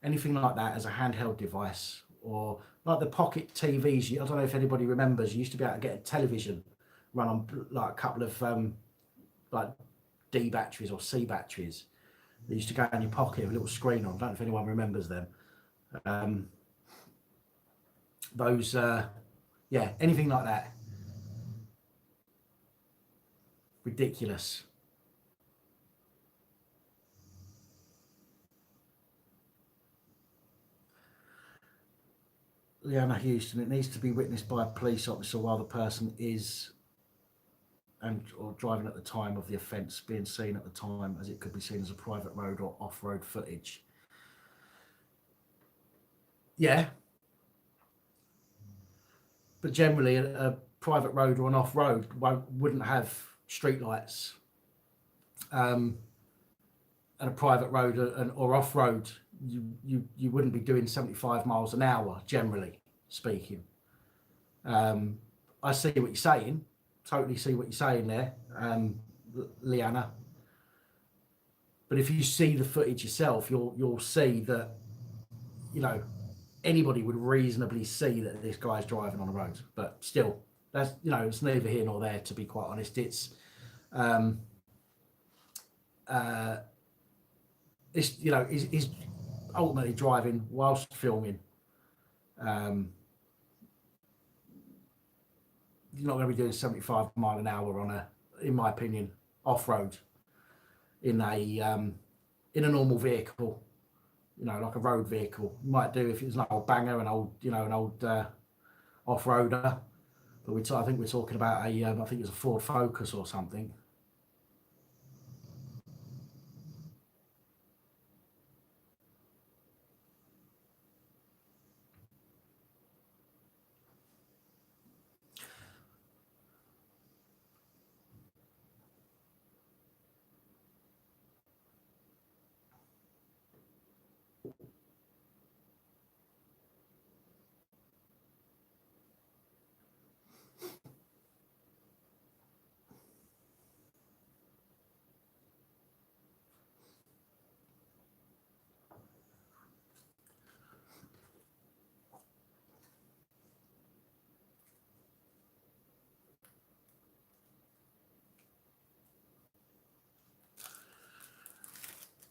anything like that as a handheld device, or like the pocket TVs. I don't know if anybody remembers. You used to be able to get a television run on like a couple of like D batteries or C batteries. They used to go in your pocket with a little screen on. I don't know if anyone remembers them. Those, anything like that. Ridiculous. Leanna Houston, it needs to be witnessed by a police officer while the person is or driving at the time of the offence, being seen at the time, as it could be seen as a private road or off-road footage. Yeah. But generally, a private road or an off-road wouldn't have street lights. And a private road or off-road, you wouldn't be doing 75 miles an hour, generally speaking. I see what you're saying. Totally see what you're saying there, Leanna. But if you see the footage yourself, you'll see that, anybody would reasonably see that this guy's driving on a road. But still, that's it's neither here nor there, to be quite honest. It's he's ultimately driving whilst filming. You're not going to be doing 75 mile an hour on in my opinion, off-road in a normal vehicle, like a road vehicle. You might do if it's an old banger, an old off-roader. But I think we're talking about I think it's a Ford Focus or something.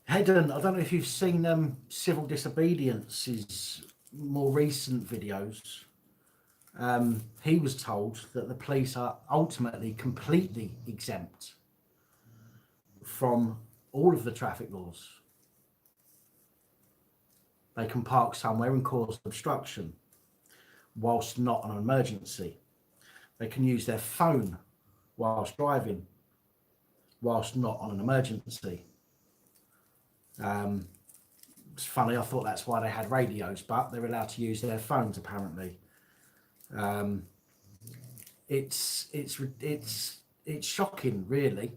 Hedden, I don't know if you've seen Civil Disobedience's more recent videos. He was told that the police are ultimately completely exempt from all of the traffic laws. They can park somewhere and cause obstruction whilst not an emergency. They can use their phone whilst driving, whilst not on an emergency. It's funny, I thought that's why they had radios, but they're allowed to use their phones apparently. It's shocking, really.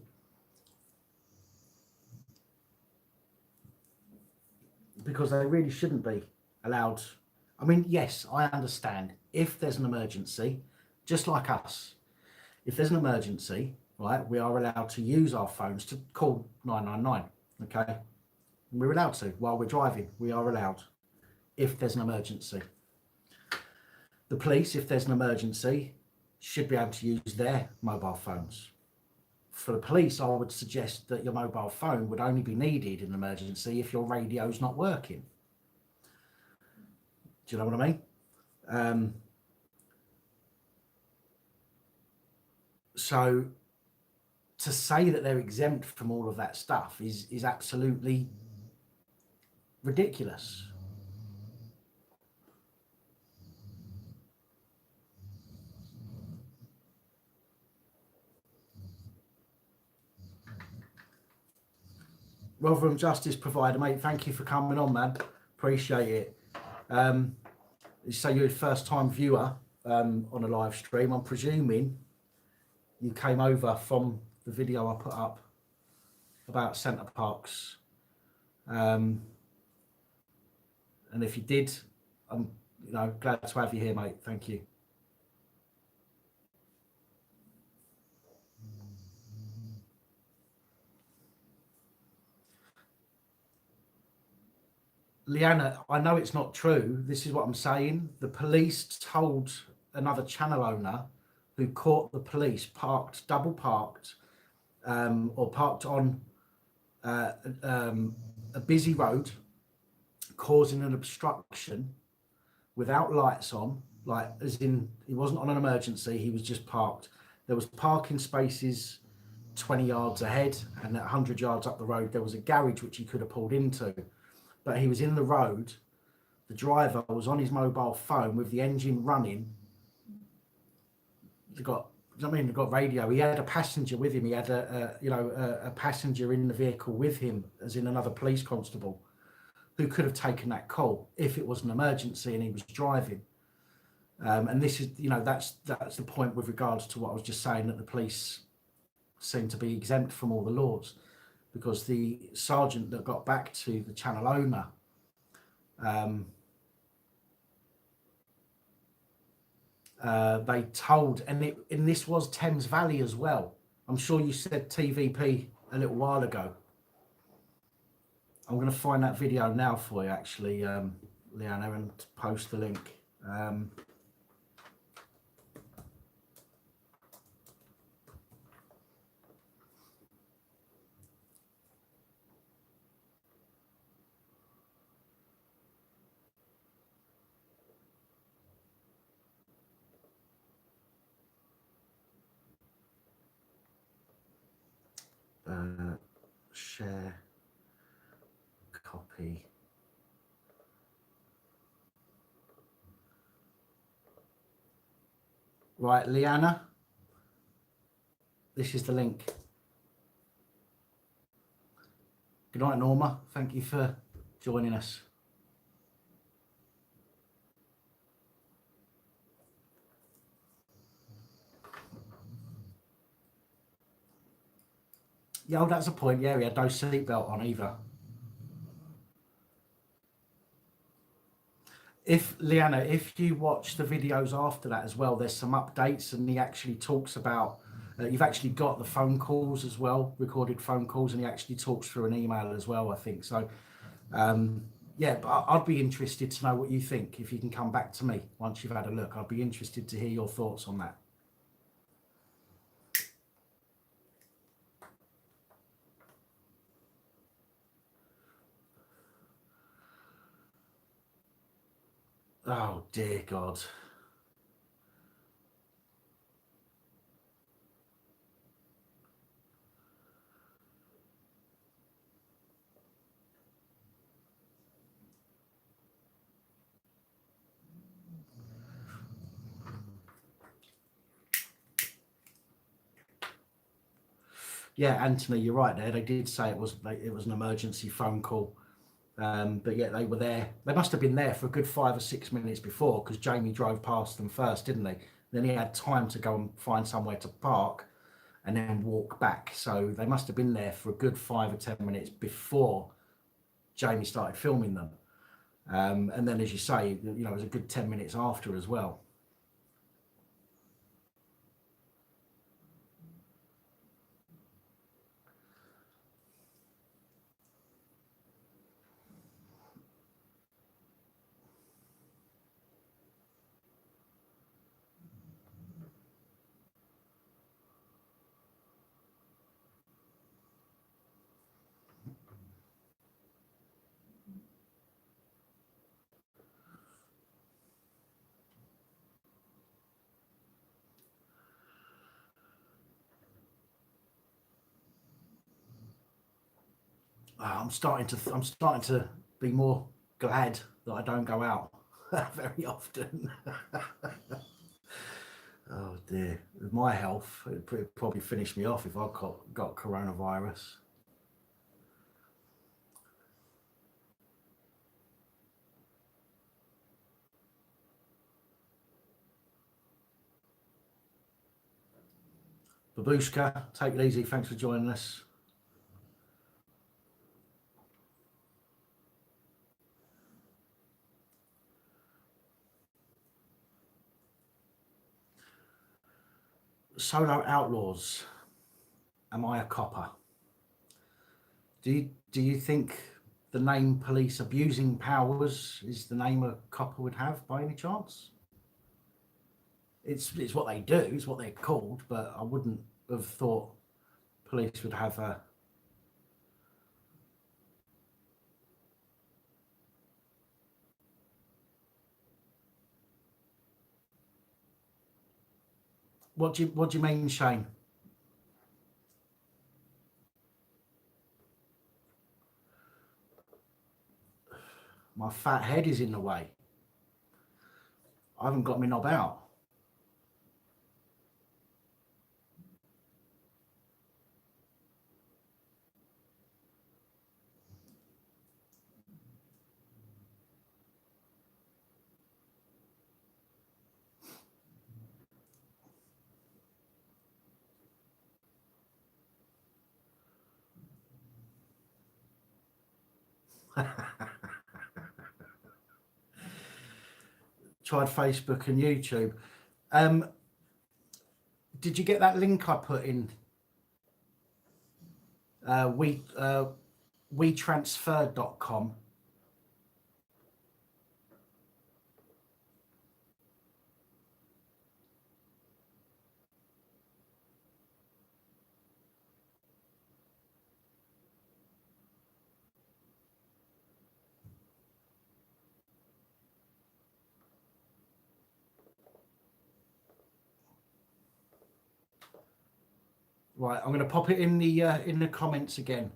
Because they really shouldn't be allowed. I mean, yes, I understand if there's an emergency, just like us, if there's an emergency, right, we are allowed to use our phones to call 999, okay? We're allowed to while we're driving. We are allowed if there's an emergency. The police, if there's an emergency, should be able to use their mobile phones. For the police, I would suggest that your mobile phone would only be needed in an emergency if your radio's not working. Do you know what I mean? So to say that they're exempt from all of that stuff is absolutely ridiculous. Rotherham Justice Provider, mate, thank you for coming on, man. Appreciate it. So you're a first-time viewer on a live stream. I'm presuming you came over from the video I put up about Centre Parks. And if you did, I'm glad to have you here, mate. Thank you. Leanna, I know it's not true. This is what I'm saying. The police told another channel owner who caught the police double parked, or parked on a busy road, causing an obstruction without lights on, like as in he wasn't on an emergency, he was just parked. There was parking spaces 20 yards ahead, and 100 yards up the road there was a garage which he could have pulled into. But he was in the road, the driver was on his mobile phone with the engine running. They got radio. He had a passenger with him. He had a passenger in the vehicle with him, as in another police constable, who could have taken that call if it was an emergency and he was driving. And this is, that's the point with regards to what I was just saying, that the police seem to be exempt from all the laws. Because the sergeant that got back to the channel owner, they told, and this was Thames Valley as well. I'm sure you said TVP a little while ago. I'm going to find that video now for you, actually, Leanna, and post the link. Share, copy. Right, Leanna, this is the link. Good night, Norma. Thank you for joining us. Yeah, oh, that's a point. Yeah, he had no seatbelt on either. Leanna, if you watch the videos after that as well, there's some updates, and he actually talks about, you've actually got the phone calls as well, recorded phone calls, and he actually talks through an email as well, I think. So, yeah, but I'd be interested to know what you think. If you can come back to me once you've had a look, I'd be interested to hear your thoughts on that. Oh, dear God. Yeah, Anthony, you're right there. They did say it was an emergency phone call. But yeah, they were there. They must have been there for a good 5 or 6 minutes before, because Jamie drove past them first, didn't they? Then he had time to go and find somewhere to park and then walk back. So they must have been there for a good 5 or 10 minutes before Jamie started filming them. And then, as you say, it was a good 10 minutes after as well. I'm starting to be more glad that I don't go out very often. Oh dear, with my health, it'd probably finish me off if I got coronavirus. Babushka, take it easy. Thanks for joining us. Solo Outlaws. Am I a copper? Do you think the name Police Abusing Powers is the name a copper would have by any chance? It's what they do. It's what they're called. But I wouldn't have thought police would have a. What do you mean, Shane? My fat head is in the way. I haven't got my knob out. Tried Facebook and YouTube. Did you get that link I put in? WeTransfer.com. Right, I'm going to pop it in the comments again.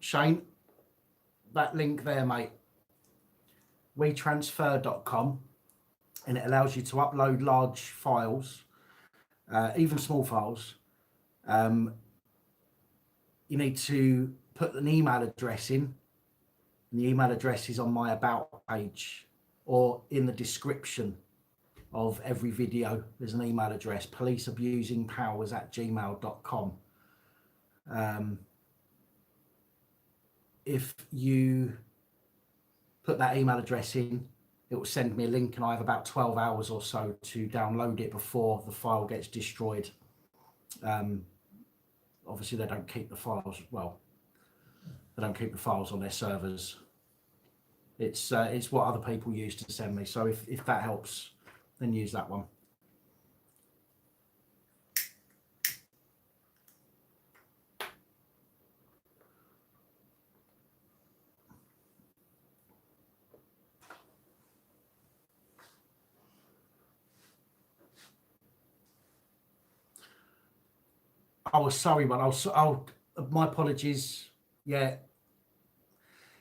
Shane, that link there, mate. WeTransfer.com, and it allows you to upload large files, even small files. You need to put an email address in, and the email address is on my about page or in the description of every video. There's an email address, policeabusingpowers@gmail.com. If you put that email address in, it will send me a link, and I have about 12 hours or so to download it before the file gets destroyed. Obviously they don't keep the files, well, they don't keep the files on their servers. It's what other people use to send me. So if that helps, then use that one. I was sorry, man. My apologies. Yeah,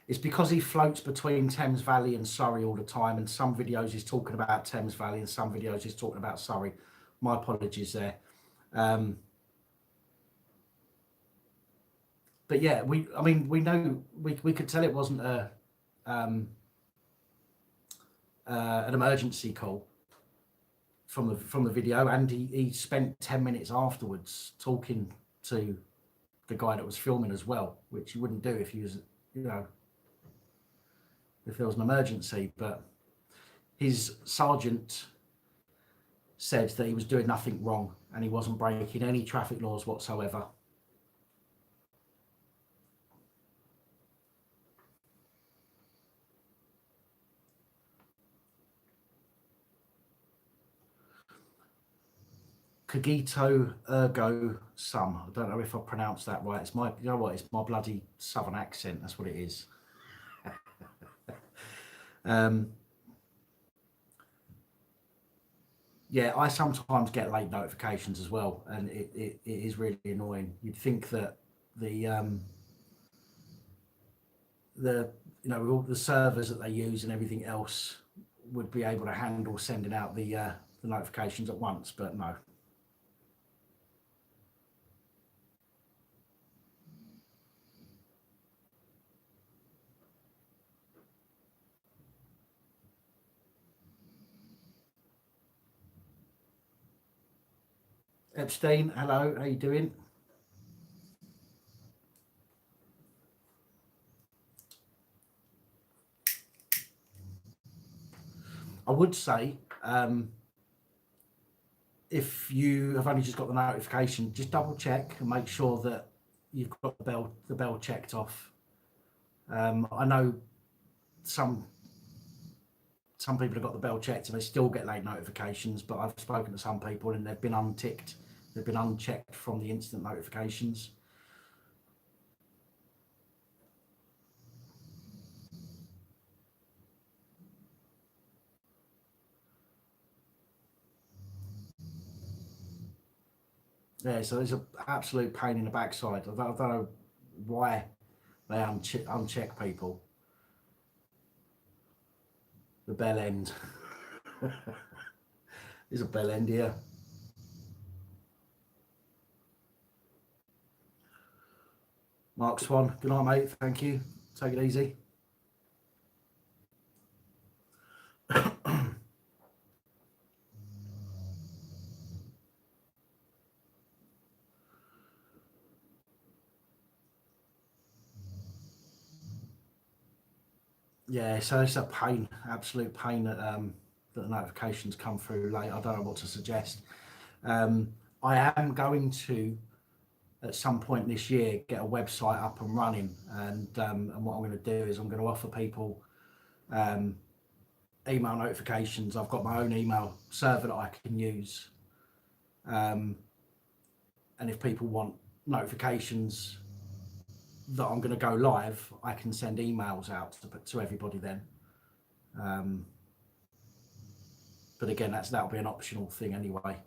it's because he floats between Thames Valley and Surrey all the time, and some videos he's talking about Thames Valley and some videos he's talking about Surrey. My apologies there. But yeah, I mean, we know, we could tell it wasn't an emergency call from the video, and he spent 10 minutes afterwards talking to the guy that was filming as well, which you wouldn't do if he was, you know, if there was an emergency. But his sergeant said that he was doing nothing wrong and he wasn't breaking any traffic laws whatsoever. Cogito ergo sum. I don't know if I pronounced that right. It's my, you know what? It's my bloody southern accent. That's what it is. Yeah, I sometimes get late notifications as well, and it is really annoying. You'd think that the you know, with all the servers that they use and everything else would be able to handle sending out the notifications at once, but no. Epstein, hello, how you doing? I would say, if you have only just got the notification, just double check and make sure that you've got the bell checked off. I know some people have got the bell checked and they still get late notifications, but I've spoken to some people and they've been unticked. They've been unchecked from the instant notifications. Yeah, so it's an absolute pain in the backside. I don't know why they uncheck people. The bell end. There's a bell end here. Mark Swan, good night, mate. Thank you. Take it easy. Yeah, so it's a pain, absolute pain that that the notifications come through late. I don't know what to suggest. I am going to, at some point this year, get a website up and running, and what I'm going to do is I'm going to offer people email notifications. I've got my own email server that I can use, and if people want notifications that I'm going to go live, I can send emails out to everybody then. But again, that'll be an optional thing anyway.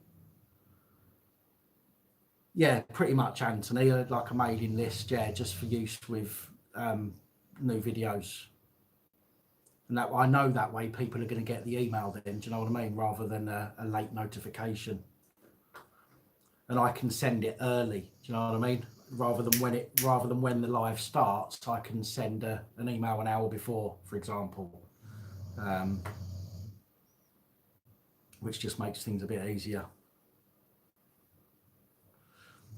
Yeah, pretty much, Anthony, like a mailing list, yeah, just for use with new videos. And that, I know that way people are going to get the email then, do you know what I mean, rather than a late notification. And I can send it early, do you know what I mean? Rather than when the live starts, I can send an email an hour before, for example, which just makes things a bit easier.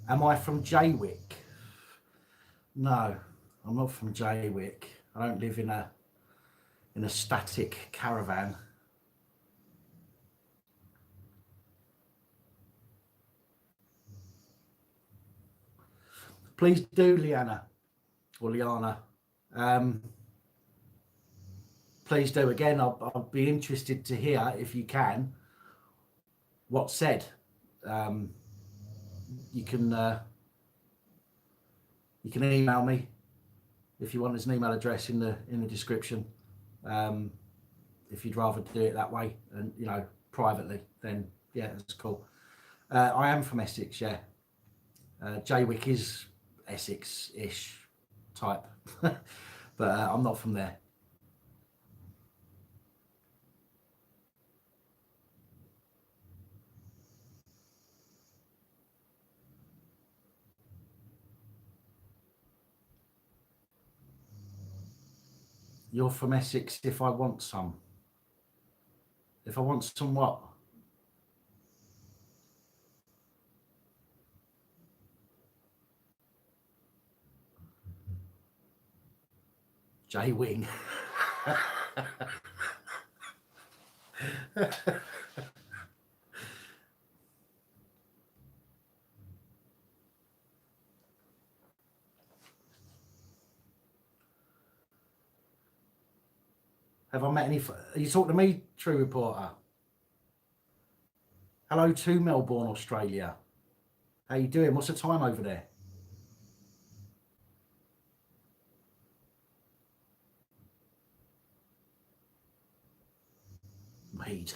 Am I from Jaywick? No, I'm not from Jaywick. I don't live in a static caravan. Please do, Liana or Liana. Please do. Again, I'll be interested to hear, if you can, what's said. You can email me if you want. There's an email address in the description. If you'd rather do it that way, and you know, privately, then yeah, that's cool. I am from Essex, yeah. Jaywick is Essex-ish type, but I'm not from there. You're from Essex. If I want some. If I want some what? J-Wing. Have I met any? Are you talking to me, True Reporter? Hello to Melbourne, Australia. How you doing? What's the time over there? Weed.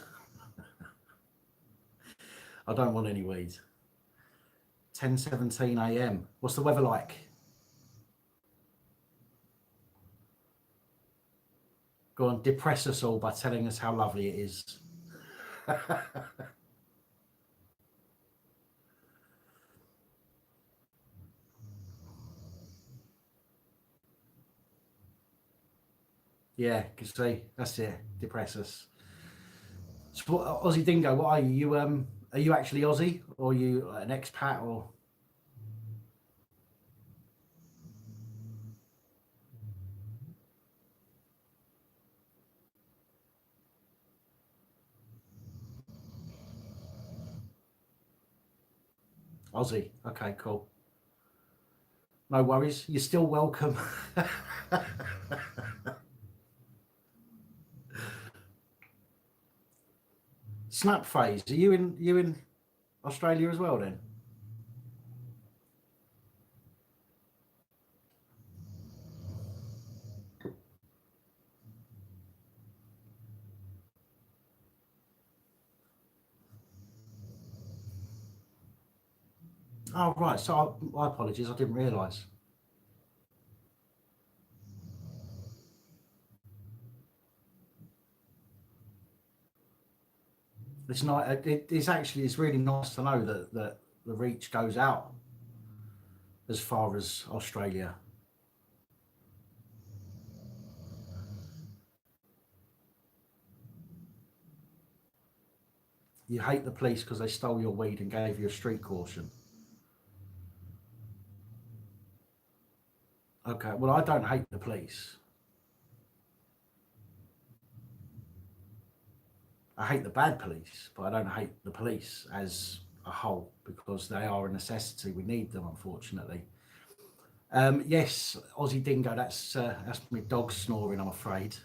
I don't want any weed. 10:17 a.m. What's the weather like? Go on, depress us all by telling us how lovely it is. Yeah, can see. That's it. Depress us. So, Aussie Dingo, what are you? Are you actually Aussie, or are you an expat, or? Aussie. Okay, cool. No worries. You're still welcome. Snap phase. Are you in Australia as well then? Oh right. So my apologies. I didn't realise. It's not. It's really nice to know that the reach goes out as far as Australia. You hate the police because they stole your weed and gave you a street caution. Okay. Well, I don't hate the police. I hate the bad police, but I don't hate the police as a whole because they are a necessity. We need them, unfortunately. Yes, Aussie Dingo. That's my dog snoring. I'm afraid.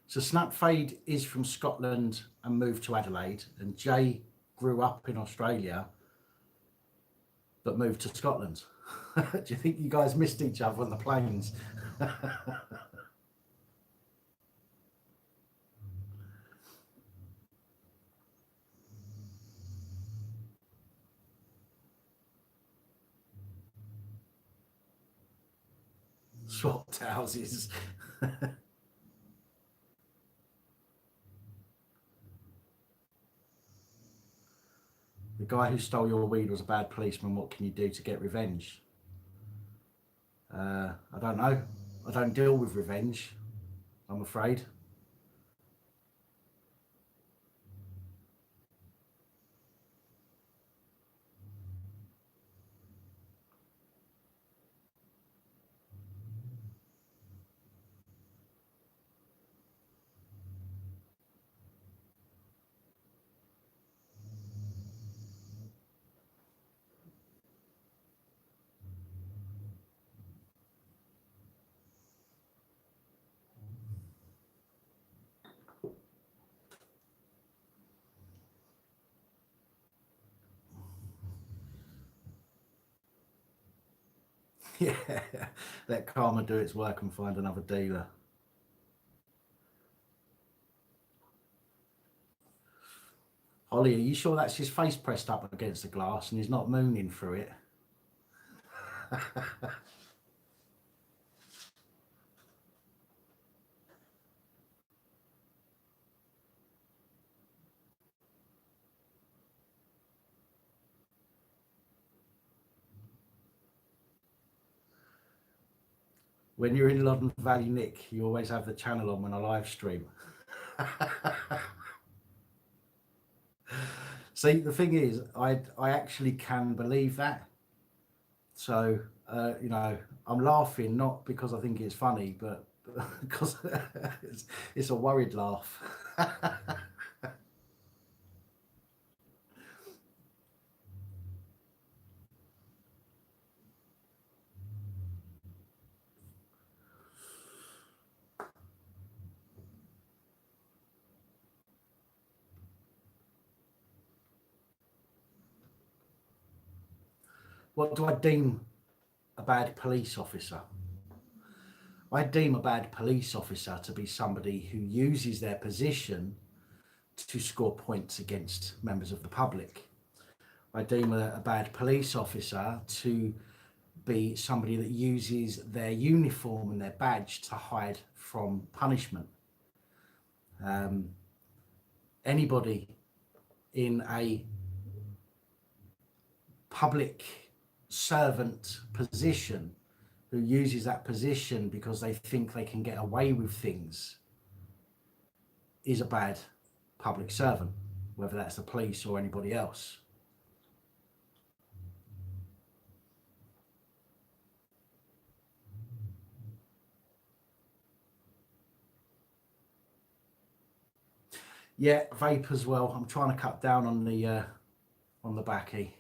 So Snap Fade is from Scotland and moved to Adelaide, and Jay grew up in Australia but moved to Scotland. Do you think you guys missed each other on the planes? Swapped houses. The guy who stole your weed was a bad policeman. What can you do to get revenge? I don't know. I don't deal with revenge, I'm afraid. Yeah, let karma do its work and find another dealer. Holly, are you sure that's his face pressed up against the glass and he's not mooning through it? When you're in Loddon Valley, Nick, you always have the channel on when I live stream. See, the thing is, I actually can believe that. So, you know, I'm laughing not because I think it's funny, but because it's a worried laugh. What do I deem a bad police officer? I deem a bad police officer to be somebody who uses their position to score points against members of the public. I deem a bad police officer to be somebody that uses their uniform and their badge to hide from punishment. Anybody in a public servant position who uses that position because they think they can get away with things is a bad public servant, whether that's the police or anybody else. Yeah, vape as well. I'm trying to cut down on the backy.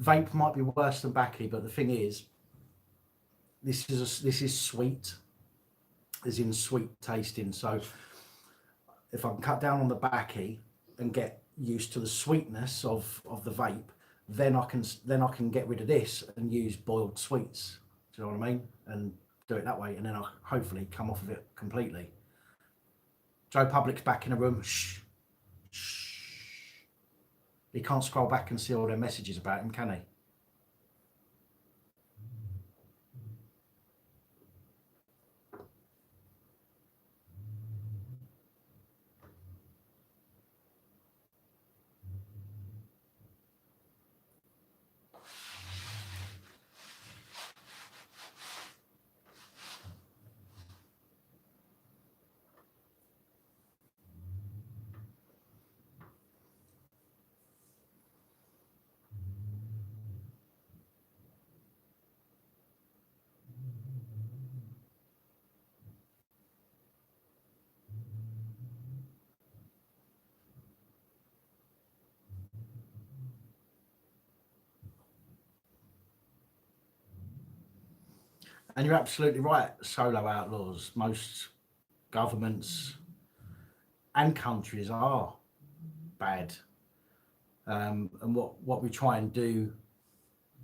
Vape might be worse than backy, but the thing is, this is sweet, as in sweet tasting. So if I can cut down on the backy and get used to the sweetness of the vape, then I can get rid of this and use boiled sweets. Do you know what I mean? And do it that way, and then I'll hopefully come off of it completely. Joe Public's back in a room. Shh, shh. He can't scroll back and see all their messages about him, can he? And you're absolutely right, solo outlaws. Most governments and countries are bad. And what we try and do,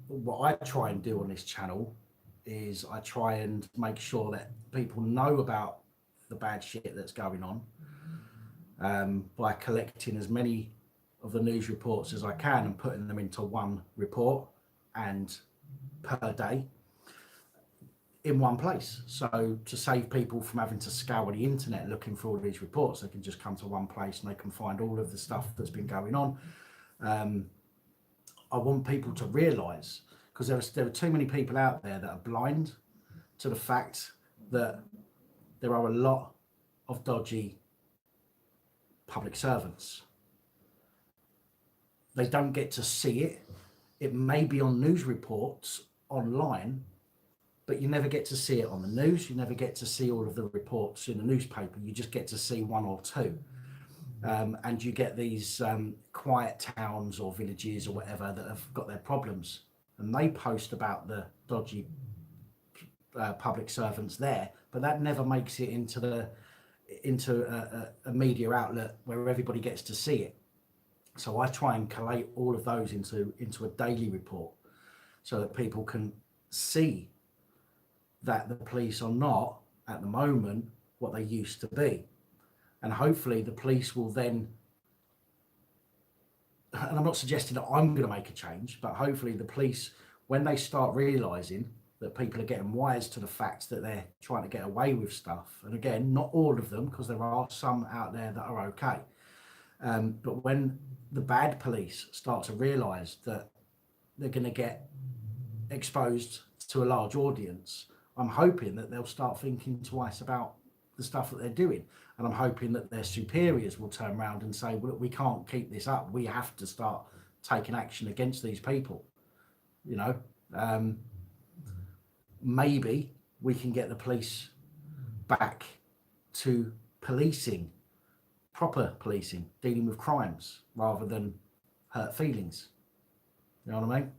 what I try and do on this channel is I try and make sure that people know about the bad shit that's going on, by collecting as many of the news reports as I can and putting them into one report and per day in one place. So to save people from having to scour the internet looking for all these reports, they can just come to one place and they can find all of the stuff that's been going on. I want people to realise, because there are too many people out there that are blind to the fact that there are a lot of dodgy public servants. They don't get to see it. It may be on news reports online, but you never get to see it on the news. You never get to see all of the reports in the newspaper. You just get to see one or two. And you get these quiet towns or villages or whatever that have got their problems, and they post about the dodgy public servants there, but that never makes it into a media outlet where everybody gets to see it. So I try and collate all of those into a daily report so that people can see that the police are not at the moment what they used to be. And hopefully the police will then, and I'm not suggesting that I'm going to make a change, but hopefully the police, when they start realizing that people are getting wise to the fact that they're trying to get away with stuff, and again, not all of them, because there are some out there that are okay, but when the bad police start to realize that they're going to get exposed to a large audience, I'm hoping that they'll start thinking twice about the stuff that they're doing. And I'm hoping that their superiors will turn around and say, well, look, we can't keep this up. We have to start taking action against these people. You know, maybe we can get the police back to policing, proper policing, dealing with crimes rather than hurt feelings. You know what I mean?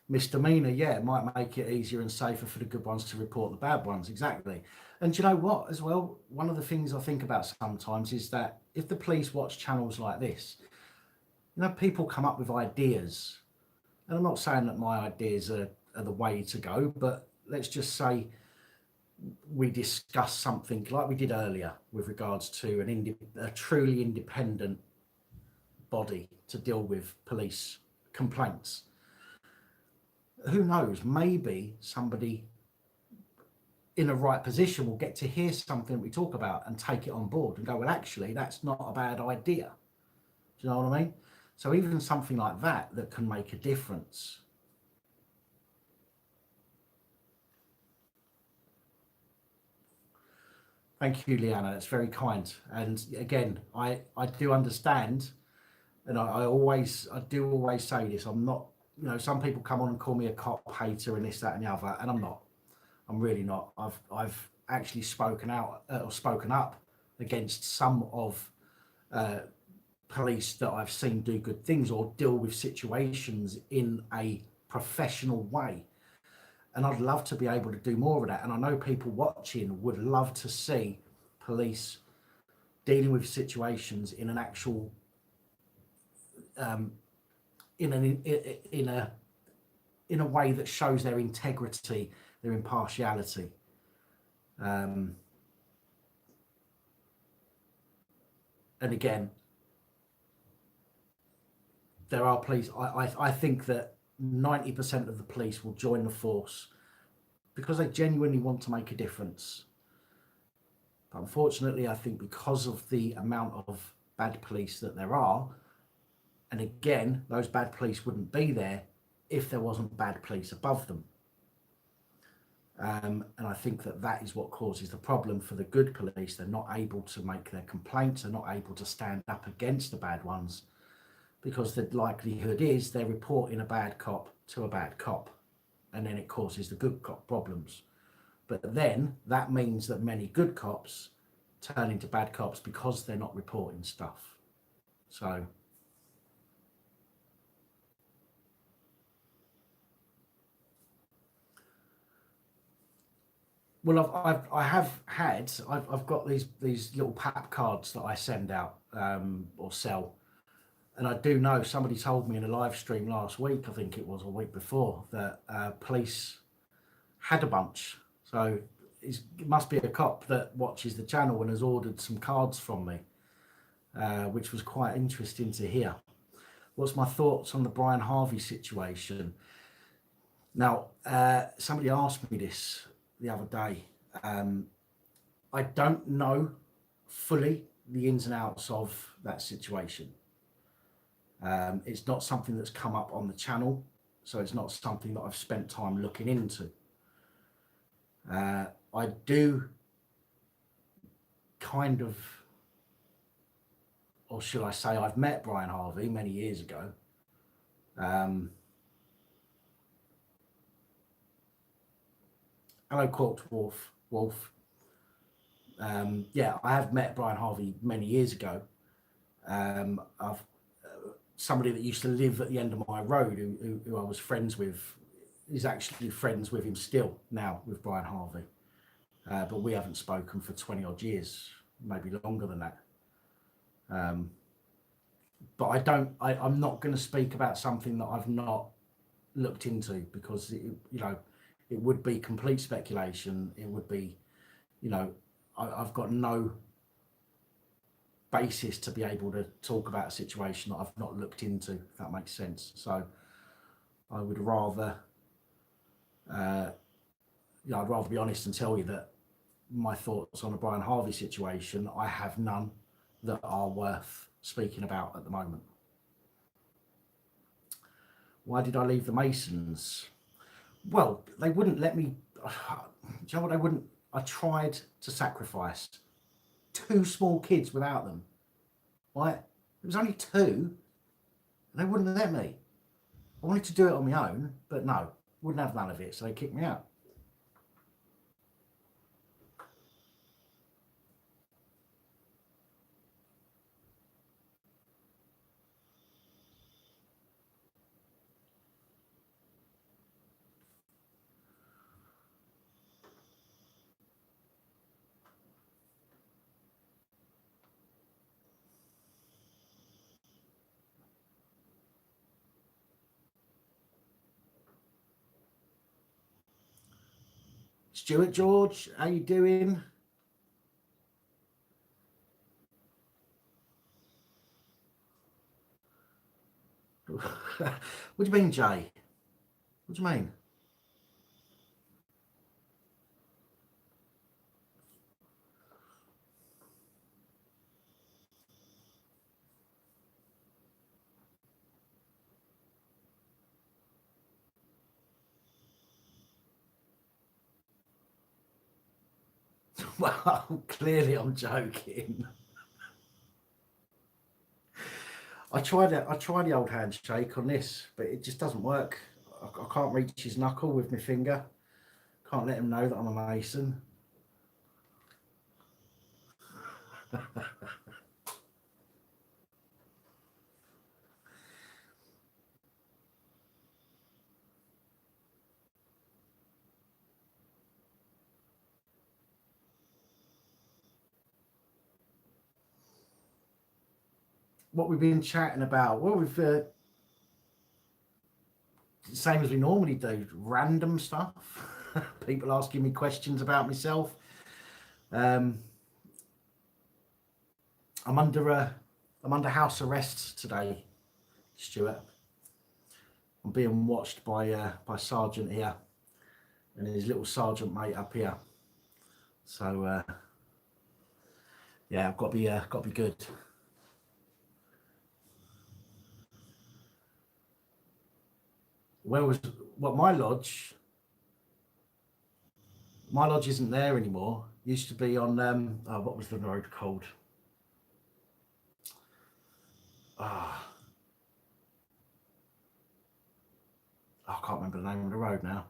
Misdemeanor, yeah, it might make it easier and safer for the good ones to report the bad ones, exactly. And do you know what, as well, one of the things I think about sometimes is that if the police watch channels like this, you know, people come up with ideas, and I'm not saying that my ideas are the way to go, but let's just say we discuss something like we did earlier with regards to a truly independent body to deal with police complaints. Who knows, maybe somebody in the right position will get to hear something we talk about and take it on board and go, well, actually, that's not a bad idea. Do you know what I mean? So even something like that can make a difference. Thank you, Leanna. That's very kind. And again, I do understand, and I do always say this. I'm not, you know, some people come on and call me a cop hater and this, that, and the other, and I'm not. I'm really not. I've actually spoken out or spoken up against some of police that I've seen do good things or deal with situations in a professional way. And I'd love to be able to do more of that. And I know people watching would love to see police dealing with situations in an actual, in a way that shows their integrity, their impartiality. And again, there are police. I think that 90% of the police will join the force because they genuinely want to make a difference. But unfortunately, I think because of the amount of bad police that there are, and again, those bad police wouldn't be there if there wasn't bad police above them. And I think that is what causes the problem for the good police. They're not able to make their complaints. They're not able to stand up against the bad ones because the likelihood is they're reporting a bad cop to a bad cop, and then it causes the good cop problems. But then that means that many good cops turn into bad cops because they're not reporting stuff. So well, I've got these little pap cards that I send out or sell, and I do know somebody told me in a live stream last week, I think it was a week before, that police had a bunch. So it must be a cop that watches the channel and has ordered some cards from me, which was quite interesting to hear. What's my thoughts on the Brian Harvey situation? Now, somebody asked me this the other day. I don't know fully the ins and outs of that situation. It's not something that's come up on the channel, so it's not something that I've spent time looking into. I do kind of, or should I say, I've met Brian Harvey many years ago. Hello, Corked Wolf. Yeah, I have met Brian Harvey many years ago. I've somebody that used to live at the end of my road, who I was friends with, is actually friends with him still now, with Brian Harvey. But we haven't spoken for 20 odd years, maybe longer than that. But I'm not going to speak about something that I've not looked into, because it would be complete speculation. It would be, I've got no basis to be able to talk about a situation that I've not looked into, if that makes sense. So I would rather, I'd rather be honest and tell you that my thoughts on the Brian Harvey situation, I have none that are worth speaking about at the moment. Why did I leave the Masons? Well, they wouldn't let me. Do you know what? They wouldn't. I tried to sacrifice 2 small kids without them. Right? It was only 2. They wouldn't let me. I wanted to do it on my own, but no, wouldn't have none of it. So they kicked me out. Stuart George, how you doing? What do you mean, Jay? What do you mean? Well, clearly I'm joking. I tried the old handshake on this, but it just doesn't work. I can't reach his knuckle with my finger. Can't let him know that I'm a Mason. What we've been chatting about? Well, we've same as we normally do, random stuff. People asking me questions about myself. I'm under house arrest today, Stuart. I'm being watched by Sergeant here and his little sergeant mate up here. So yeah, I've got to be good. Where was what my lodge? My lodge isn't there anymore. Used to be on what was the road called? Ah, I can't remember the name of the road now.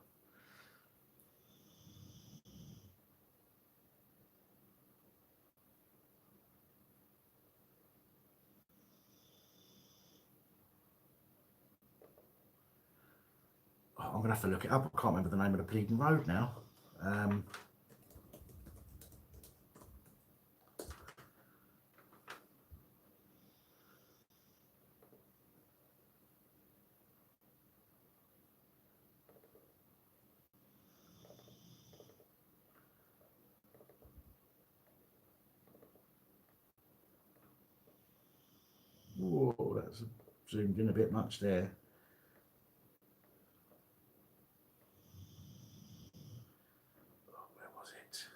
Oh, I'm gonna have to look it up. I can't remember the name of the bleeding road now. Whoa, that's zoomed in a bit much there. Oh, where was it?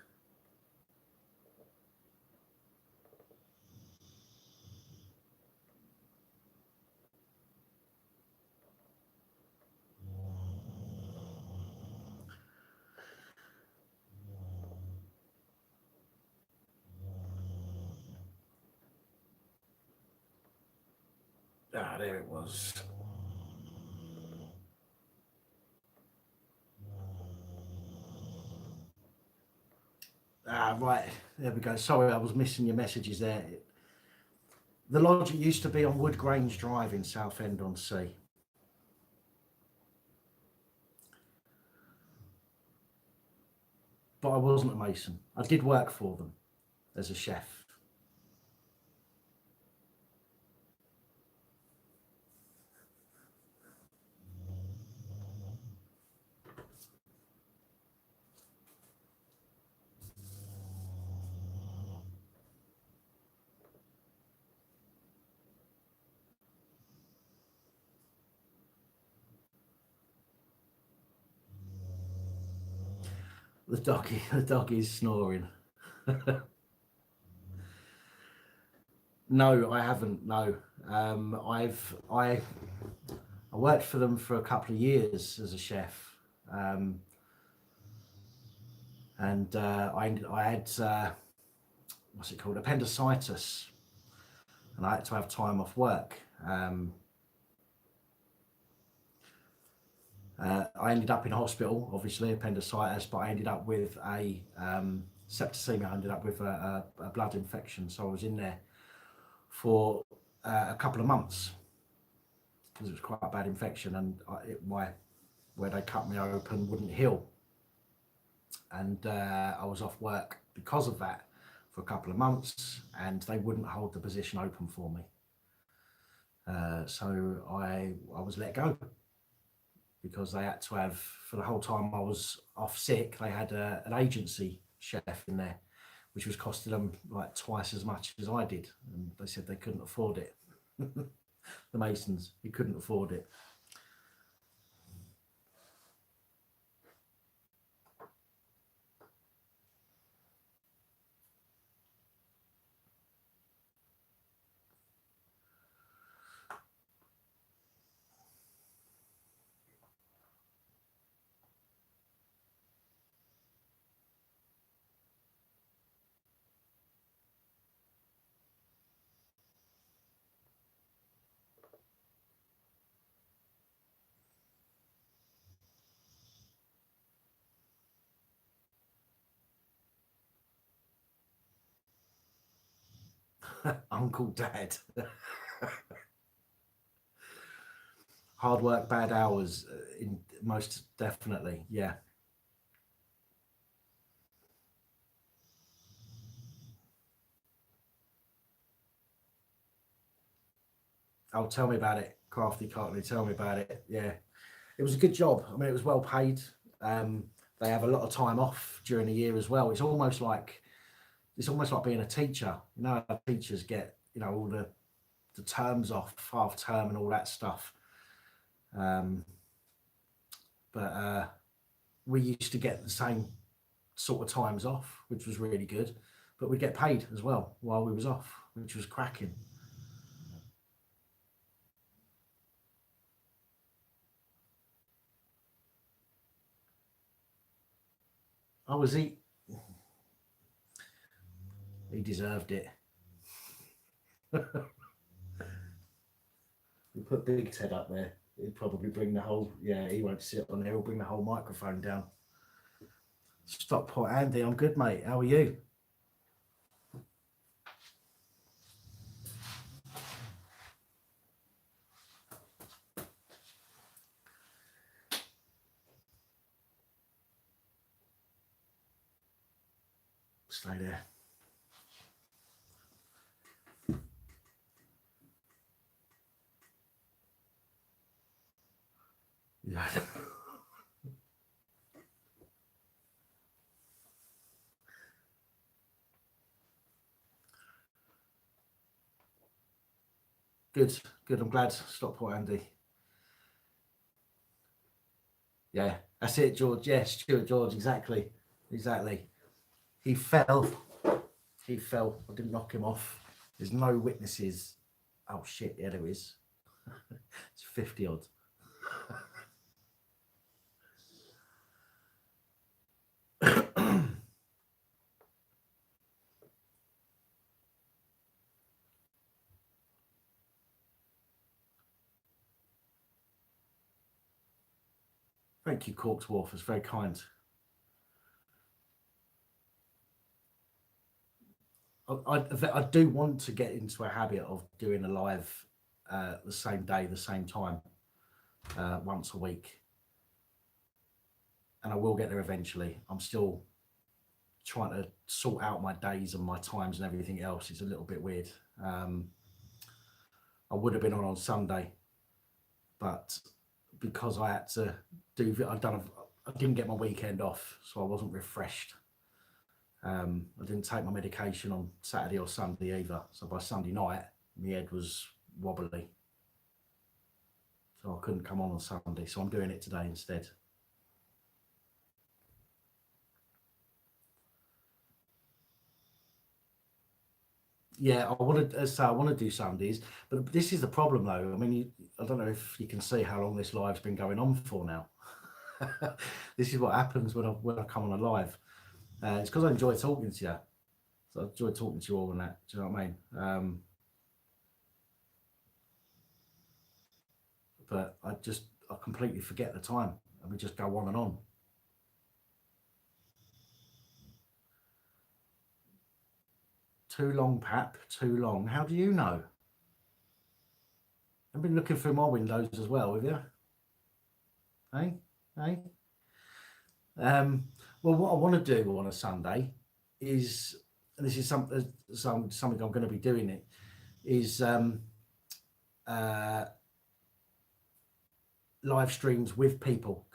Ah, there it was. Ah, right. There we go. Sorry, I was missing your messages there. The lodge used to be on Wood Grange Drive in Southend-on-Sea. But I wasn't a mason. I did work for them as a chef. The dog is snoring. No, I haven't. No, I worked for them for a couple of years as a chef, and I had what's it called, appendicitis, and I had to have time off work. I ended up in hospital, obviously appendicitis, but I ended up with a septicemia. I ended up with a blood infection, so I was in there for a couple of months because it was quite a bad infection, and where they cut me open wouldn't heal, and I was off work because of that for a couple of months, and they wouldn't hold the position open for me. So I was let go because they had to have, for the whole time I was off sick, they had an agency chef in there, which was costing them like twice as much as I did, and they said they couldn't afford it. The Masons, he couldn't afford it. Uncle Dad. Hard work, bad hours, in most definitely, yeah. Oh, tell me about it, Crafty Cartley. Tell me about it. Yeah, it was a good job. I mean, it was well paid. They have a lot of time off during the year as well. It's almost like being a teacher. You know, teachers get, you know, all the terms off, half term and all that stuff. But we used to get the same sort of times off, which was really good. But we get paid as well while we was off, which was cracking. I was he deserved it. We put Big Ted up there. He'd probably bring the whole, yeah, he won't sit on there. He'll bring the whole microphone down. Stockport Andy, I'm good, mate. How are you? Stay there. Yeah. Good, good. I'm glad. Stockport Andy. Yeah, that's it, George. Yes, Stuart George. Exactly, exactly. He fell. He fell. I didn't knock him off. There's no witnesses. Oh shit! Yeah, there is. It's 50 odd. Thank you, Corksworth. It's very kind. I do want to get into a habit of doing a live the same day, the same time, once a week, and I will get there eventually. I'm still trying to sort out my days and my times and everything else. It's a little bit weird. I would have been on Sunday, but because I had to I didn't get my weekend off, so I wasn't refreshed. I didn't take my medication on Saturday or Sunday either, so by Sunday night my head was wobbly, so I couldn't come on Sunday, so I'm doing it today instead. Yeah, I want to. So I want to do Sundays, but this is the problem, though. I mean, I don't know if you can see how long this live's been going on for now. This is what happens when I come on a live. It's because I enjoy talking to you. So I enjoy talking to you all and that. Do you know what I mean? But I completely forget the time, and we just go on and on. Too long, Pap. Too long. How do you know? I've been looking through my windows as well, have you? Hey, hey. Well, what I want to do on a Sunday is, and this is something I'm going to be doing it, is uh, live streams with people.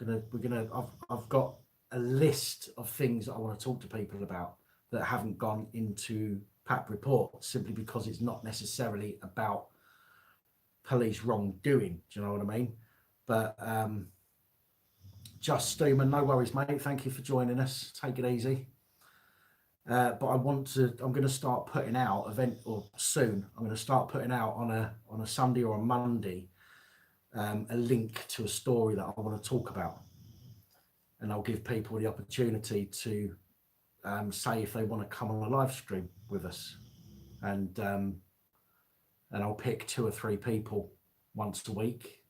I've got a list of things that I want to talk to people about that haven't gone into PAP report, simply because it's not necessarily about police wrongdoing. Do you know what I mean? But Just Steeman, no worries, mate. Thank you for joining us. Take it easy. But I'm going to start putting out soon. I'm going to start putting out on a Sunday or a Monday a link to a story that I want to talk about, and I'll give people the opportunity to say if they want to come on a live stream with us, and I'll pick 2 or 3 people once a week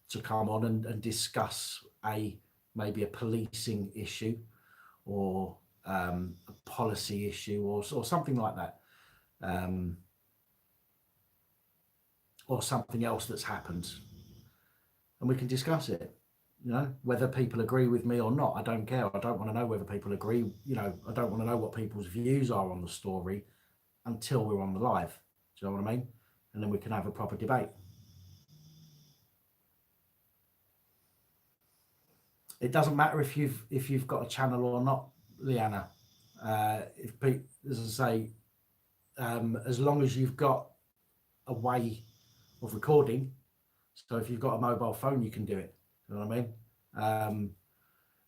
to come on and discuss maybe a policing issue, or a policy issue, or something like that, or something else that's happened, and we can discuss it. You know, whether people agree with me or not, I don't care. I don't want to know whether people agree. You know, I don't want to know what people's views are on the story until we're on the live. Do you know what I mean? And then we can have a proper debate. It doesn't matter if you've got a channel or not, Leanna. As I say, as long as you've got a way of recording, so if you've got a mobile phone, you can do it. You know what I mean?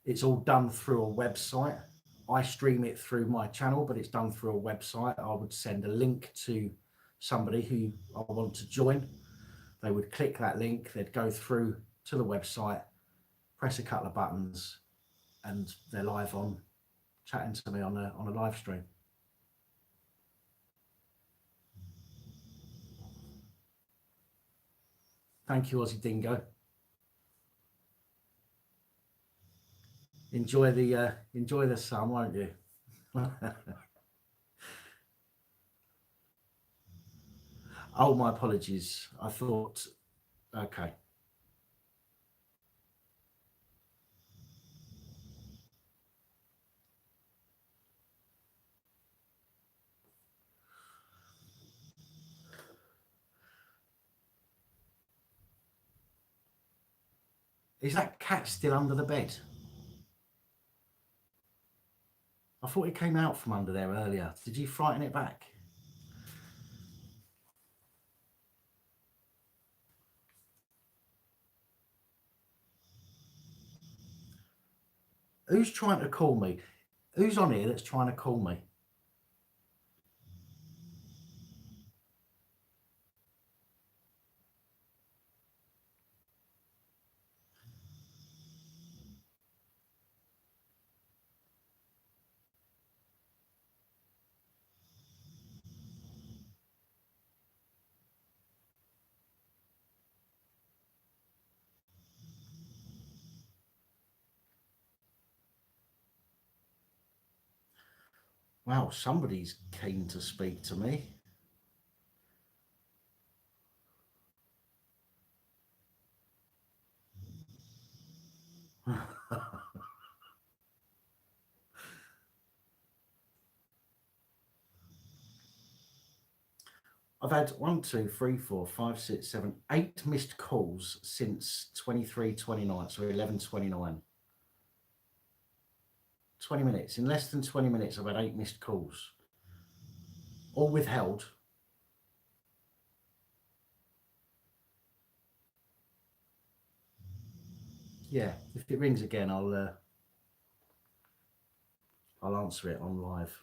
It's all done through a website. I stream it through my channel, but it's done through a website. I would send a link to somebody who I want to join. They would click that link, they'd go through to the website, press a couple of buttons, and they're live on, chatting to me on a live stream. Thank you, Aussie Dingo. Enjoy the sun, won't you? Oh, my apologies. I thought, okay. Is that cat still under the bed? I thought it came out from under there earlier. Did you frighten it back? Who's trying to call me? Who's on here that's trying to call me? Wow, somebody's keen to speak to me. I've had 1, 2, 3, 4, 5, 6, 7, 8 missed calls since 23:29, so 11:29. 20 minutes. In less than 20 minutes, I've had 8 missed calls. All withheld. Yeah, if it rings again, I'll answer it on live.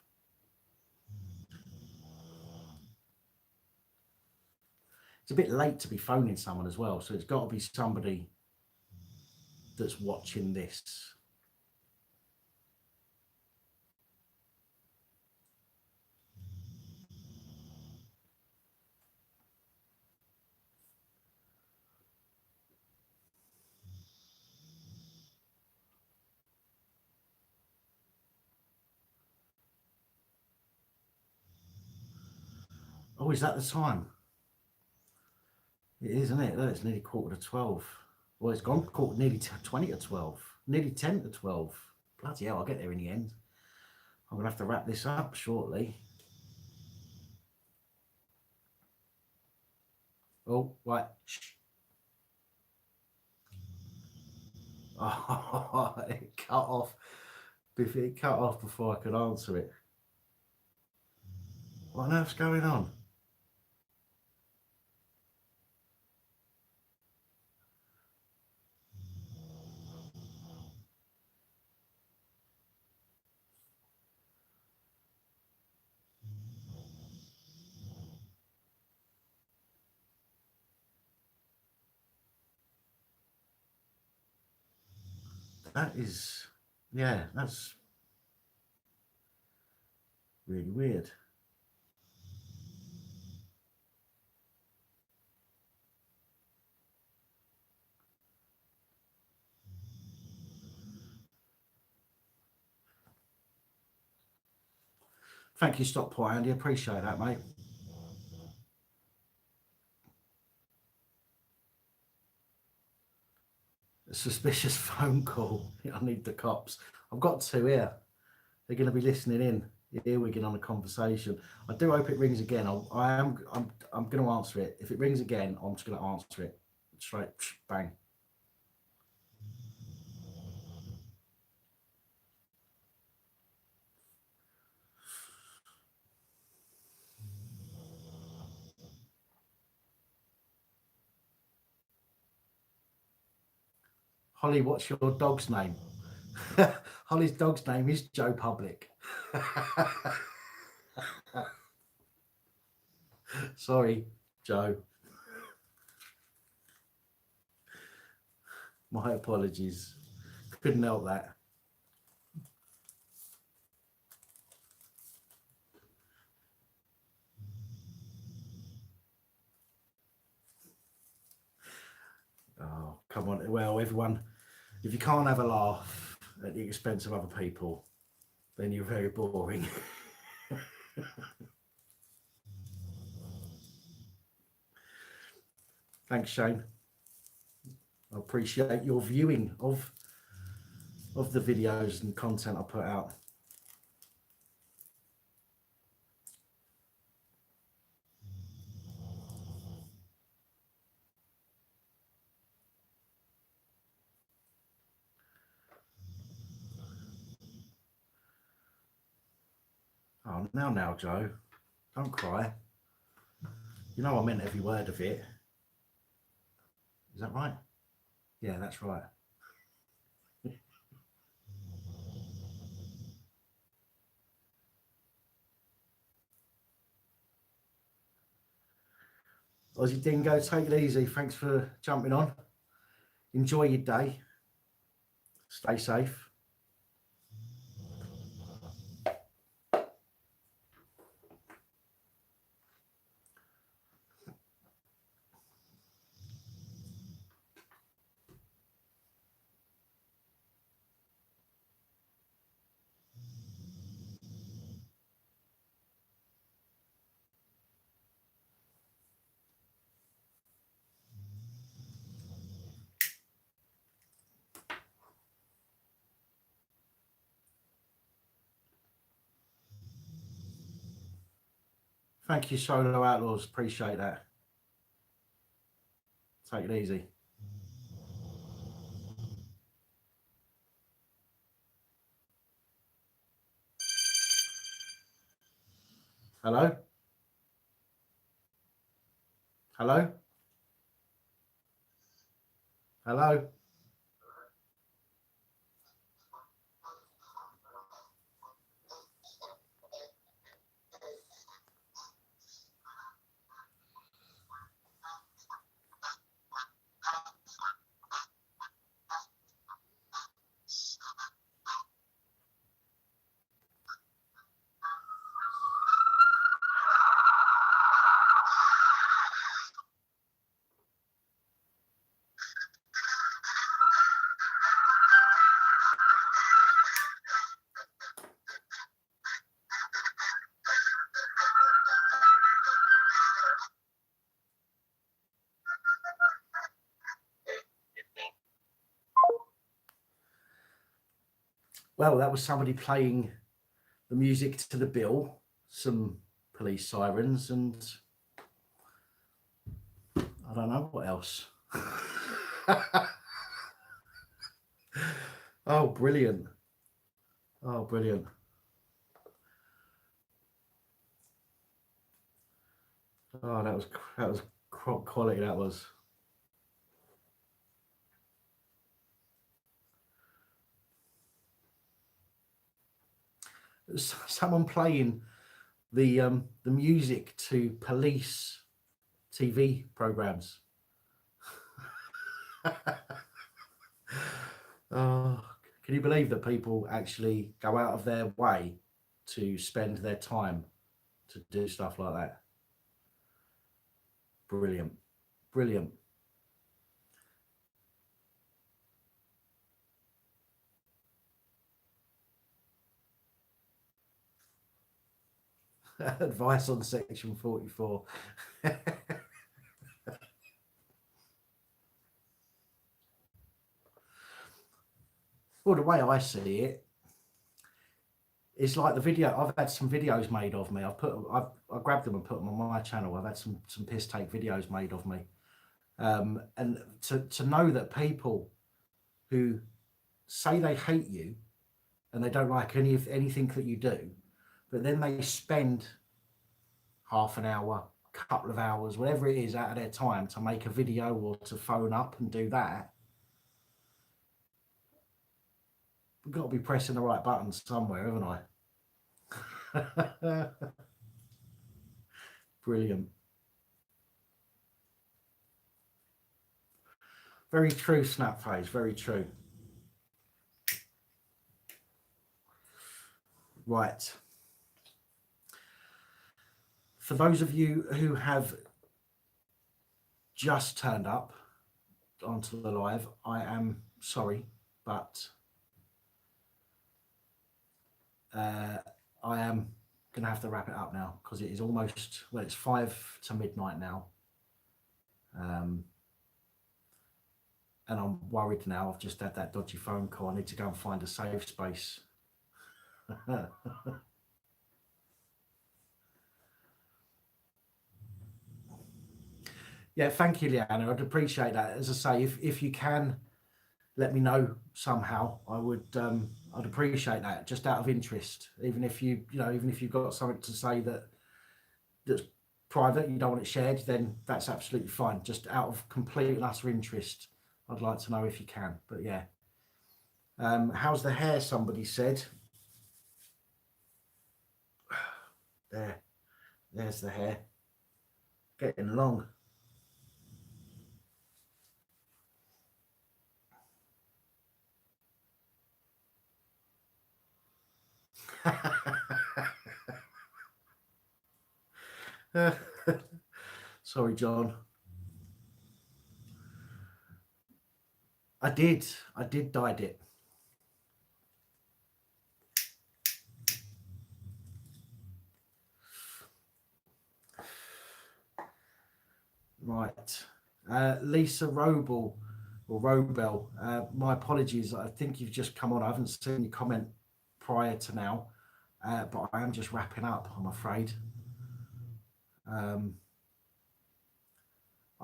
It's a bit late to be phoning someone as well, so it's got to be somebody that's watching this. Oh, is that the time? It is, isn't it? It's nearly 11:45. Well, it's gone nearly 20 to 12, nearly 10 to 12. Bloody hell, I'll get there in the end. I'm going to have to wrap this up shortly. Oh, right. Oh, it cut off. It cut off before I could answer it. What on earth's going on? That is, yeah, that's really weird. Thank you, Stockport Andy. Appreciate that, mate. A suspicious phone call. I need the cops. I've got 2 here. They're going to be listening in. Here we get on a conversation. I do hope it rings again. I'm going to answer it. If it rings again, I'm just going to answer it straight. Bang. Holly, what's your dog's name? Holly's dog's name is Joe Public. Sorry, Joe. My apologies. Couldn't help that. Oh, come on. Well, everyone, if you can't have a laugh at the expense of other people, then you're very boring. Thanks, Shane. I appreciate your viewing of the videos and content I put out. Oh, now, Joe, don't cry. You know I meant every word of it. Is that right? Yeah, that's right. Aussie Dingo, take it easy. Thanks for jumping on. Enjoy your day. Stay safe. Thank you, Solo Outlaws. Appreciate that. Take it easy. Hello? Hello? Hello? Well, that was somebody playing the music to the bill, some police sirens, and I don't know what else. Oh, brilliant. Oh, brilliant. Oh, that was quality, that was. Someone playing the music to police TV programs. Oh, can you believe that people actually go out of their way to spend their time to do stuff like that? Brilliant. Brilliant. Advice on section 44. Well, the way I see it, it's like the video. I've had some videos made of me. I grabbed them and put them on my channel. I've had some piss take videos made of me, and to know that people who say they hate you and they don't like anything that you do, but then they spend half an hour, couple of hours, whatever it is, out of their time to make a video or to phone up and do that. I've got to be pressing the right buttons somewhere, haven't I? Brilliant. Very true, Snapface, very true. Right. For those of you who have just turned up onto the live, I am sorry, but I am going to have to wrap it up now because it is almost, well, it's 5 to midnight now. And I'm worried now. I've just had that dodgy phone call. I need to go and find a safe space. Yeah, thank you, Leanna. I'd appreciate that. As I say, if you can let me know somehow, I would. I'd appreciate that, just out of interest. Even if even if you've got something to say that's private, you don't want it shared, then that's absolutely fine. Just out of complete and utter interest, I'd like to know if you can. But yeah, how's the hair? Somebody said. There's the hair, getting long. Sorry, John. I did dyed it. Right. Lisa Robel or Robel, my apologies. I think you've just come on. I haven't seen your comment prior to now, but I am just wrapping up, I'm afraid. I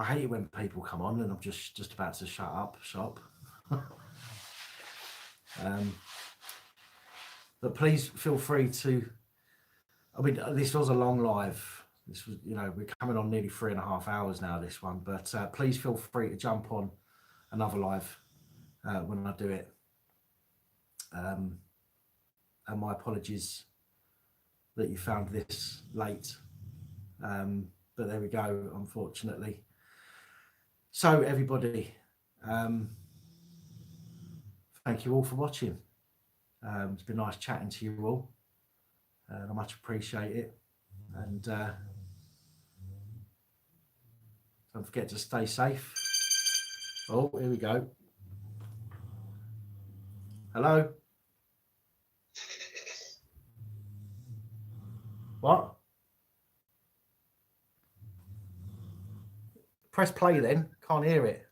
hate it when people come on and I'm just about to shut up shop. But please feel free to. I mean, this was a long live. This was, we're coming on nearly 3.5 hours now. This one, but please feel free to jump on another live when I do it. And my apologies that you found this late, but there we go. Unfortunately. So everybody, thank you all for watching. It's been nice chatting to you all. I much appreciate it. And don't forget to stay safe. Oh, here we go. Hello? What? Press play then. Can't hear it.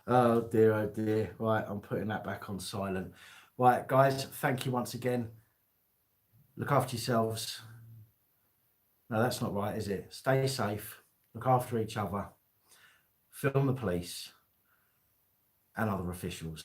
Oh dear, oh dear. Right, I'm putting that back on silent. Right, guys, thank you once again. Look after yourselves. No, that's not right, is it? Stay safe. Look after each other. Film the police and other officials.